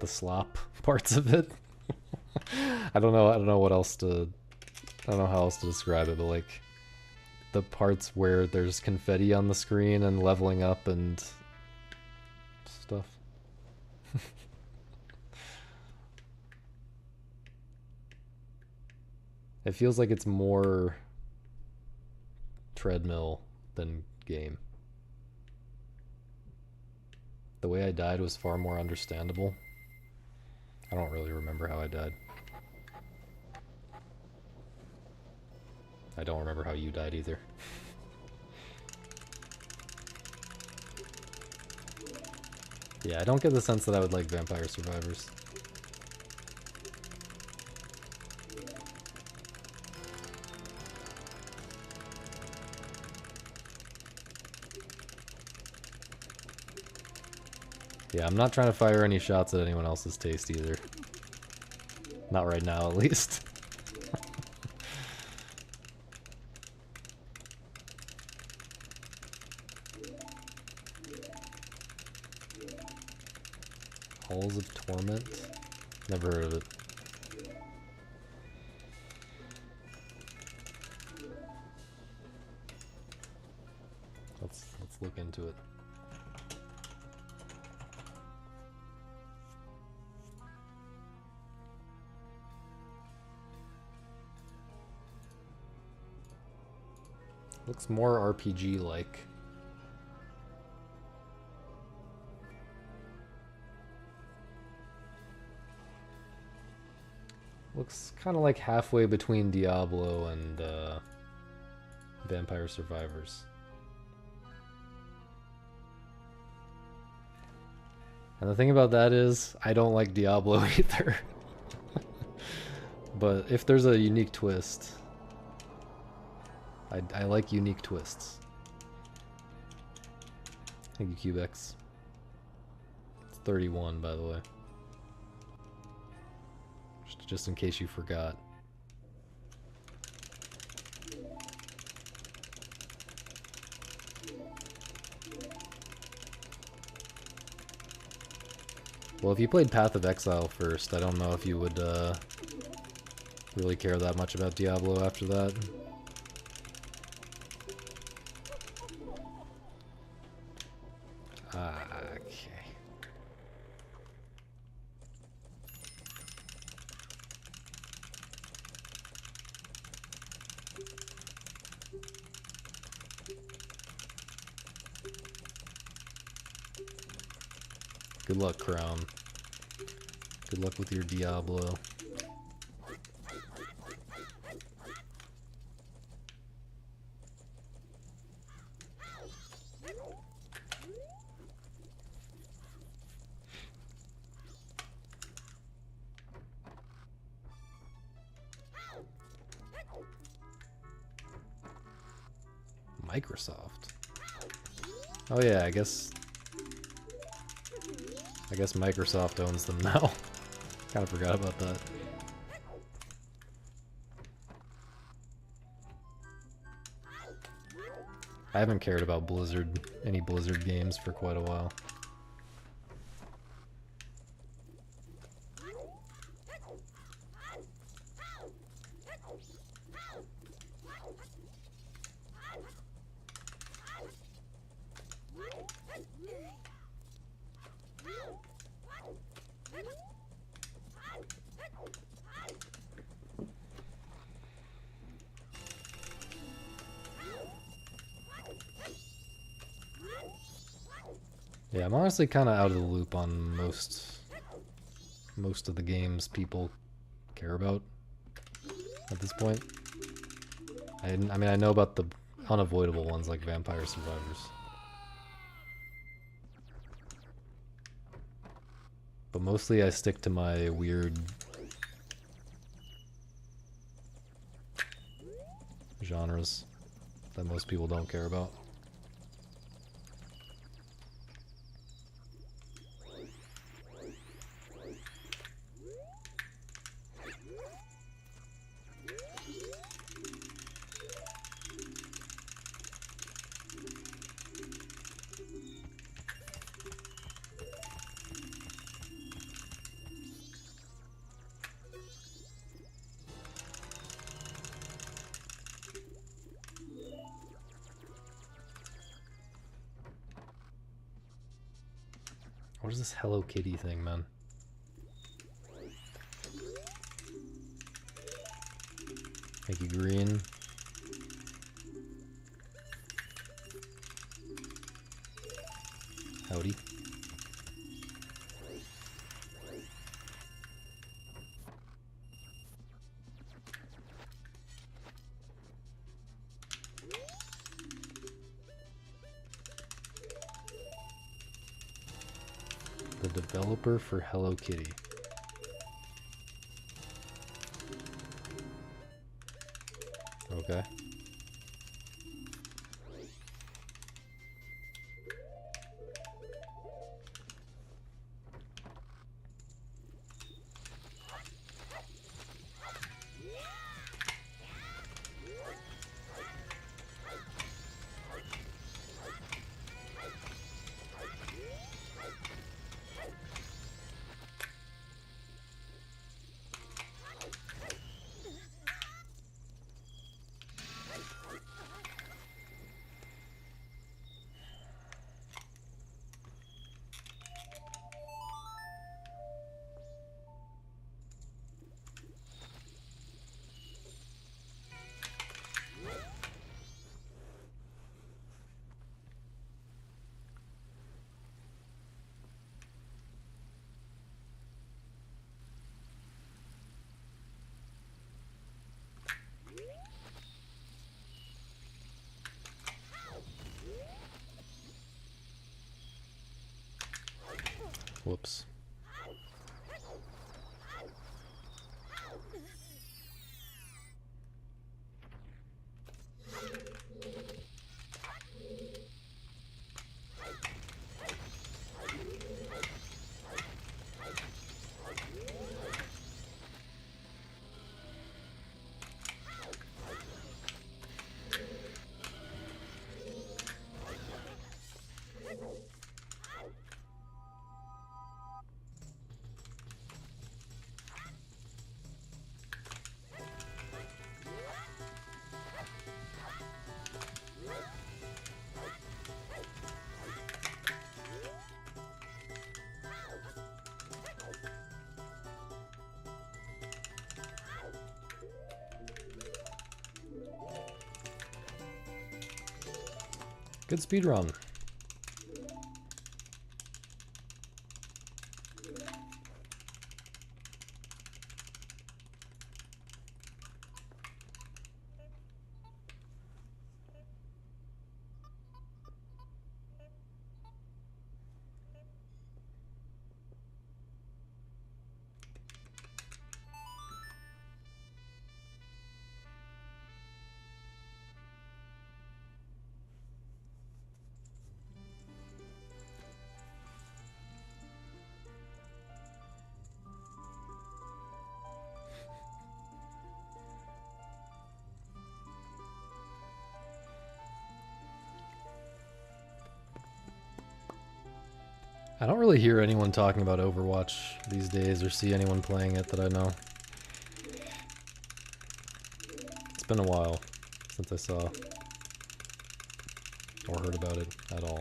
slop parts of it. I don't know how else to describe it, but like the parts where there's confetti on the screen and leveling up and stuff. It feels like it's more treadmill than game. The way I died was far more understandable. I don't really remember how I died. I don't remember how you died either. Yeah, I don't get the sense that I would like Vampire Survivors. Yeah, I'm not trying to fire any shots at anyone else's taste either. Not right now, at least. Halls of Torment? Never heard of it. Let's look into it. Looks more RPG-like. Looks kind of like halfway between Diablo and Vampire Survivors. And the thing about that is, I don't like Diablo either. But if there's a unique twist... I like unique twists. Thank you, Cubex. It's 31, by the way. Just in case you forgot. Well, if you played Path of Exile first, I don't know if you would really care that much about Diablo after that. Okay. Good luck, Crown. Good luck with your Diablo. Microsoft. Oh yeah, I guess Microsoft owns them now. Kind of forgot about that. I haven't cared about any Blizzard games for quite a while. Yeah, I'm honestly kind of out of the loop on most of the games people care about at this point. I mean, I know about the unavoidable ones like Vampire Survivors. But mostly I stick to my weird genres that most people don't care about. What is this Hello Kitty thing, man? Make you green. Howdy. The developer for Hello Kitty. Okay. Whoops. Good speed run. I don't really hear anyone talking about Overwatch these days or see anyone playing it that I know. It's been a while since I saw or heard about it at all.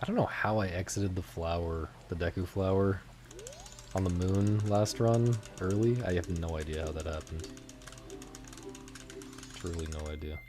I don't know how I exited the flower, the Deku flower, on the moon last run early. I have no idea how that happened. Truly no idea.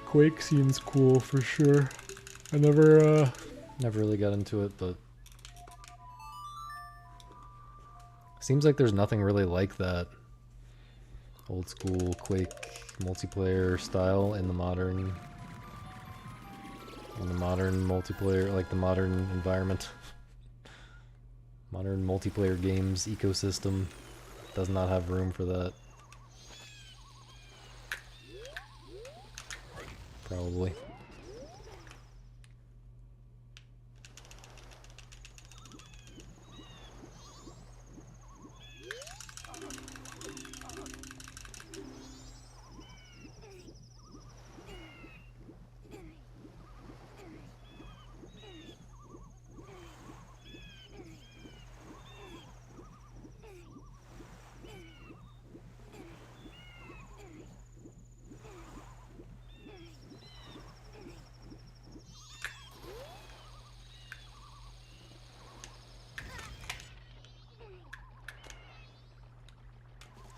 Quake seems cool for sure. I never really got into it, but seems like there's nothing really like that old school Quake multiplayer style in the modern multiplayer, like the modern environment. Modern multiplayer games ecosystem does not have room for that. Probably.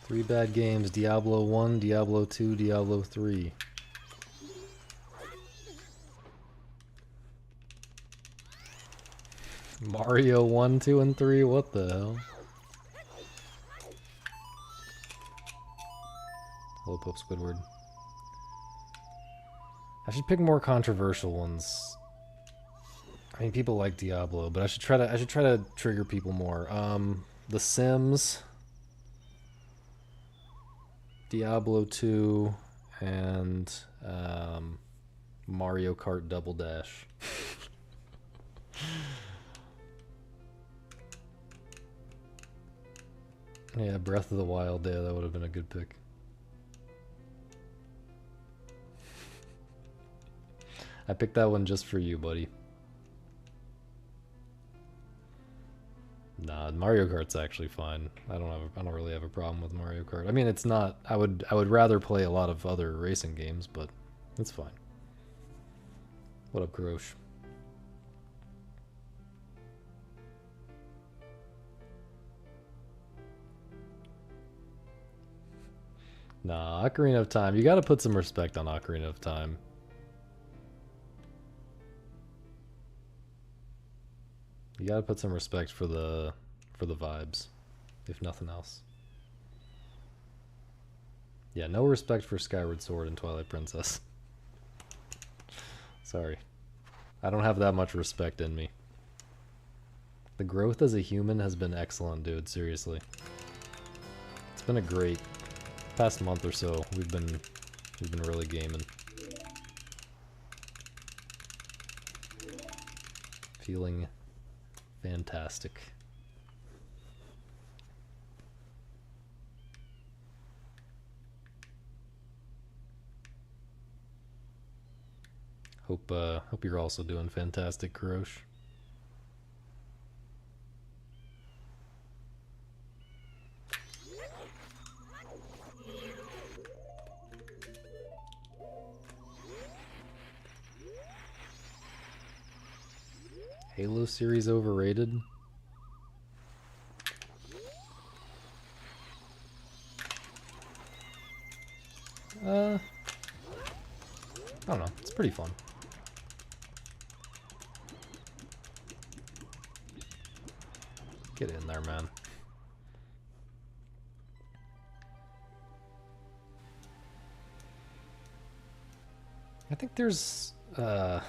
Three bad games: Diablo 1, Diablo 2, Diablo 3. Mario 1, 2, and 3? What the hell? Hello, Pope Squidward. I should pick more controversial ones. I mean, people like Diablo, but I should try to trigger people more. The Sims, Diablo 2, and Mario Kart Double Dash. Yeah, Breath of the Wild, yeah, that would have been a good pick. I picked that one just for you, buddy. Nah, Mario Kart's actually fine. I don't really have a problem with Mario Kart. I mean, it's not. I would rather play a lot of other racing games, but it's fine. What up, Kurosh? Nah, Ocarina of Time. You gotta put some respect on Ocarina of Time. You gotta put some respect for the vibes, if nothing else. Yeah, no respect for Skyward Sword and Twilight Princess. Sorry. I don't have that much respect in me. The growth as a human has been excellent, dude, seriously. It's been a great past month or so. We've been really gaming. Feeling fantastic. Hope you're also doing fantastic, Kurosh. Halo series overrated? I don't know. It's pretty fun. Get in there, man. I think there's I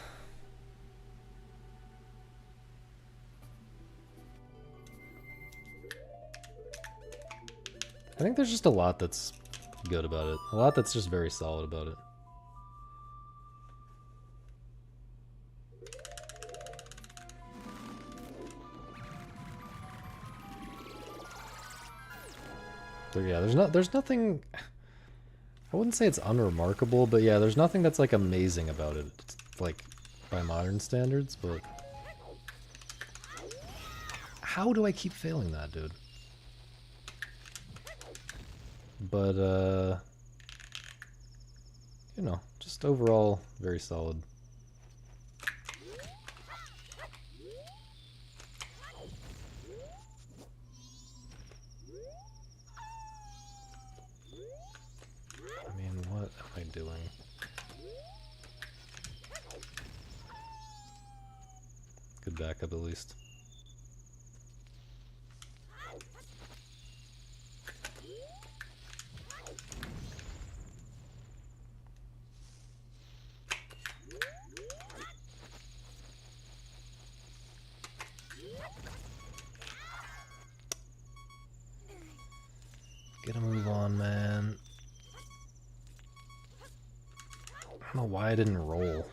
think there's just a lot that's good about it. A lot that's just very solid about it. So yeah, there's nothing, I wouldn't say it's unremarkable, but yeah, there's nothing that's like amazing about it. It's, like by modern standards, but how do I keep failing that, dude? But you know, just overall very solid. I mean, what am I doing? Good backup at least. Get a move on, man. I don't know why I didn't roll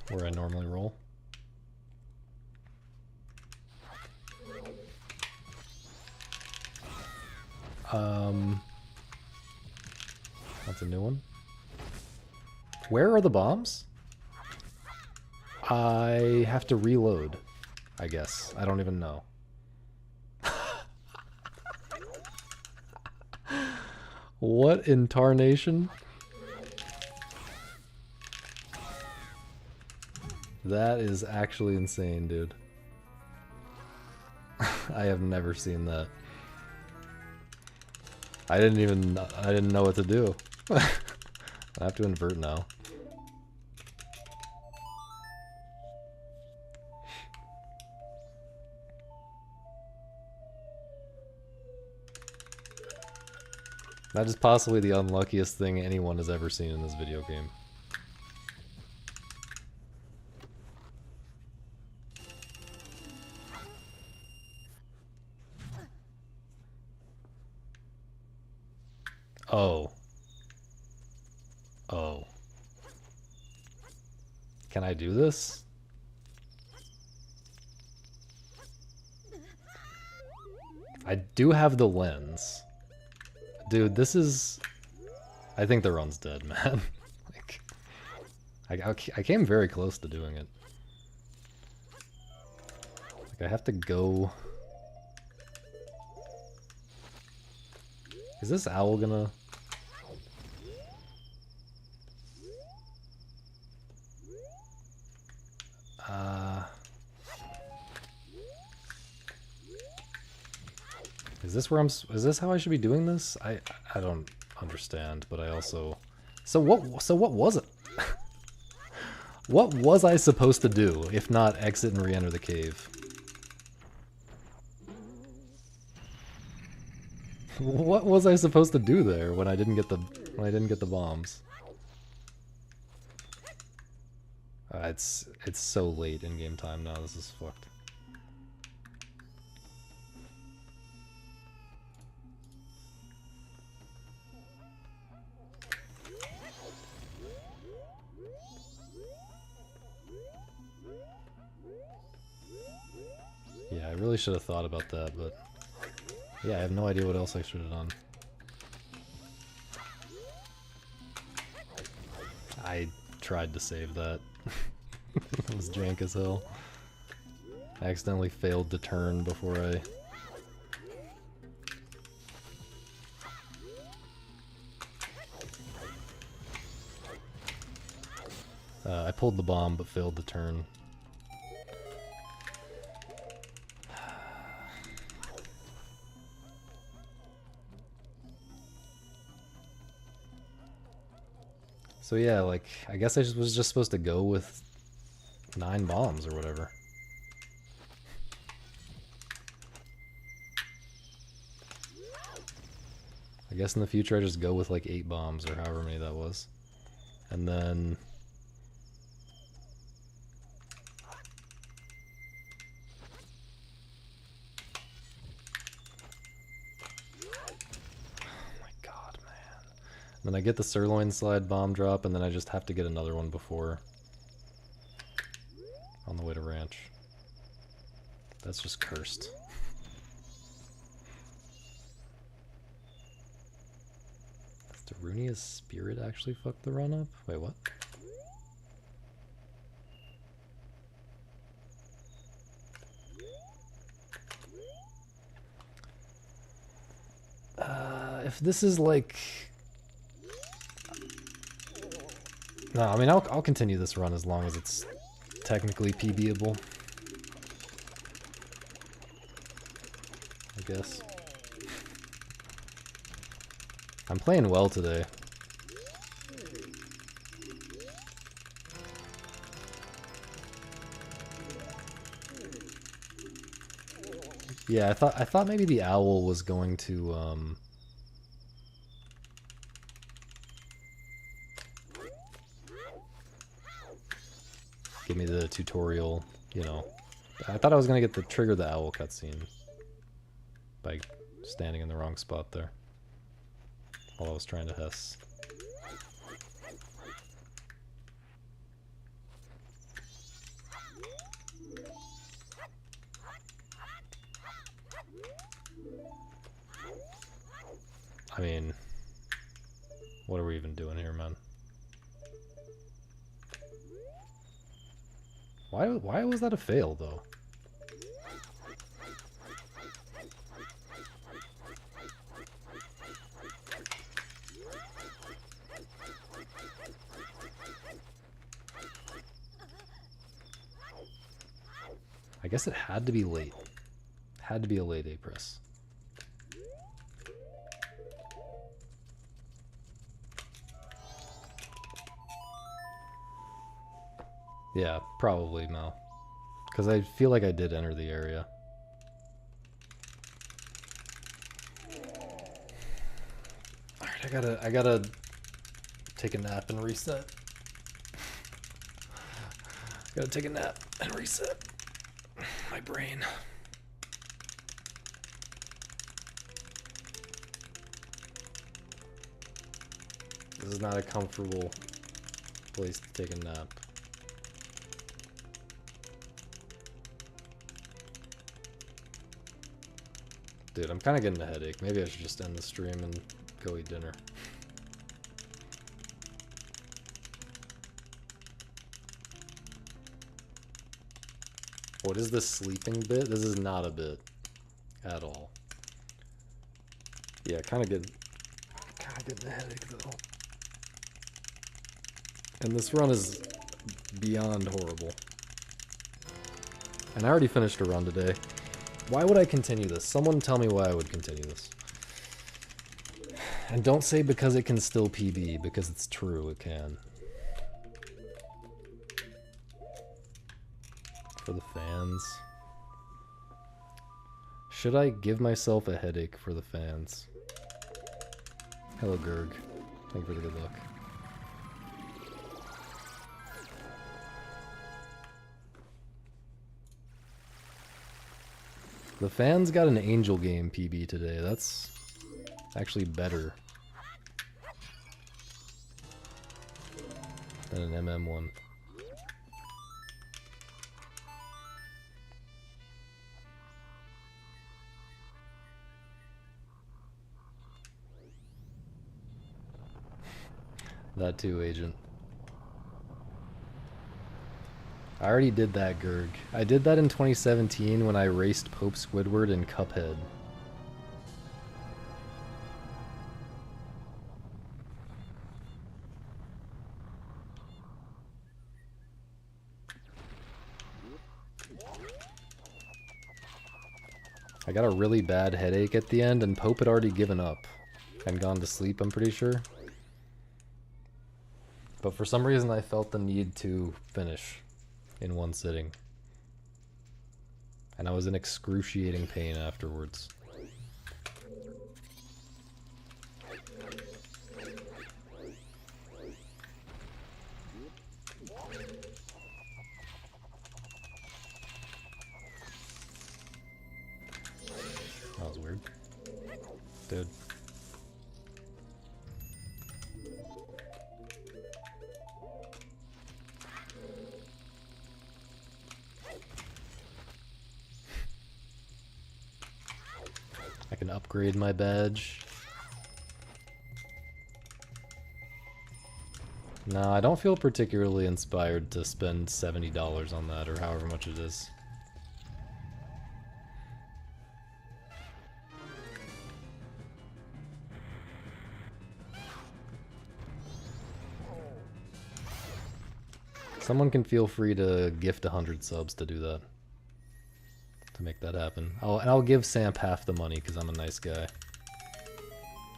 where I normally roll. That's a new one. Where are the bombs? I have to reload, I guess. I don't even know. What in tarnation? That is actually insane, dude. I have never seen that. I didn't know what to do. I have to invert now. That is possibly the unluckiest thing anyone has ever seen in this video game. Oh. Oh. Can I do this? I do have the lens. Dude, this is... I think the run's dead, man. Like, I came very close to doing it. Like, I have to go... Is this owl gonna... Is this where is this how I should be doing this? I don't understand, but I also... So what was it? What was I supposed to do, if not exit and re-enter the cave? What was I supposed to do there when I didn't get the bombs? It's so late in game time now. This is fucked. Yeah, I really should have thought about that, but yeah, I have no idea what else I should have done. I tried to save that. It was jank as hell. I accidentally failed to turn before I pulled the bomb but failed to turn. So yeah, like, I guess I was just supposed to go with 9 bombs or whatever. I guess in the future I just go with like 8 bombs or however many that was. And then... Then I get the sirloin slide bomb drop, and then I just have to get another one before on the way to ranch. That's just cursed. Does Darunia's spirit actually fuck the run up? Wait, what? If this is like... No, I mean, I'll continue this run as long as it's technically PBable. I guess. I'm playing well today. Yeah, I thought maybe the owl was going to give me the tutorial, you know. I thought I was gonna get the trigger the owl cutscene by standing in the wrong spot there while I was trying to Hess. I mean, what are we even doing here, man? Why was that a fail, though? I guess it had to be late. Had to be a late A press. Yeah, probably no. Because I feel like I did enter the area. Alright, I gotta take a nap and reset. Gotta take a nap and reset my brain. This is not a comfortable place to take a nap. Dude, I'm kind of getting a headache. Maybe I should just end the stream and go eat dinner. What is this sleeping bit? This is not a bit at all. Yeah, kind of getting a headache though. And this run is beyond horrible. And I already finished a run today. Why would I continue this? Someone tell me why I would continue this. And don't say because it can still PB, because it's true, it can. For the fans. Should I give myself a headache for the fans? Hello, Gurg. Thank you for the good luck. The fans got an Angel Game PB today. That's actually better than an MM one. That too, Agent. I already did that, Gurg. I did that in 2017 when I raced Pope Squidward in Cuphead. I got a really bad headache at the end, and Pope had already given up and gone to sleep, I'm pretty sure. But for some reason I felt the need to finish in one sitting. And I was in excruciating pain afterwards. That was weird. Dude. I can upgrade my badge. No, I don't feel particularly inspired to spend $70 on that, or however much it is. Someone can feel free to gift 100 subs to do that. To make that happen. I'll give Samp half the money because I'm a nice guy.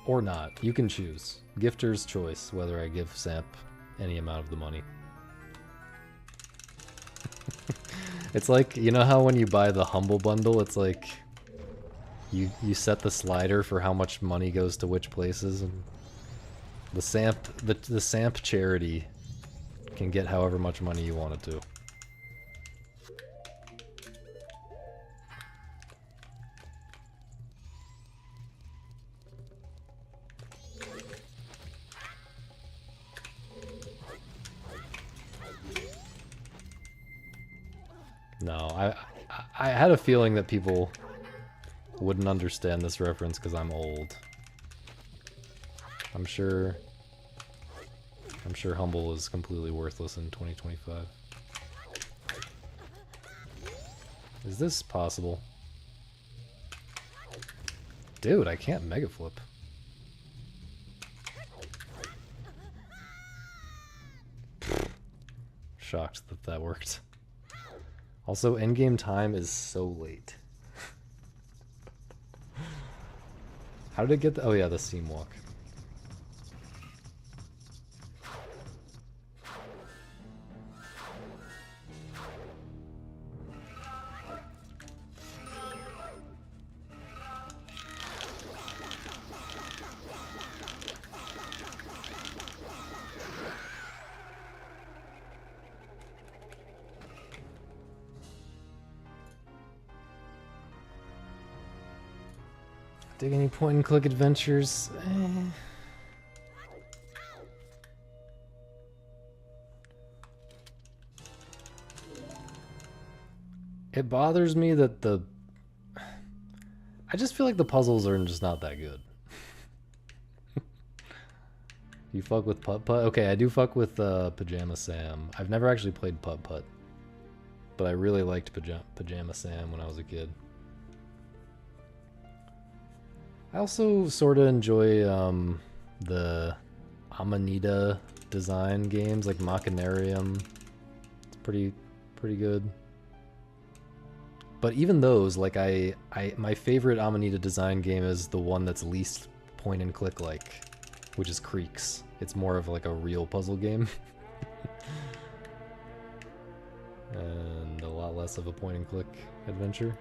Or not. You can choose. Gifter's choice whether I give Samp any amount of the money. It's like, you know how when you buy the Humble Bundle, it's like you set the slider for how much money goes to which places, and the Samp charity can get however much money you want it to. No, I had a feeling that people wouldn't understand this reference because I'm old. I'm sure Humble is completely worthless in 2025. Is this possible? Dude, I can't Mega Flip. Shocked that that worked. Also, endgame time is so late. How did it get the— oh yeah, the Steam Walk. Dig any point and click adventures? It bothers me that I just feel like the puzzles are just not that good. You fuck with Putt Putt? Okay, I do fuck with Pajama Sam. I've never actually played Putt Putt, but I really liked Pajama Sam when I was a kid. I also sort of enjoy the Amanita design games like Machinarium. It's pretty good. But even those, like my favorite Amanita design game is the one that's least point and click like, which is Creeks. It's more of like a real puzzle game. And a lot less of a point and click adventure.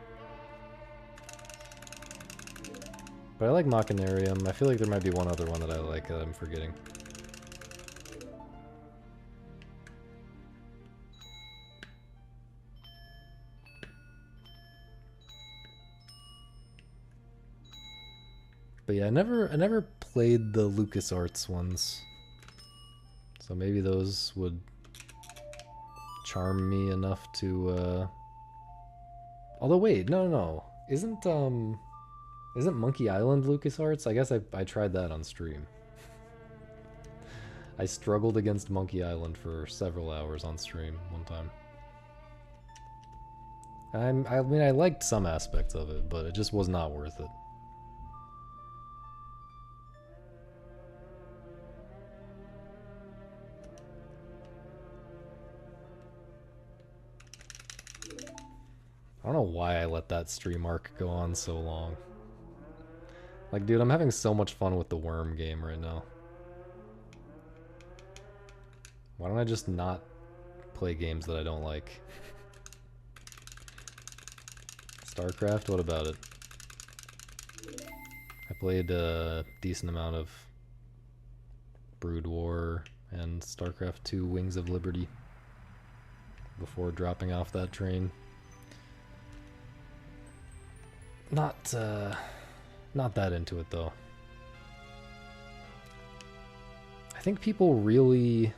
But I like Machinarium. I feel like there might be one other one that I like that I'm forgetting. But yeah, I never played the LucasArts ones. So maybe those would charm me enough to although wait, no. Isn't Monkey Island LucasArts? I guess I tried that on stream. I struggled against Monkey Island for several hours on stream one time. I mean, I liked some aspects of it, but it just was not worth it. I don't know why I let that stream arc go on so long. Like, dude, I'm having so much fun with the worm game right now. Why don't I just not play games that I don't like? StarCraft, what about it? I played a decent amount of Brood War and StarCraft 2 Wings of Liberty before dropping off that train. Not that into it though. I think people really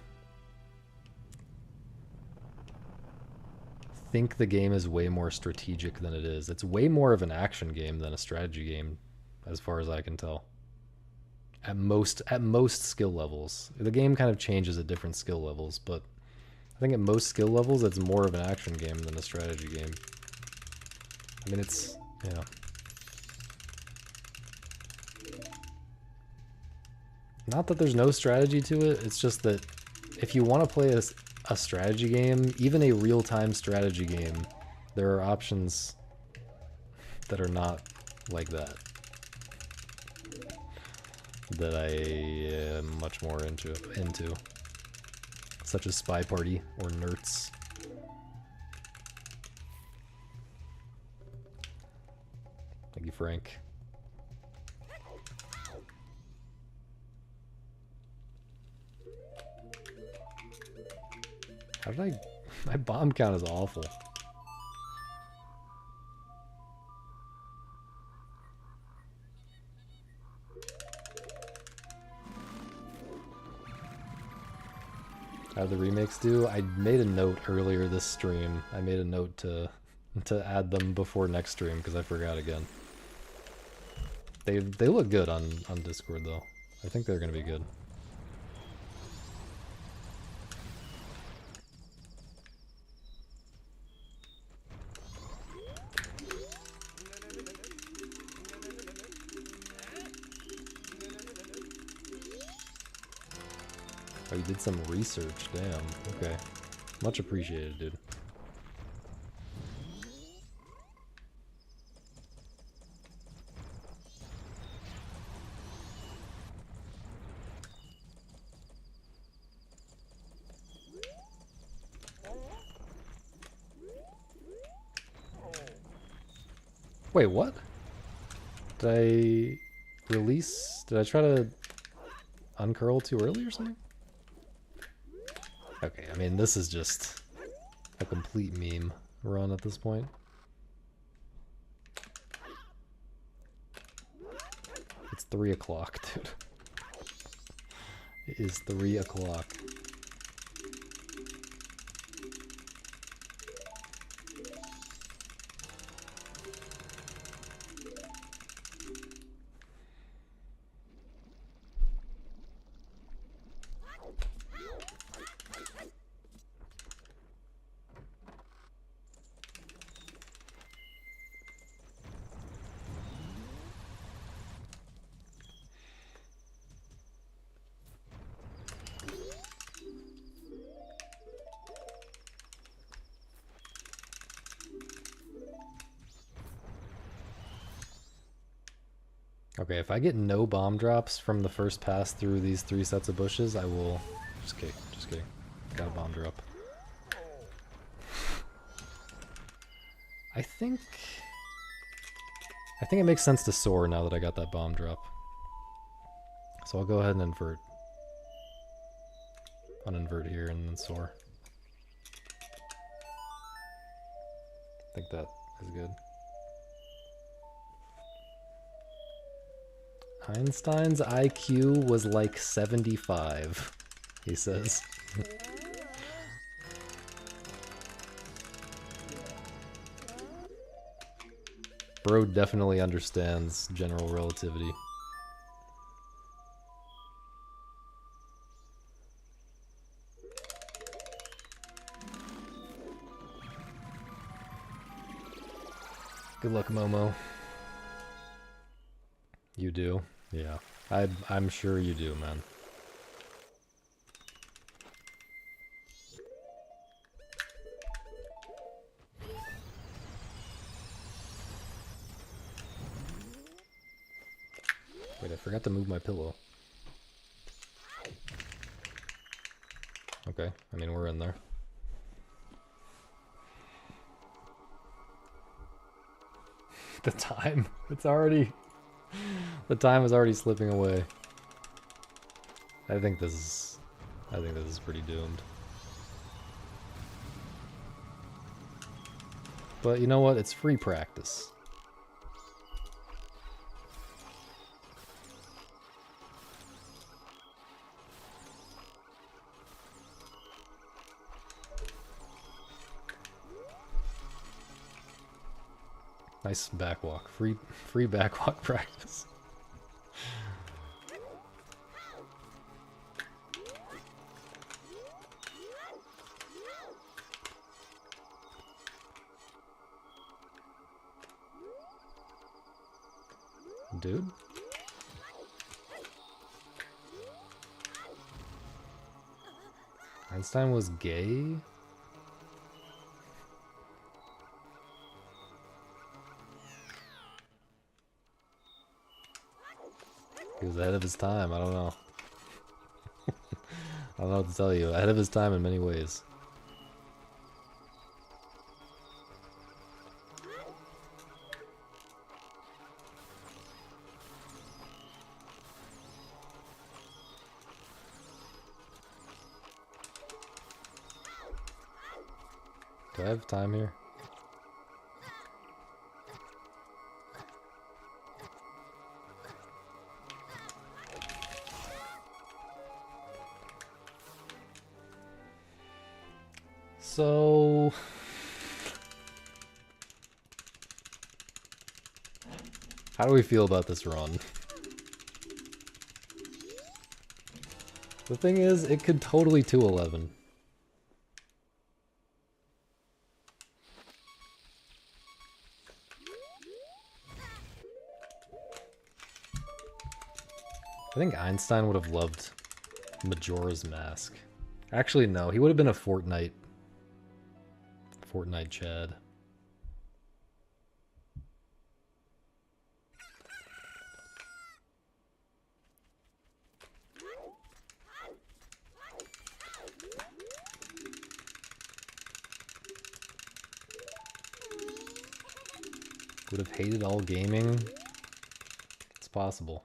think the game is way more strategic than it is. It's way more of an action game than a strategy game, as far as I can tell. At most skill levels. The game kind of changes at different skill levels, but I think at most skill levels it's more of an action game than a strategy game. I mean, it's, yeah. Not that there's no strategy to it, it's just that if you want to play a strategy game, even a real-time strategy game, there are options that are not like that. That I am much more into. Such as Spy Party or Nerds. Thank you, Frank. How did I... My bomb count is awful. How do the remakes do? I made a note earlier this stream. I made a note to add them before next stream because I forgot again. They look good on Discord though. I think they're gonna be good. Oh, you did some research, damn. Okay. Much appreciated, dude. Wait, what? Did I release? Did I try to uncurl too early or something? Okay, I mean, this is just a complete meme run at this point. It's 3 o'clock, dude. It is 3 o'clock. Okay, if I get no bomb drops from the first pass through these 3 sets of bushes, I will... Just kidding. Got a bomb drop. I think I think it makes sense to soar now that I got that bomb drop. So I'll go ahead and invert. Uninvert here and then soar. I think that is good. Einstein's IQ was like 75, he says. Bro definitely understands general relativity. Good luck, Momo. You do? Yeah. I'm sure you do, man. Wait, I forgot to move my pillow. Okay, I mean, we're in there. The time. It's already... The time is already slipping away. I think this is pretty doomed. But you know what? It's free practice. Nice backwalk. Free backwalk practice. Dude. Einstein was gay? He was ahead of his time, I don't know. I don't know what to tell you. Ahead of his time in many ways. Do I have time here? So... How do we feel about this run? The thing is, it could totally 211. I think Einstein would have loved Majora's Mask. Actually, no. He would have been a Fortnite Chad. Would have hated all gaming. It's possible.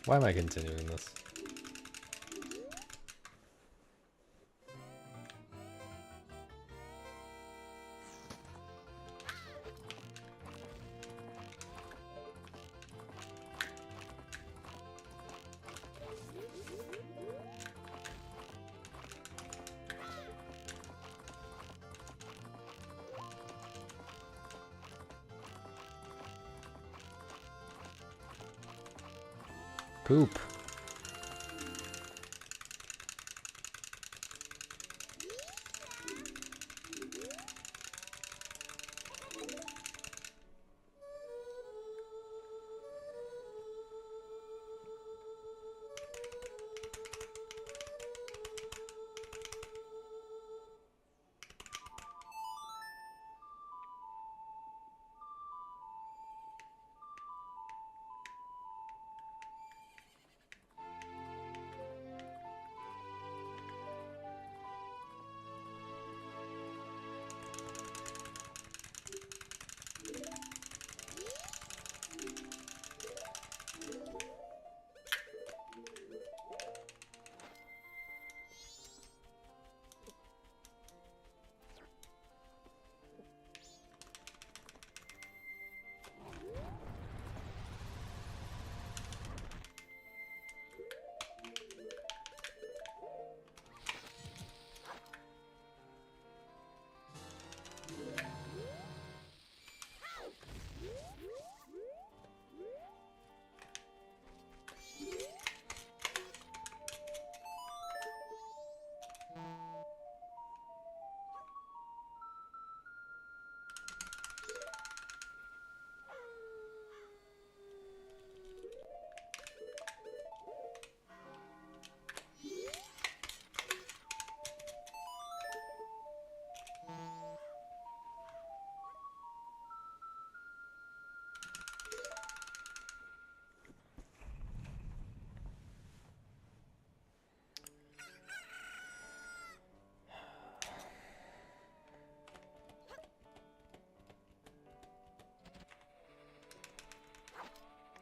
Why am I continuing this? Poop.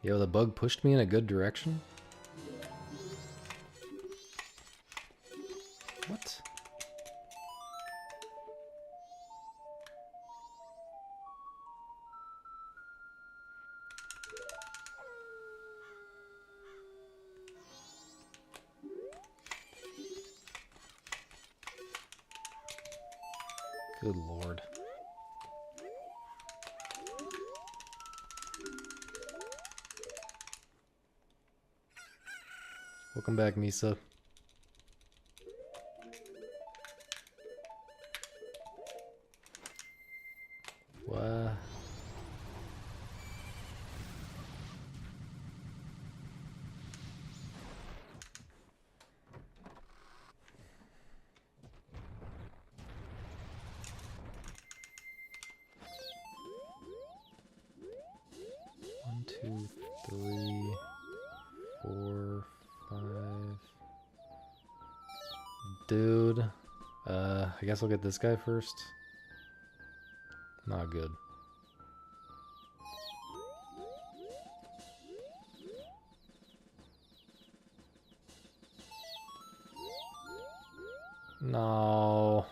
Yo, the bug pushed me in a good direction? What? Good lord. Welcome back, Misa. What? One, two, three, 4, 5. Dude. I guess I'll get this guy first. Not good. No.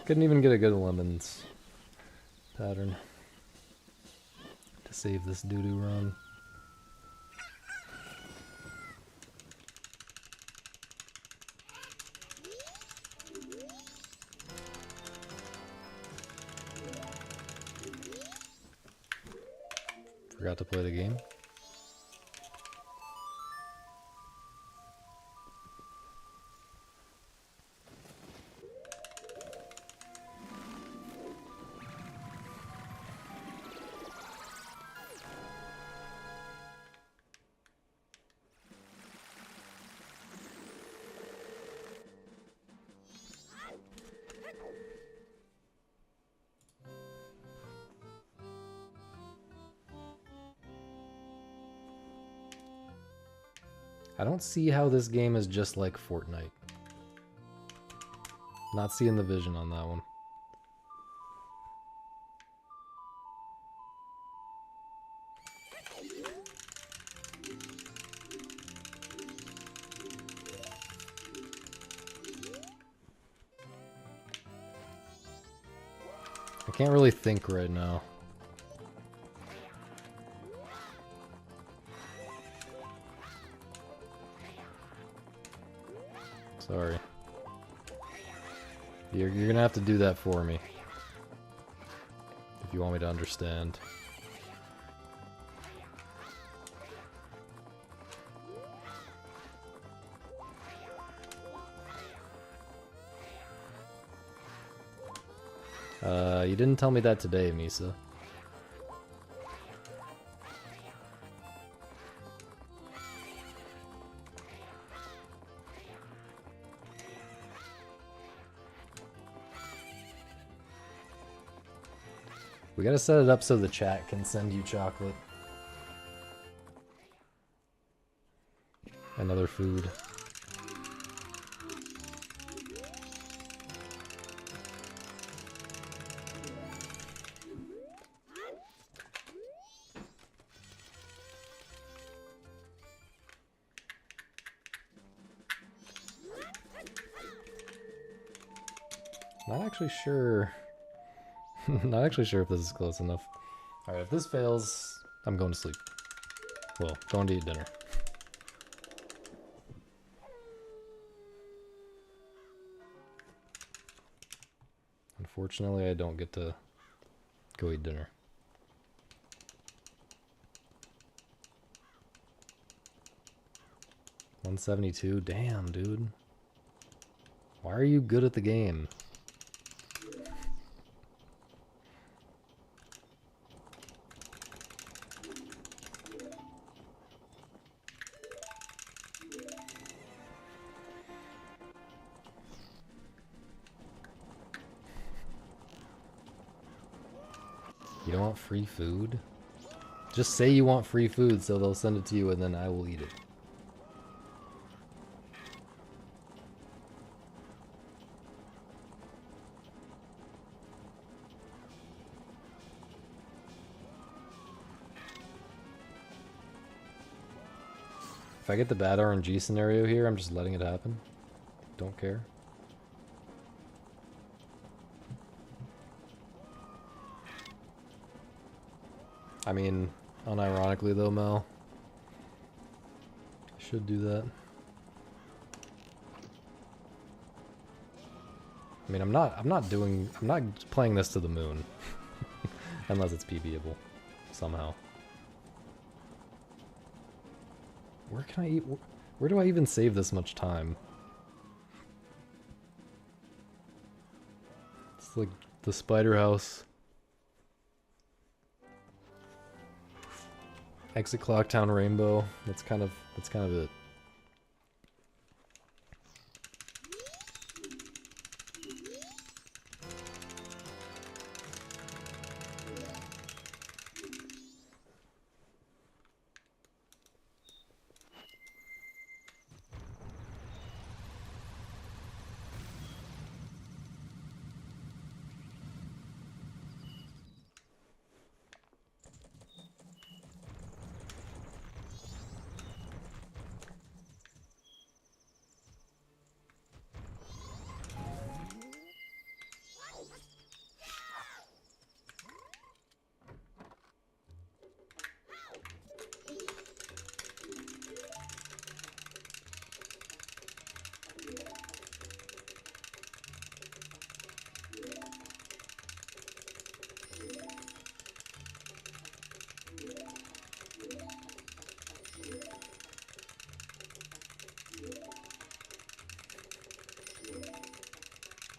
Couldn't even get a good lemons pattern to save this doo-doo run. Forgot to play the game. I don't see how this game is just like Fortnite. Not seeing the vision on that one. I can't really think right now. Sorry. You're gonna have to do that for me. If you want me to understand. You didn't tell me that today, Misa. We gotta set it up so the chat can send you chocolate. And other food. Not actually sure. Not actually sure if this is close enough. Alright, if this fails, I'm going to sleep. Well, going to eat dinner. Unfortunately, I don't get to go eat dinner. $172? Damn, dude. Why are you good at the game? You don't want free food? Just say you want free food so they'll send it to you and then I will eat it. If I get the bad RNG scenario here, I'm just letting it happen. Don't care. I mean, unironically though, Mel, I should do that. I mean, I'm not playing this to the moon. Unless it's PBable somehow. Where do I even save this much time? It's like the spider house. Exit Clocktown Rainbow. That's kind of it.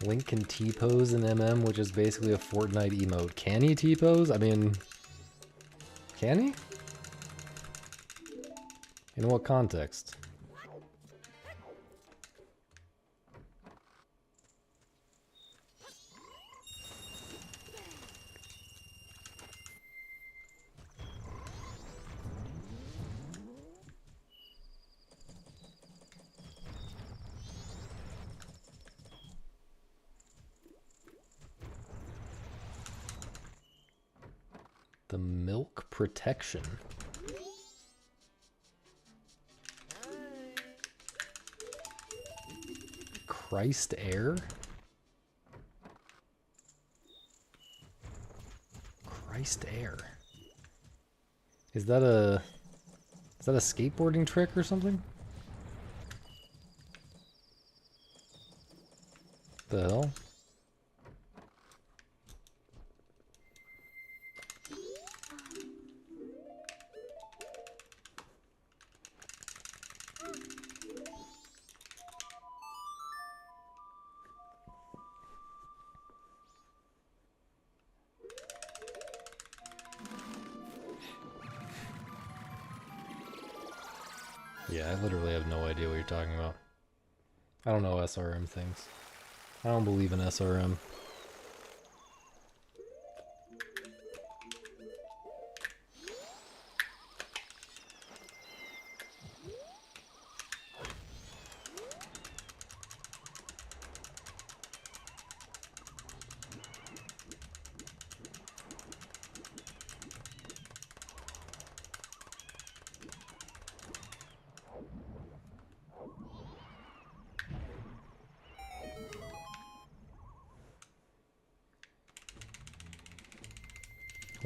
Link can T-pose in MM, which is basically a Fortnite emote. Can he T-pose? I mean, can he? In what context? The milk protection. Christ Air? Christ Air. Is that a skateboarding trick or something? The hell? Yeah, I literally have no idea what you're talking about. I don't know SRM things. I don't believe in SRM.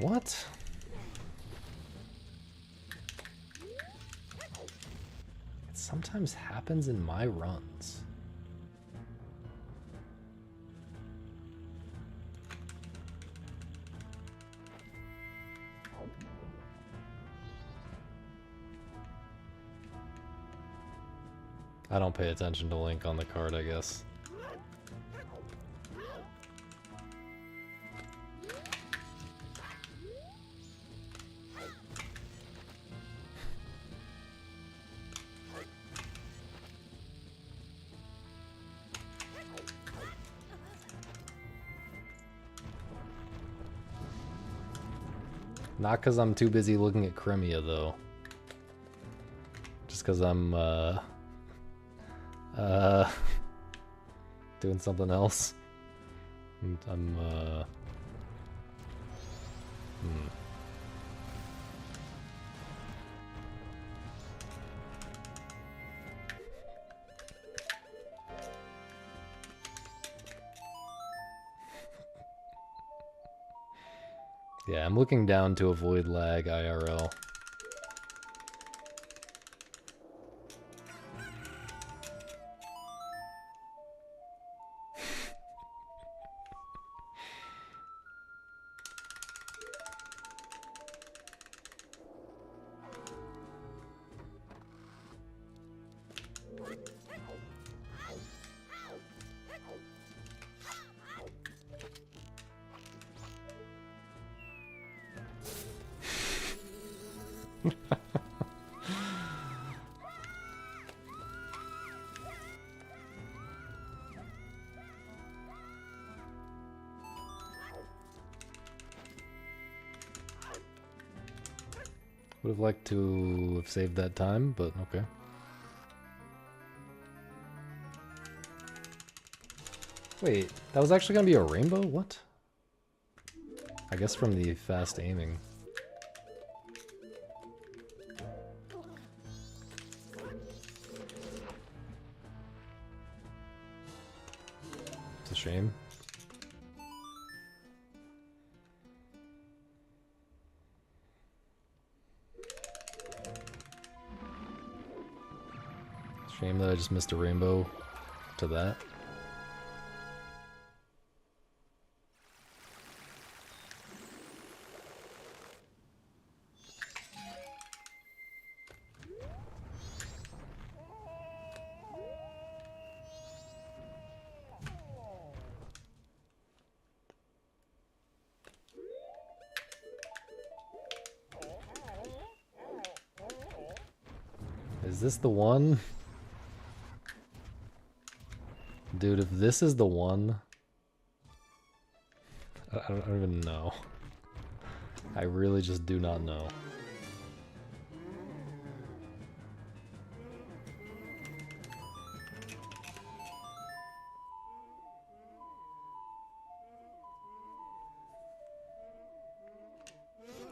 What? It sometimes happens in my runs. I don't pay attention to Link on the card, I guess. Not because I'm too busy looking at Crimea, though. Just because I'm, doing something else. I'm, Yeah, I'm looking down to avoid lag IRL. Would have liked to have saved that time, but okay. Wait, that was actually gonna be a rainbow? What? I guess from the fast aiming. It's a shame. Shame that I just missed a rainbow to that. Is this the one? Dude, if this is the one... I don't even know. I really just do not know.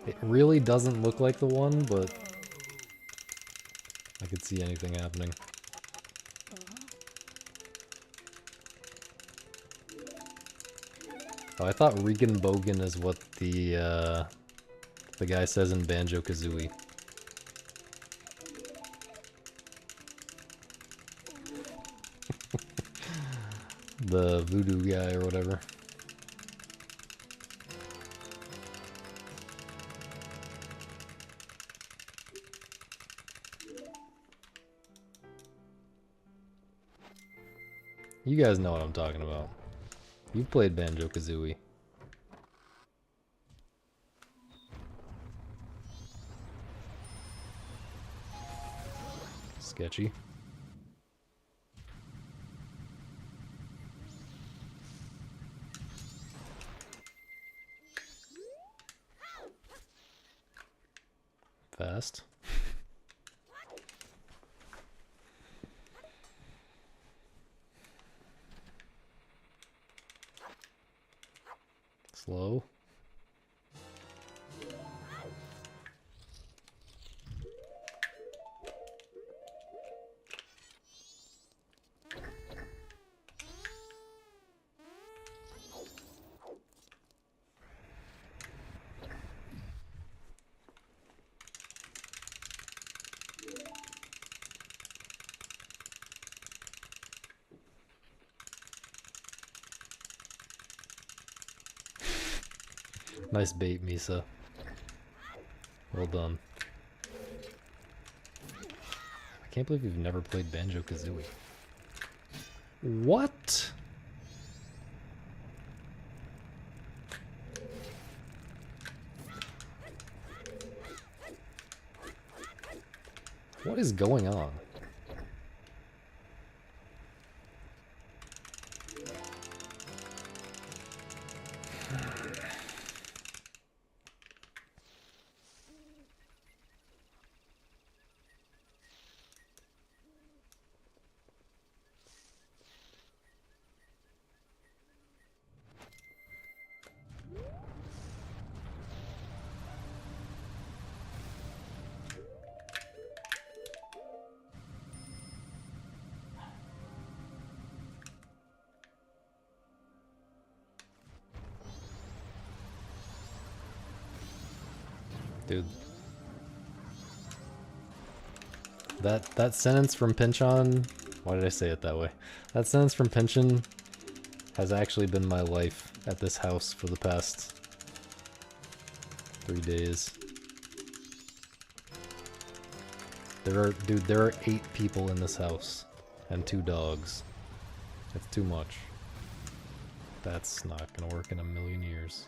It really doesn't look like the one, but I could see anything happening. Oh, I thought Regenbogen is what the guy says in Banjo-Kazooie. The voodoo guy or whatever. You guys know what I'm talking about. You've played Banjo-Kazooie. Sketchy. Fast. Slow. Nice bait, Misa. Well done. I can't believe you've never played Banjo-Kazooie. What? What is going on? Dude. That sentence from Pinchon, why did I say it that way? That sentence from Pinchon has actually been my life at this house for the past 3 days. There are 8 people in this house and 2 dogs. It's too much. That's not gonna work in a million years.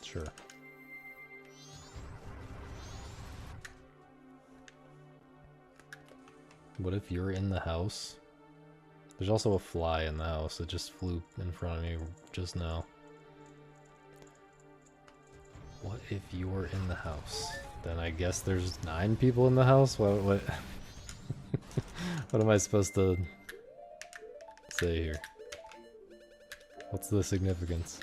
Sure. What if you're in the house? There's also a fly in the house that just flew in front of me just now. What if you were in the house? Then I guess there's 9 people in the house? What what am I supposed to say here? What's the significance?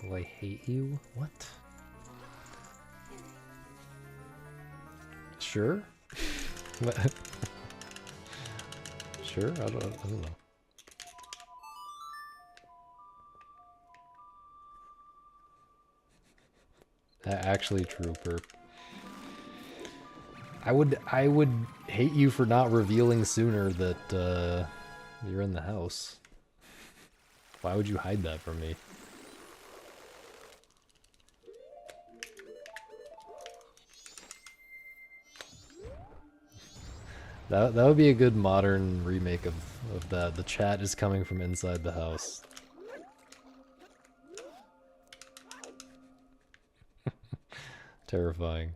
Will I hate you? What? Sure? What? Sure? I don't know. Actually true, Perp. I would hate you for not revealing sooner that you're in the house. Why would you hide that from me? That would be a good modern remake of that. The chat is coming from inside the house. Terrifying.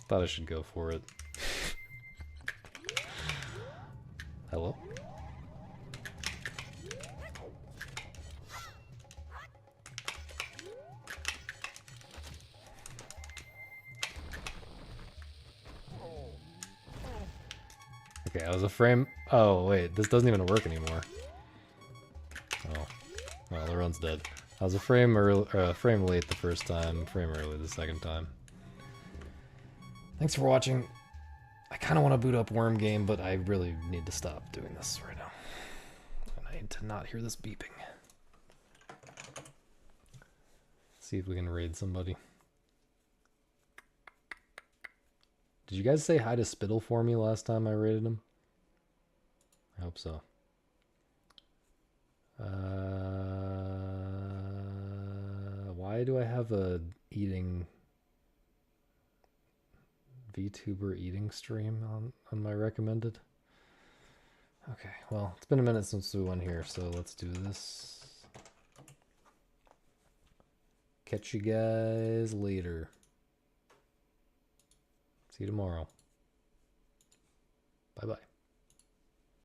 Thought I should go for it. Hello? Okay, I was a frame. Oh, wait, this doesn't even work anymore. Oh, well, the run's dead. I was a frame frame late the first time, frame early the second time. Thanks for watching. I kind of want to boot up Worm Game, but I really need to stop doing this right now. And I need to not hear this beeping. See if we can raid somebody. Did you guys say hi to Spittle for me last time I raided him? I hope so. Why do I have a eating VTuber eating stream on my recommended? Okay, well, it's been a minute since we went here, so let's do this. Catch you guys later. See you tomorrow. Bye-bye.